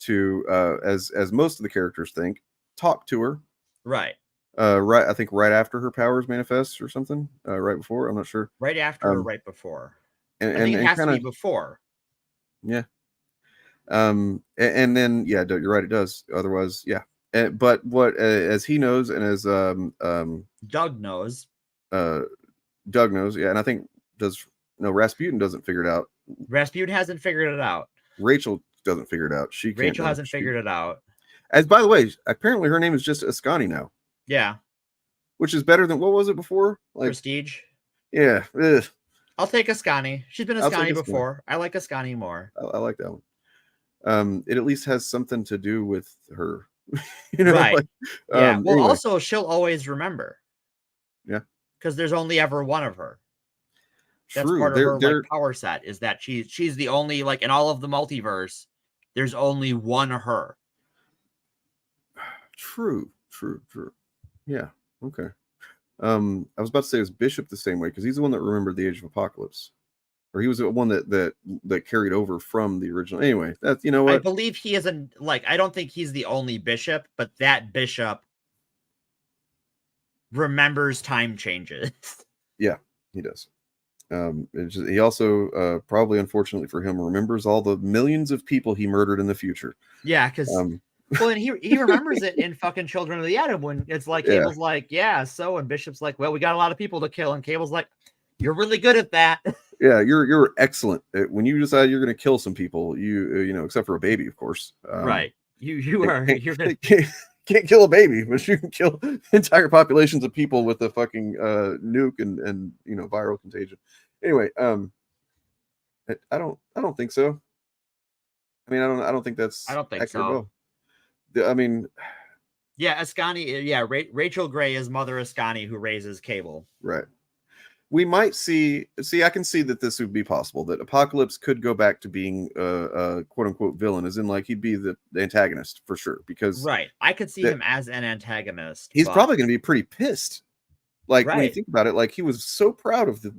to, as most of the characters think, talk to her. Right. Right. I think right after her powers manifest or something. Right before, I'm not sure. Right after or right before. I think it has to be before. Yeah. And then you're right, it does. Otherwise, yeah. But what as he knows, and as Doug knows. Doug knows, yeah, and I think Rasputin doesn't figure it out. Rasputin hasn't figured it out. Rachel doesn't figure it out. Rachel hasn't figured it out. As by the way, apparently her name is just Ascani now. Yeah. Which is better than, what was it before? Prestige. Yeah. Ugh. I'll take Ascani. She's been Ascani before. I like Ascani more. I like that one. It at least has something to do with her. You know, right. Yeah. Well, anyway. Also, she'll always remember. Yeah. Because there's only ever one of her. That's True. part of her power set, is that she's the only, in all of the multiverse, there's only one her. True. Yeah. Okay. I was about to say, it was Bishop the same way, because he's the one that remembered the Age of Apocalypse, or he was the one that carried over from the original. Anyway, that's, you know what? I believe he isn't, I don't think he's the only Bishop, but that Bishop remembers time changes. Yeah, he does. He also probably, unfortunately for him, remembers all the millions of people he murdered in the future. Yeah, because well, and he remembers it in fucking Children of the Atom, when it's Cable's and Bishop's well, we got a lot of people to kill, and Cable's you're really good at that. Yeah, you're excellent when you decide you're going to kill some people. You know, except for a baby, of course. Right. You're can't kill a baby, but you can kill entire populations of people with a fucking nuke and viral contagion. Anyway, I don't think so. I mean, I don't think that's. I don't think so. I mean, yeah, Ascani. Yeah, Rachel Gray is Mother Ascani, who raises Cable. Right. We might see. I can see that this would be possible. That Apocalypse could go back to being a quote unquote villain, as in he'd be the antagonist for sure. Because right, I could see him as an antagonist. He's probably going to be pretty pissed. When you think about it, he was so proud of the.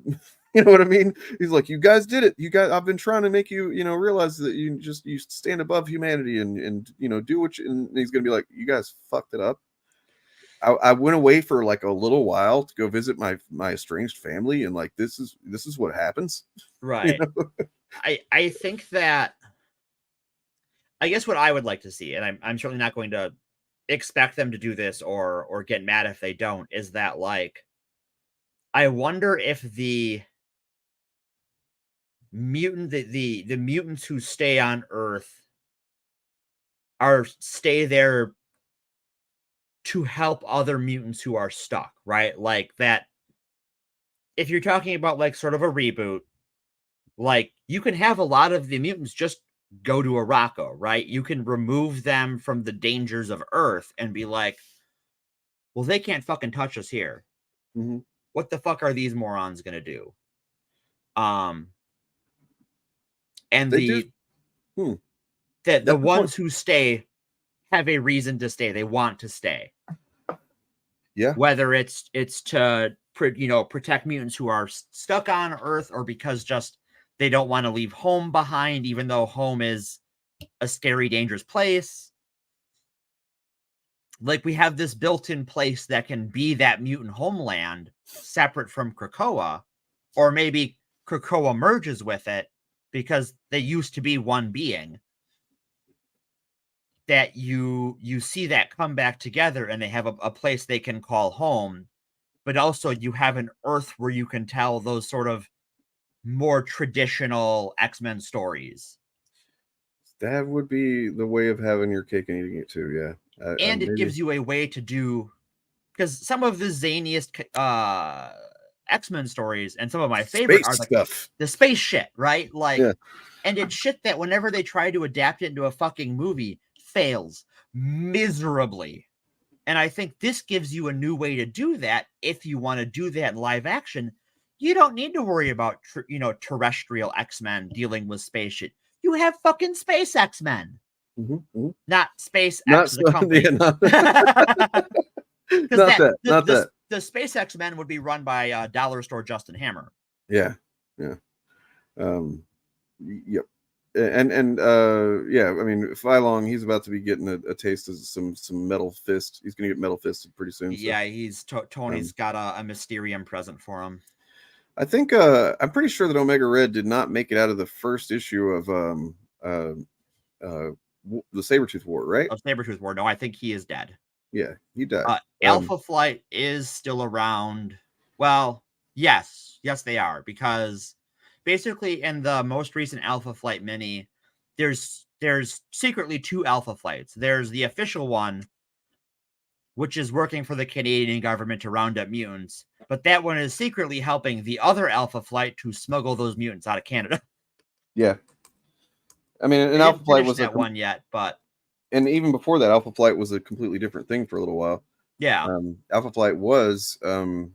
You know what I mean? He's you guys did it. You guys, I've been trying to make you, realize that you stand above humanity and do what you, and he's going to be you guys fucked it up. I went away for a little while to go visit my estranged family, and this is what happens. Right. I think that, I guess what I would like to see, and I'm certainly not going to expect them to do this or get mad if they don't, is that I wonder if the mutants who stay on Earth stay there to help other mutants who are stuck, right? That if you're talking about sort of a reboot, you can have a lot of the mutants just go to Araco, right? You can remove them from the dangers of Earth and be well, they can't fucking touch us here. Mm-hmm. What the fuck are these morons gonna do? And the ones who stay have a reason to stay. They want to stay. Yeah. Whether it's to protect mutants who are stuck on Earth, or because just they don't want to leave home behind, even though home is a scary, dangerous place. We have this built-in place that can be that mutant homeland separate from Krakoa, or maybe Krakoa merges with it because they used to be one being. That you see that come back together, and they have a place they can call home, but also you have an Earth where you can tell those sort of more traditional X-Men stories. That would be the way of having your cake and eating it too. Yeah, And it gives you a way to do, because some of the zaniest X-Men stories and some of my favorite space are stuff. The space shit, right? Like, Yeah. and it's shit that whenever they try to adapt it into a fucking movie, fails miserably. And I think this gives you a new way to do that. If you want to do that in live action, you don't need to worry about terrestrial X-Men dealing with space shit. You have fucking space X-Men. Not space X the company. Yeah, not that. The space X-Men would be run by Dollar Store Justin Hammer. Yeah. Yep. And yeah, I mean, Phylong, he's about to be getting a taste of some metal fist. He's gonna get metal fisted pretty soon. Yeah, Tony's got a Mysterium present for him. I think I'm pretty sure that Omega Red did not make it out of the first issue of the Sabretooth War, right? Oh, Sabretooth War. No, I think he is dead. Yeah, he died. Alpha Flight is still around. Well, yes, they are, because basically in the most recent Alpha Flight mini, there's secretly 2 Alpha Flights. There's the official one, which is working for the Canadian government to round up mutants, but that one is secretly helping the other Alpha Flight to smuggle those mutants out of Canada. Yeah. I mean, an Alpha Flight was that one yet, but and even before that, Alpha Flight was a completely different thing for a little while. Yeah. Alpha Flight was kind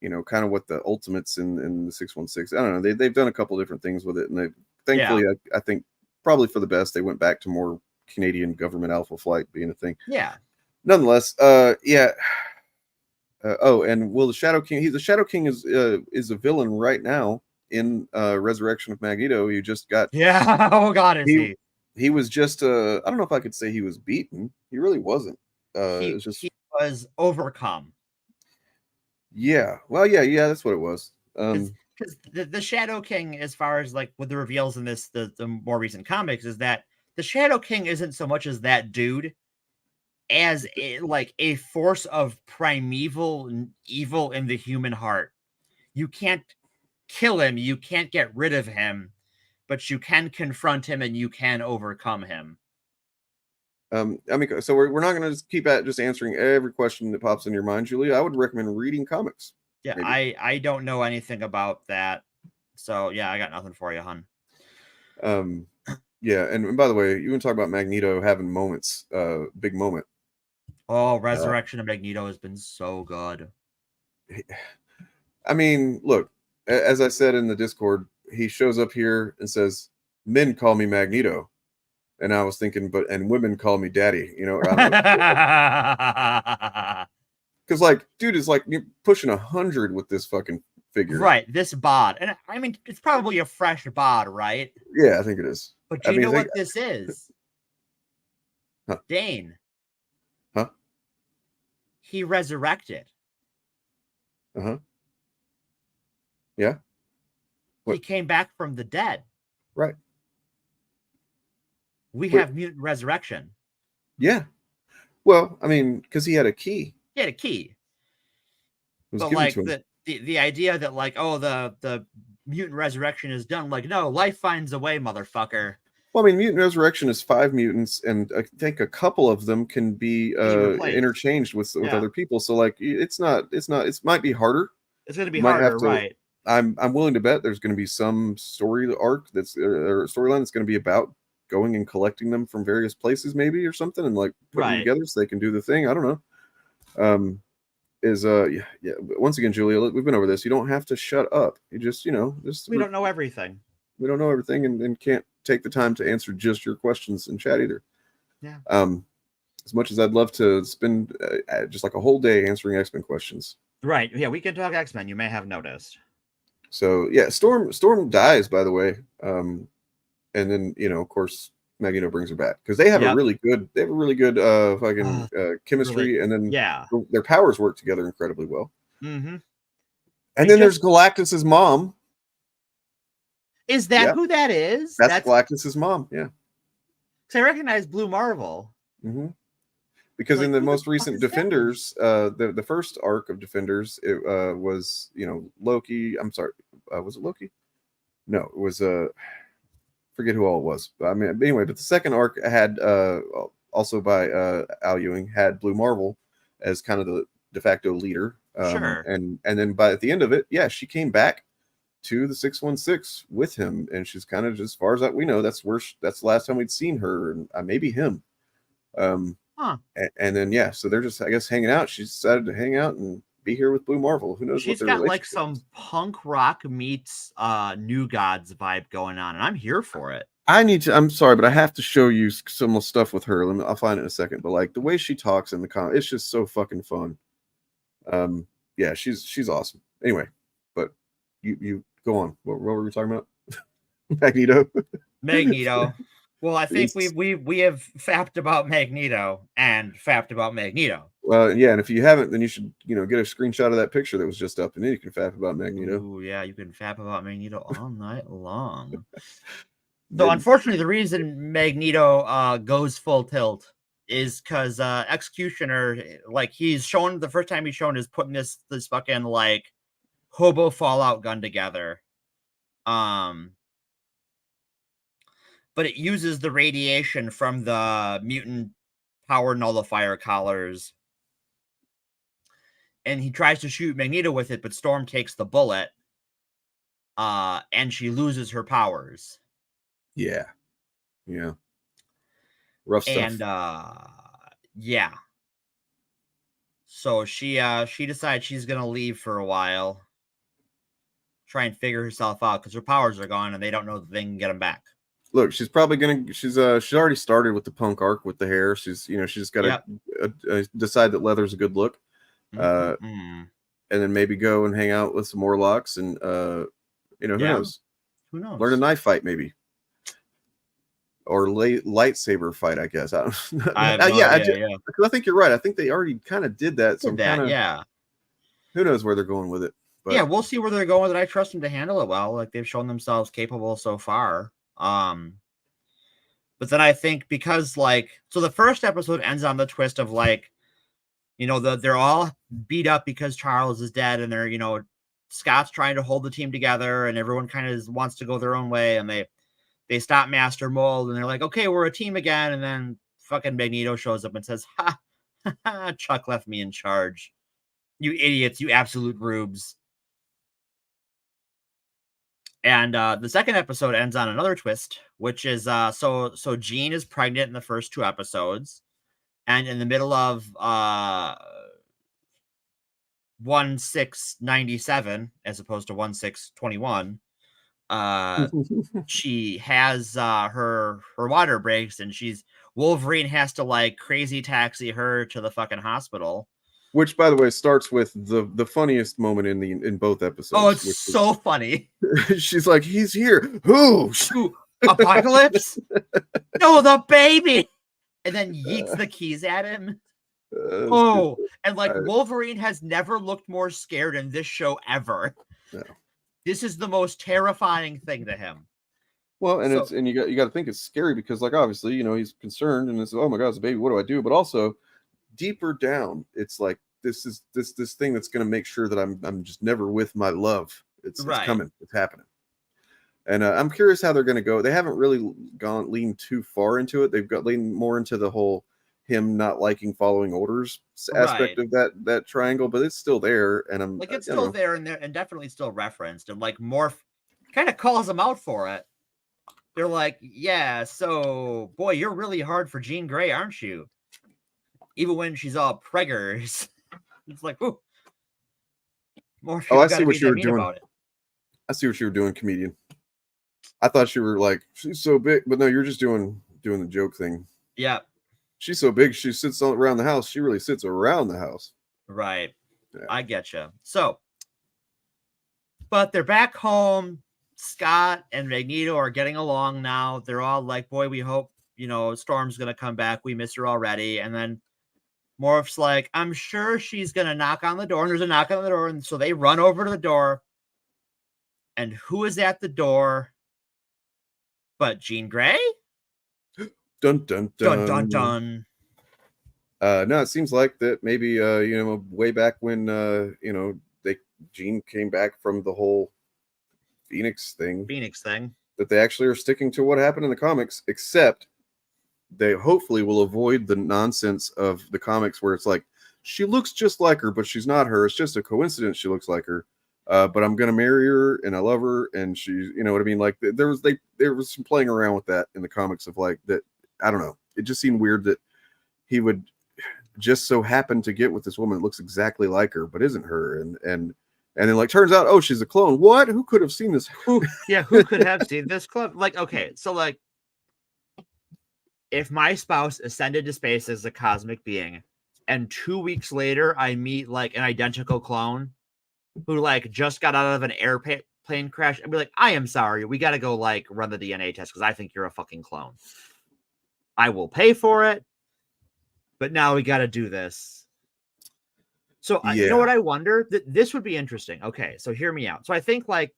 of what the Ultimates in the 616. I don't know. They've done a couple different things with it, and they thankfully I think probably for the best, they went back to more Canadian government Alpha Flight being a thing. Yeah. Nonetheless, yeah. And the Shadow King? The Shadow King is a villain right now in Resurrection of Magneto. He just got Oh God, is he? He was just I don't know if I could say he was beaten. He really wasn't. He was overcome. Yeah. Well, yeah, that's what it was. Because the Shadow King, as far as like with the reveals in the more recent comics, is that the Shadow King isn't so much as that dude as a force of primeval evil in the human heart. You can't kill him, you can't get rid of him, but you can confront him and you can overcome him. I mean, so we're not going to just keep at just answering every question that pops in your mind, Julia. I would recommend reading comics. Yeah, maybe. I don't know anything about that, so yeah, I got nothing for you, hun. Yeah, and by the way, you want to talk about Magneto having moments, big moment. Oh, Resurrection of Magneto has been so good. I mean, look, as I said in the Discord, he shows up here and says, "Men call me Magneto," and I was thinking, and women call me Daddy. Because like, dude is like you're pushing 100 with this fucking figure, right? This bod, and I mean, it's probably a fresh bod, right? Yeah, I think it is. But do you know what this is? Huh? Dane. Huh? He resurrected. Yeah. He came back from the dead. Right. We have mutant resurrection. Yeah. Well, I mean, because he had a key. He had a key. But like the idea that like, oh, the mutant resurrection is done. Like, no, life finds a way, motherfucker. Well, I mean, mutant resurrection is 5 mutants, and I think a couple of them can be interchanged with other people. So like, it might be harder. It's going to be harder, right? I'm willing to bet there's going to be some story arc or storyline that's going to be about going and collecting them from various places, maybe, or something, and like putting them together so they can do the thing. I don't know. Yeah. Once again, Julia, we've been over this. You don't have to shut up. You just we don't know everything. We don't know everything, and can't take the time to answer just your questions in chat either. Yeah. As much as I'd love to spend just like a whole day answering X-Men questions. Right. Yeah, we can talk X-Men. You may have noticed. So yeah, Storm dies, by the way, and then of course Magneto brings her back because they have a really good fucking chemistry, and then their powers work together incredibly well. Mm-hmm. And then there's Galactus's mom. Is that who that is? That's Galactus's mom. Yeah. Because I recognize Blue Marvel. Mm-hmm. Because in the most recent Defenders, the first arc of Defenders, it was Loki. I'm sorry, was it Loki? No, it was forget who all it was. But, I mean, anyway, but the second arc had also by Al Ewing had Blue Marvel as kind of the de facto leader. Sure. And then at the end of it, yeah, she came back to the 616 with him, and she's kind of, as far as we know, that's the last time we'd seen her, and maybe him. And then yeah, so they're just, I guess, hanging out. She decided to hang out and be here with Blue Marvel. Who knows? She's what their got like relationship some is. punk rock meets New Gods vibe going on, and I'm here for it. I'm sorry, but I have to show you some stuff with her. I'll find it in a second. But like the way she talks in the comic, it's just so fucking fun. Yeah, she's awesome. Anyway, but you go on. What were we talking about? Magneto. Magneto. Well, I think we have fapped about Magneto and fapped about Magneto. Well, yeah, and if you haven't, then you should, get a screenshot of that picture that was just up, and then you can fap about Magneto. Ooh, yeah, you can fap about Magneto all night long. Though, unfortunately, the reason Magneto goes full tilt is because Executioner, like, he's shown, the first time he's shown is putting this fucking, like, hobo Fallout gun together. But it uses the radiation from the mutant power nullifier collars. And he tries to shoot Magneto with it, but Storm takes the bullet. And she loses her powers. Yeah. Yeah. Rough stuff. And yeah. So she decides she's gonna leave for a while. Try and figure herself out because her powers are gone and they don't know that they can get them back. Look, she's probably she's already started with the punk arc with the hair. She's she's got to decide that leather's a good look. And then maybe go and hang out with some Morlocks and who knows? Who knows? Learn a knife fight maybe. Or lightsaber fight, I guess. I don't know. I think you're right. I think they already kind of did that. Who knows where they're going with it? But yeah, we'll see where they're going with it. I trust them to handle it well. Like they've shown themselves capable so far. But then I think because so the first episode ends on the twist of they're all beat up because Charles is dead, and they're Scott's trying to hold the team together, and everyone kind of wants to go their own way, and they stop Master Mold, and they're like, okay, we're a team again, and then fucking Magneto shows up and says, ha, Chuck left me in charge. You idiots, you absolute rubes. And the second episode ends on another twist, which is so Jean is pregnant in the first two episodes, and in the middle of 1697 as opposed to 1621, she has her water breaks, and Wolverine has to crazy taxi her to the fucking hospital. Which, by the way, starts with the funniest moment in both episodes. Oh, it's so funny. She's like, he's here. Who? Apocalypse? No, the baby. And then yeets the keys at him. And Wolverine has never looked more scared in this show ever. No. This is the most terrifying thing to him. Well, and you got to think it's scary because obviously he's concerned and it's, oh my god, it's a baby. What do I do? But also deeper down, it's like this is this thing that's going to make sure that I'm just never with my love. It's coming. It's happening. And I'm curious how they're going to go. They haven't really leaned too far into it. They've got leaned more into the whole him not liking following orders aspect of that triangle, but it's still there. And I'm it's still there and definitely still referenced. And Morph kind of calls him out for it. They're like, yeah, so boy, you're really hard for Jean Grey, aren't you? Even when she's all preggers. It's like, ooh. Morph, I see what you were doing. I see what you were doing, comedian. I thought you were like, she's so big, but no, you're just doing the joke thing. Yeah. She's so big, she sits around the house. She really sits around the house. Right. Yeah. I get you. So, but they're back home. Scott and Magneto are getting along now. They're all like, boy, we hope, Storm's going to come back. We miss her already. And then Morph's like, I'm sure she's going to knock on the door. And there's a knock on the door. And so they run over to the door. And who is at the door but Jean Grey? Dun, dun, Dun, dun. dun, dun. No, it seems like that maybe, way back when, Jean came back from the whole Phoenix thing. that they actually are sticking to what happened in the comics, except they hopefully will avoid the nonsense of the comics where it's like, she looks just like her, but she's not her. It's just a coincidence she looks like her. But I'm gonna marry her and I love her, and she's, you know what I mean? Like there was some playing around with that in the comics of like that. I don't know. It just seemed weird that he would just so happen to get with this woman that looks exactly like her, but isn't her. And then like turns out, oh, she's a clone. What? Who could have seen this? Who could have seen this club? Like, okay, so like if my spouse ascended to space as a cosmic being, and 2 weeks later I meet like an identical clone who like just got out of an airplane crash, I'd be like, I am sorry, we got to go like run the DNA test because I think you're a fucking clone. I will pay for it, but now we got to do this. So you know what I wonder? This would be interesting. Okay, so hear me out. So I think like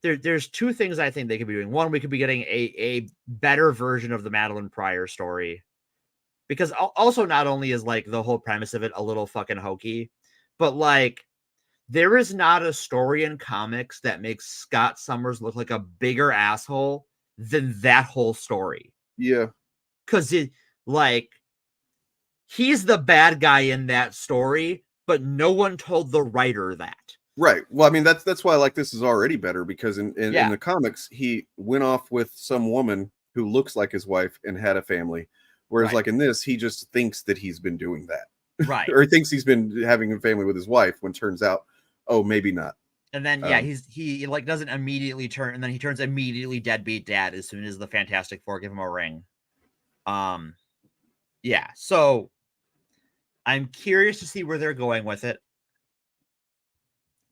there's two things I think they could be doing. One, we could be getting a better version of the Madeline Pryor story, because also not only is like the whole premise of it a little fucking hokey, but like there is not a story in comics that makes Scott Summers look like a bigger asshole than that whole story. Yeah. Because it like he's the bad guy in that story, but no one told the writer that. Right. Well, I mean, that's why like this is already better, because in the comics, he went off with some woman who looks like his wife and had a family. Whereas like in this, he just thinks that he's been doing that. Right. Or he thinks he's been having a family with his wife, when turns out, oh, maybe not. And then he like doesn't immediately turn, and then he turns immediately deadbeat dad as soon as the Fantastic Four give him a ring. Yeah. So I'm curious to see where they're going with it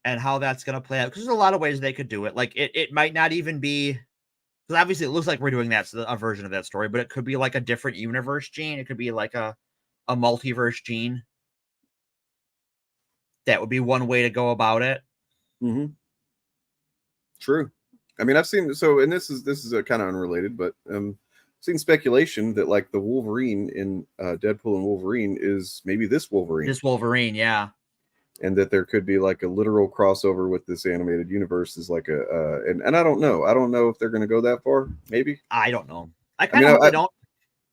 and how that's going to play out, because there's a lot of ways they could do it. Like it might not even be, because obviously it looks like we're doing that, so a version of that story, but it could be like a different universe gene. It could be like a multiverse gene. That would be one way to go about it. Mm-hmm. True. I mean, I've seen, so, and this is a kind of unrelated, but I've seen speculation that like the Wolverine in Deadpool and Wolverine is maybe this Wolverine. This Wolverine, yeah. And that there could be like a literal crossover with this animated universe is like and I don't know. I don't know if they're going to go that far. Maybe. I don't know. I kind of hope they don't.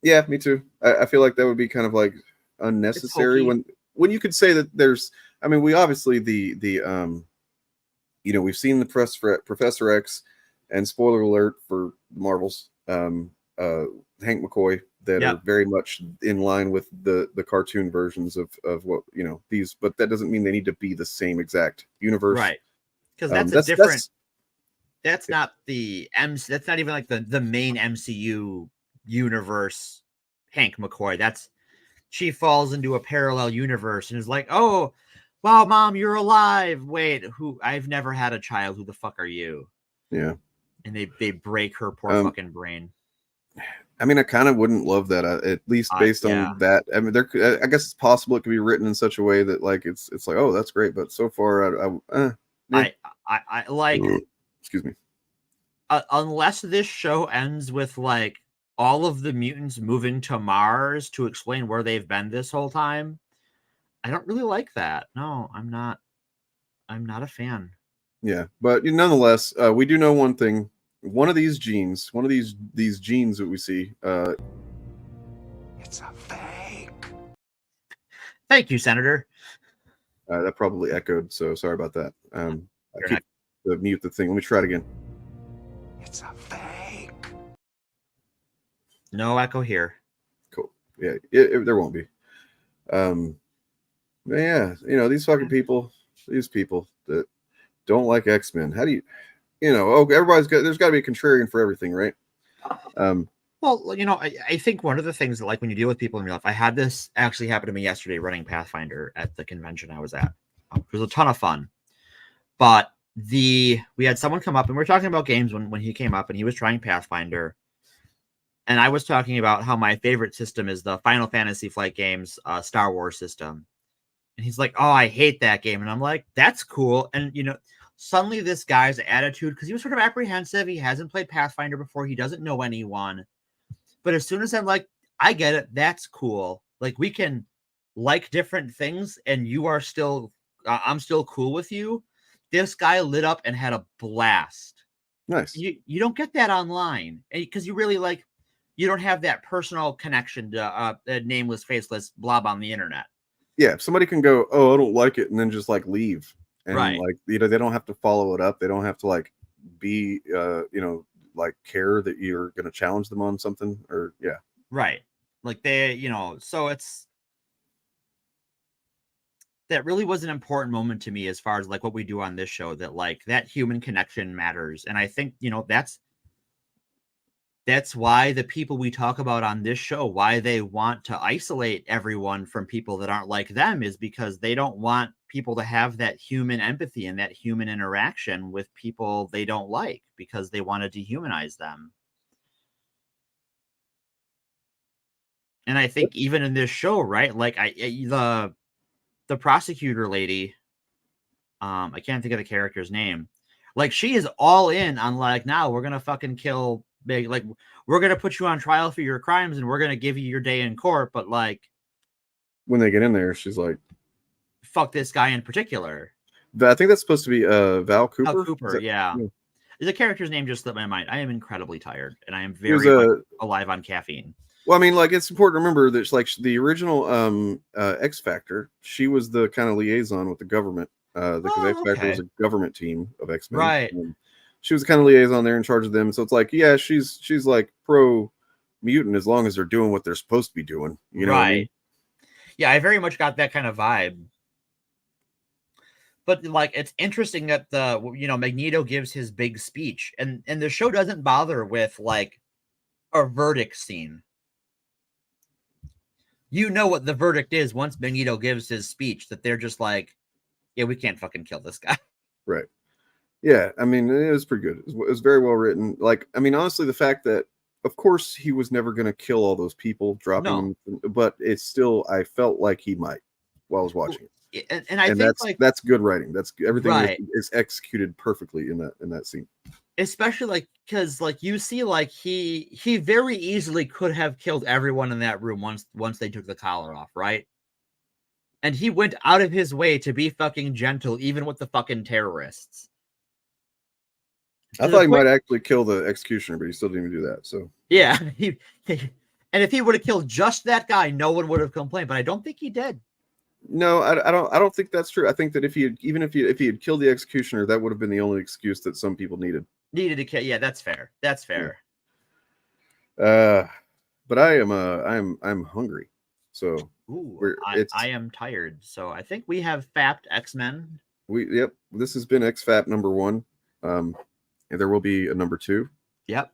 Yeah, me too. I feel like that would be kind of like unnecessary when you could say that there's, I mean, we obviously you know, we've seen the press for Professor X, and spoiler alert for Marvels, Hank McCoy, that are very much in line with the cartoon versions of what, you know, these, but that doesn't mean they need to be the same exact universe. Right. Because that's a different, that's not the that's not even like the main MCU universe Hank McCoy. That's, she falls into a parallel universe and is like, oh, wow, Mom, you're alive. Wait, who? I've never had a child. Who the fuck are you? Yeah. And they break her poor fucking brain. I mean, I kind of wouldn't love that, at least based on that. I mean, I guess it's possible it could be written in such a way that like it's like, oh, that's great, but so far, I like. Excuse me. Unless this show ends with like all of the mutants moving to Mars to explain where they've been this whole time, I don't really like that. No, I'm not a fan. Yeah, but nonetheless, we do know one thing. One of these genes that we see, it's a fake. Thank you, Senator. That probably echoed, so sorry about that. I keep mute the thing. Let me try it again. It's a fake. No echo here. Cool. Yeah, there won't be. Yeah, you know, these fucking people, these people that don't like X-Men. How do you know, there's got to be a contrarian for everything, right? Well, you know, I think one of the things that, like, when you deal with people in real life, I had this actually happen to me yesterday running Pathfinder at the convention I was at. It was a ton of fun. But we had someone come up and we were talking about games when he came up and he was trying Pathfinder. And I was talking about how my favorite system is the Final Fantasy Flight Games Star Wars system. And he's like, oh, I hate that game. And I'm like, that's cool. And, you know, suddenly this guy's attitude, because he was sort of apprehensive. He hasn't played Pathfinder before. He doesn't know anyone. But as soon as I'm like, I get it. That's cool. Like, we can like different things and you are still, I'm still cool with you. This guy lit up and had a blast. Nice. You don't get that online because you really like you don't have that personal connection to a nameless, faceless blob on the internet. Yeah, if somebody can go, oh, I don't like it, and then just like leave, and Right. like they don't have to follow it up. They don't have to like be like care that you're going to challenge them on something or yeah. Right. Like they, so that really was an important moment to me as far as like what we do on this show, that like that human connection matters. And I think, that's why the people we talk about on this show, why they want to isolate everyone from people that aren't like them, is because they don't want people to have that human empathy and that human interaction with people they don't like, because they want to dehumanize them. And I think even in this show, right? Like the prosecutor lady, I can't think of the character's name. Like she is all in on like, now we're gonna fucking kill big, like we're gonna put you on trial for your crimes and we're gonna give you your day in court. But like when they get in there, she's like, fuck this guy in particular. I think that's supposed to be Val Cooper. Val Cooper, yeah. The character's name just slipped my mind. I am incredibly tired and I am very alive on caffeine. Well, I mean, like it's important to remember that like the original X Factor, she was the kind of liaison with the government. Because X Factor was a government team of X-Men. Right. And she was the kind of liaison there in charge of them. So it's like, yeah, she's like pro mutant as long as they're doing what they're supposed to be doing. You know right. what I mean? Yeah, I very much got that kind of vibe. But like, it's interesting that Magneto gives his big speech, and the show doesn't bother with like a verdict scene. You know what the verdict is once Magneto gives his speech, that they're just like, yeah, we can't fucking kill this guy. Right. Yeah, I mean, it was pretty good. It was very well written. Like, I mean, honestly, the fact that, of course, he was never going to kill all those people, dropping them, but it's still, I felt like he might while I was watching it. And I think that's good writing. That's everything right. is executed perfectly in that scene. Especially like because like you see like he very easily could have killed everyone in that room once they took the collar off, right? And he went out of his way to be fucking gentle, even with the fucking terrorists. I thought he might actually kill the executioner, but he still didn't even do that. So yeah, and if he would have killed just that guy, no one would have complained. But I don't think he did. No, I don't think that's true. I think that if he had killed the executioner, that would have been the only excuse that some people needed to kill. Yeah, that's fair. That's fair. Yeah. But I'm hungry. So I am tired. So I think we have FAP'd X-Men. Yep. This has been X-FAP number 1. And there will be a number 2. Yep.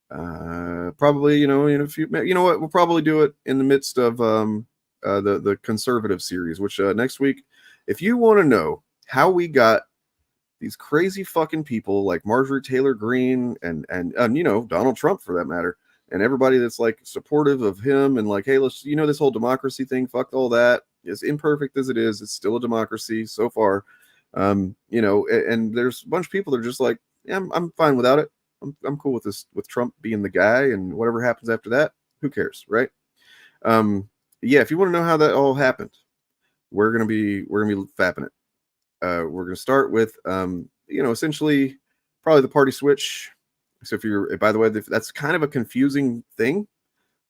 Probably, in a few. You know what? We'll probably do it in the midst of the conservative series, which next week. If you want to know how we got these crazy fucking people like Marjorie Taylor Greene and Donald Trump for that matter, and everybody that's like supportive of him and like, hey, let's this whole democracy thing, fuck all that. As imperfect as it is, it's still a democracy so far. And there's a bunch of people that are just like, yeah, I'm fine without it. I'm cool with this, with Trump being the guy, and whatever happens after that, who cares, right? Yeah, if you want to know how that all happened, we're gonna be fapping it. We're gonna start with essentially probably the party switch. So by the way, that's kind of a confusing thing.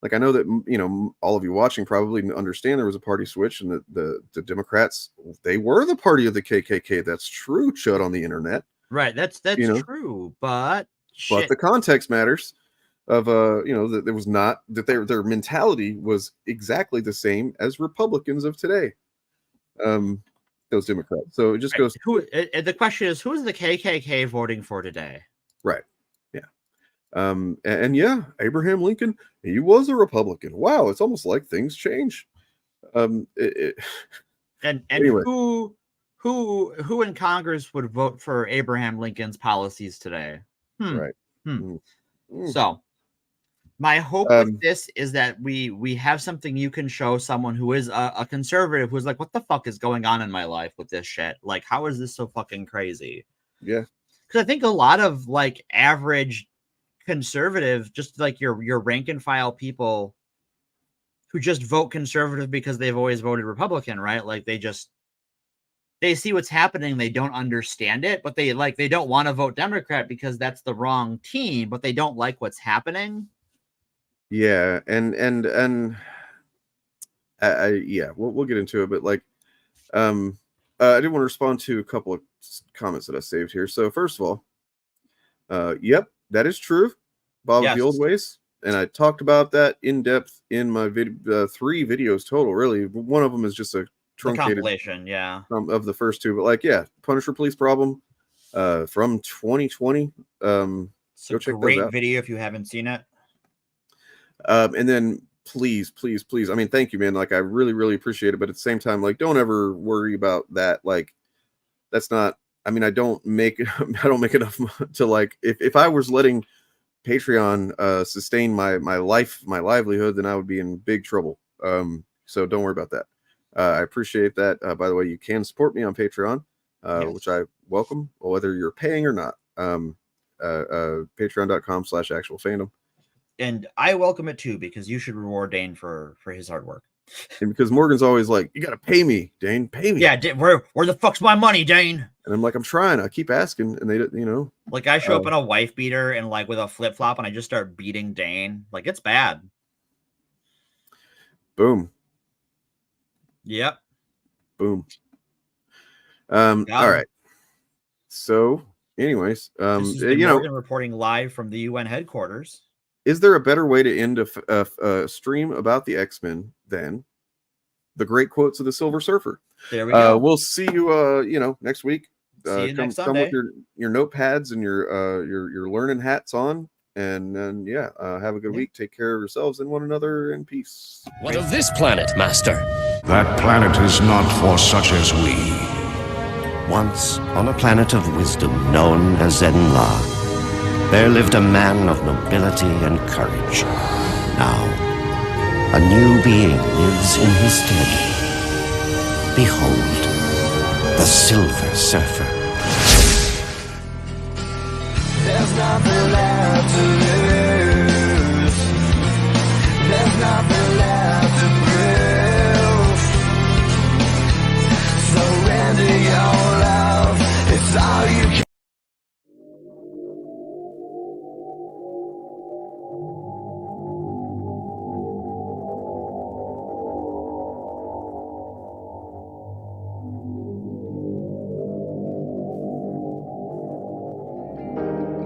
Like I know that all of you watching probably understand there was a party switch, and the Democrats, they were the party of the KKK. That's true, Chud, on the internet. Right, that's true, but the context matters. Of that there was not that their mentality was exactly the same as Republicans of today. Those Democrats. So it just goes. The question is, who is the KKK voting for today? Right. Yeah. And yeah, Abraham Lincoln, he was a Republican. Wow, it's almost like things change. And anyway. Who in Congress would vote for Abraham Lincoln's policies today? Right. So my hope with this is that we have something you can show someone who is a conservative who's like, what the fuck is going on in my life with this shit? Like, how is this so fucking crazy? Yeah. Because I think a lot of like average conservative, just like your rank and file people who just vote conservative because they've always voted Republican, right? Like they just they see what's happening, they don't understand it, but they don't want to vote Democrat because that's the wrong team, but they don't like what's happening. Yeah, and we'll get into it, but like, I did want to respond to a couple of comments that I saved here. So first of all, yep, that is true. Bob of the Old Ways, and I talked about that in depth in my 3 videos total. Really, one of them is just a truncated compilation, of the first 2, but like, Punisher Police Problem, from 2020. It's go a check great those out. video if you haven't seen it. And then please, I mean, thank you, man. Like, I really, really appreciate it. But at the same time, like, don't ever worry about that. Like, that's not, I mean, I don't make enough to, like, if I was letting Patreon sustain my livelihood, then I would be in big trouble. So don't worry about that. I appreciate that. By the way, you can support me on Patreon, which I welcome, whether you're paying or not. Patreon.com/actualfandom. And I welcome it too, because you should reward Dane for his hard work. And because Morgan's always like, you got to pay me, Dane, pay me. Yeah, where the fuck's my money, Dane? And I'm like, I'm trying. I keep asking, and they, like, I show up in a wife beater and like with a flip flop, and I just start beating Dane. Like, it's bad. Boom. Yep. Boom. All right. So, anyways, this is Morgan reporting live from the UN headquarters. Is there a better way to end a stream about the X-Men than the great quotes of the Silver Surfer? There we go. We'll see you, next week. See you next come Sunday. with your notepads and your learning hats on, and then have a good week. Take care of yourselves and one another, and peace. What of this planet, Master? That planet is not for such as we. Once, on a planet of wisdom known as Zenla, there lived a man of nobility and courage. Now, a new being lives in his stead. Behold, the Silver Surfer. There's nothing left to lose. There's nothing left to prove. Surrender your love. It's all you can.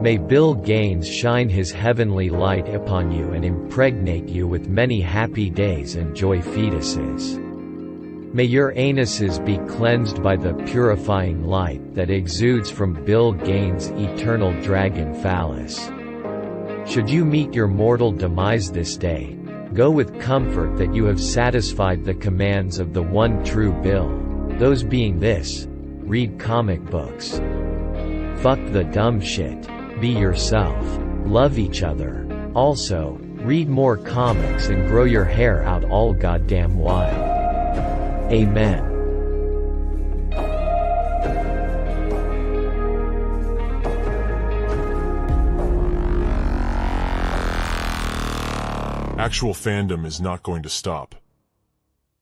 May Bill Gaines shine his heavenly light upon you and impregnate you with many happy days and joy fetuses. May your anuses be cleansed by the purifying light that exudes from Bill Gaines' eternal dragon phallus. Should you meet your mortal demise this day, go with comfort that you have satisfied the commands of the one true Bill, those being this: read comic books. Fuck the dumb shit. Be yourself. Love each other. Also, read more comics and grow your hair out all goddamn while. Amen. Actual fandom is not going to stop.